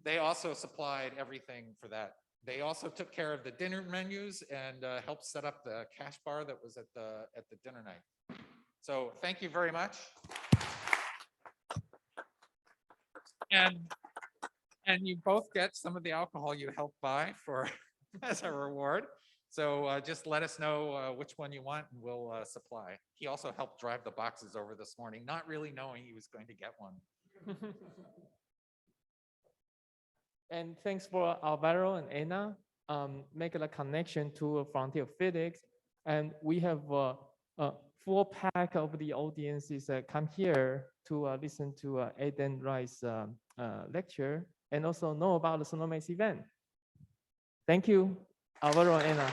They also supplied everything for that. They also took care of the dinner menus and helped set up the cash bar that was at the dinner night. So thank you very much. And you both get some of the alcohol you helped buy for as a reward. So just let us know which one you want and we'll supply. He also helped drive the boxes over this morning, not really knowing he was going to get one. And thanks for Alvaro and Anna, making a connection to Frontier of Physics. And we have a full pack of the audiences come here to listen to Aidan Rice's lecture and also know about the SolarMax event. Thank you, Alvaro and Anna.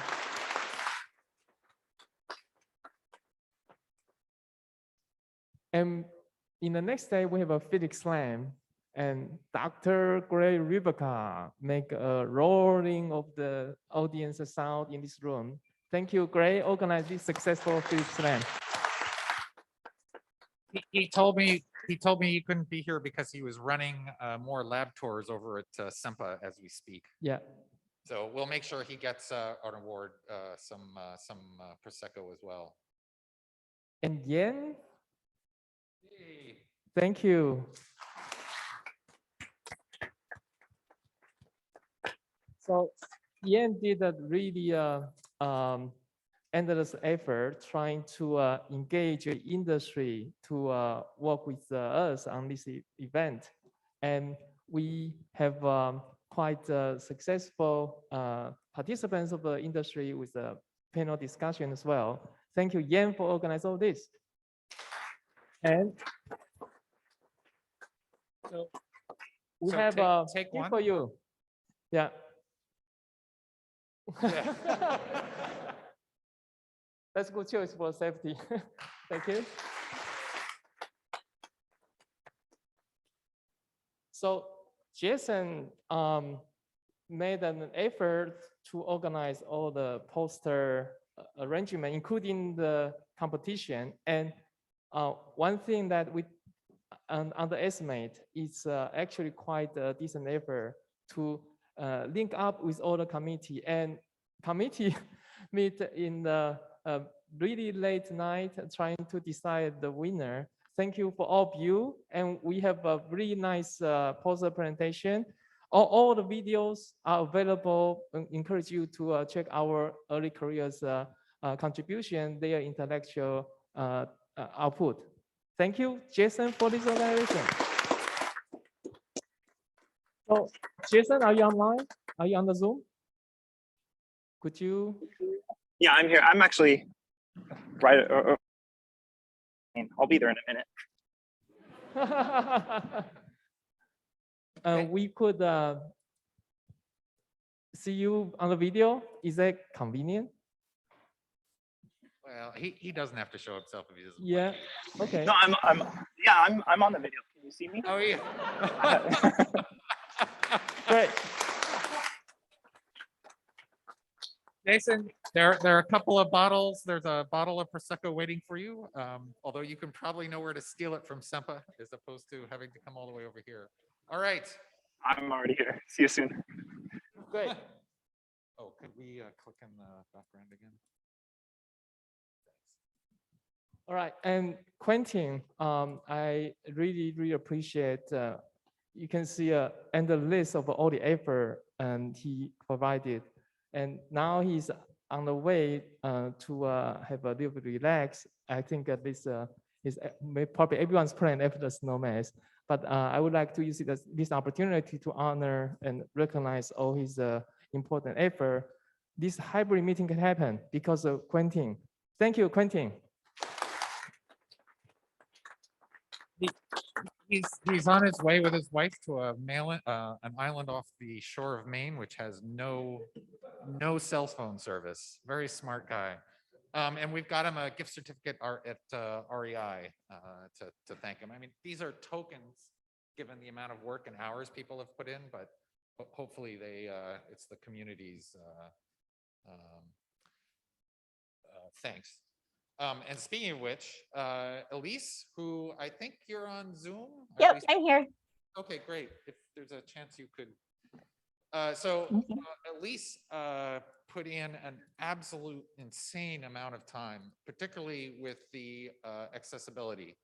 And in the next day, we have a physics slam, and Dr. Gray Rebecca make a roaring of the audience sound in this room. Thank you, Gray, organize this successful physics slam. He told me he couldn't be here because he was running more lab tours over at SEMPA as we speak. Yeah. So we'll make sure he gets an award, some Prosecco as well. And Yen, Hey. thank you. So Yen did a really endless effort trying to engage the industry to work with us on this event. And we have quite successful participants of the industry with a panel discussion as well. Thank you, Yan, for organizing all this. And so we So have take gift one. for you. Yeah. Yeah. That's good choice for safety. Thank you. So Jason made an effort to organize all the poster arrangement, including the competition. And one thing that we underestimate is actually quite a decent effort to link up with all the committee. And committee meet in the really late night trying to decide the winner. Thank you for all of you. And we have a really nice poster presentation. All the videos are available. I encourage you to check our early careers contribution, their intellectual output. Thank you, Jason, for this organization. So, Jason, are you online? Are you on the Zoom? Could you? Yeah, I'm here. I'm actually right. I'll be there in a minute. We could see you on the video. Is that convenient? Well, he doesn't have to show himself if he doesn't. Yeah. Okay. No, I'm on the video. Can you see me? Oh yeah. Great. Jason, there are a couple of bottles. There's a bottle of Prosecco waiting for you. Although you can probably know where to steal it from SEMPA as opposed to having to come all the way over here. All right. I'm already here. See you soon. Great. Oh, could we click in the background again? All right, and Quentin, I really appreciate. You can see and the list of all the effort and he provided, and now he's on the way to have a little bit relax. I think this is probably everyone's plan after the SnowMax. But I would like to use it as this opportunity to honor and recognize all his important effort. This hybrid meeting can happen because of Quentin. Thank you, Quentin. He's on his way with his wife to an island off the shore of Maine, which has no cell phone service. Very smart guy. And we've got him a gift certificate at REI to thank him. I mean, these are tokens given the amount of work and hours people have put in, but hopefully it's the community's thanks. And speaking of which, Elise, who I think you're on Zoom. Yep, I'm here. Okay, great. If there's a chance you could Elise put in an absolute insane amount of time, particularly with the accessibility.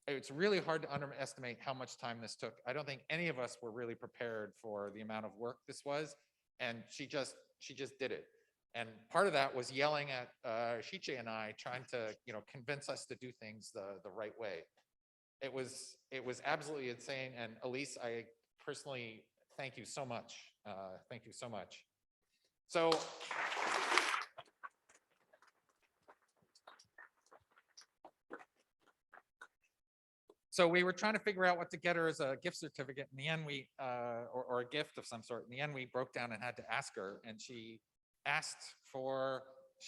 It's really hard to underestimate how much time this took. I don't think any of us were really prepared for the amount of work this was, and she just did it. And part of that was yelling at Shiche and I, trying to convince us to do things the right way. It was absolutely insane. And Elise, I personally thank you so much. Thank you so much. So we were trying to figure out what to get her as a gift certificate. In the end, or a gift of some sort. In the end, we broke down and had to ask her, and she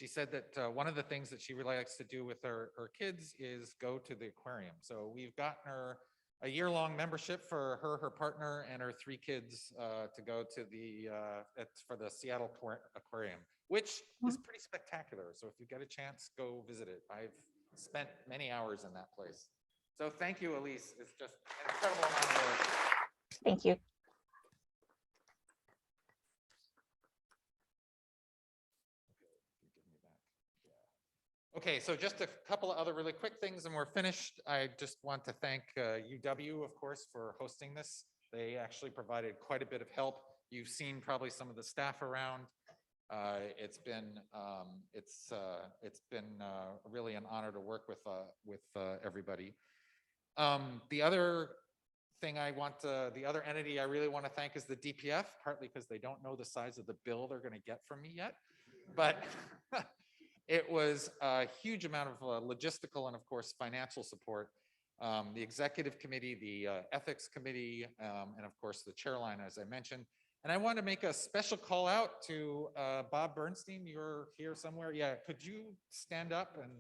said that one of the things that she really likes to do with her kids is go to the aquarium. So we've gotten her a year-long membership for her partner, and her 3 kids to go to for the Seattle Aquarium, which is pretty spectacular. So if you get a chance, go visit it. I've spent many hours in that place. So thank you, Elise. It's just an incredible amount of work. Thank you. Okay, so just a couple of other really quick things and we're finished. I just want to thank UW, of course, for hosting this. They actually provided quite a bit of help. You've seen probably some of the staff around. It's been really an honor to work with everybody. The other entity I really want to thank is the DPF, partly because they don't know the size of the bill they're going to get from me yet, but it was a huge amount of logistical and, of course, financial support. The executive committee, the ethics committee, and of course the chairline, as I mentioned. And I want to make a special call out to Bob Bernstein. You're here somewhere. Yeah, could you stand up and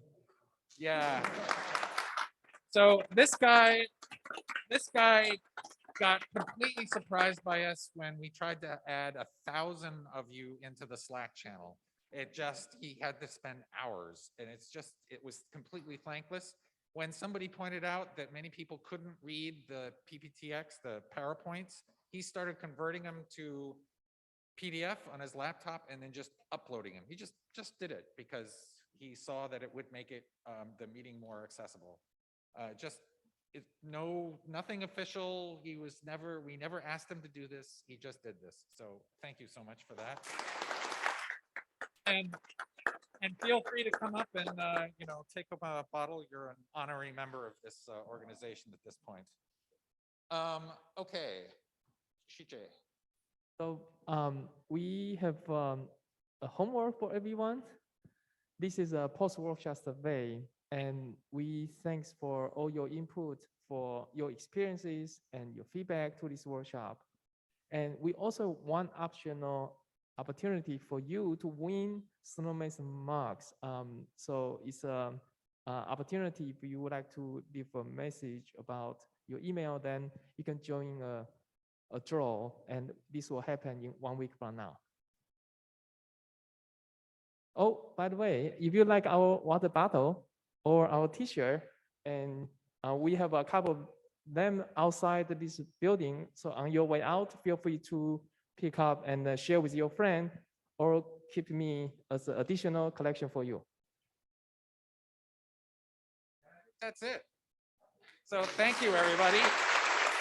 yeah. So this guy got completely surprised by us when we tried to add 1,000 of you into the Slack channel. He had to spend hours, and it was completely thankless. When somebody pointed out that many people couldn't read the PPTX, the PowerPoints, he started converting them to PDF on his laptop and then just uploading them. He just did it because he saw that it would make it the meeting more accessible. Nothing official. We never asked him to do this. He just did this. So thank you so much for that. And feel free to come up and take up a bottle. You're an honorary member of this organization at this point. Okay, Shiche. So we have a homework for everyone. This is a post-workshop survey, and we thanks for all your input, for your experiences and your feedback to this workshop. And we also want optional opportunity for you to win Snowmason marks. So it's an opportunity if you would like to leave a message about your email, then you can join a draw, and this will happen in 1 week from now. Oh, by the way, if you like our water bottle or our t-shirt, and we have a couple of them outside this building, so on your way out, feel free to pick up and share with your friend, or keep me as an additional collection for you. That's it. So thank you, everybody.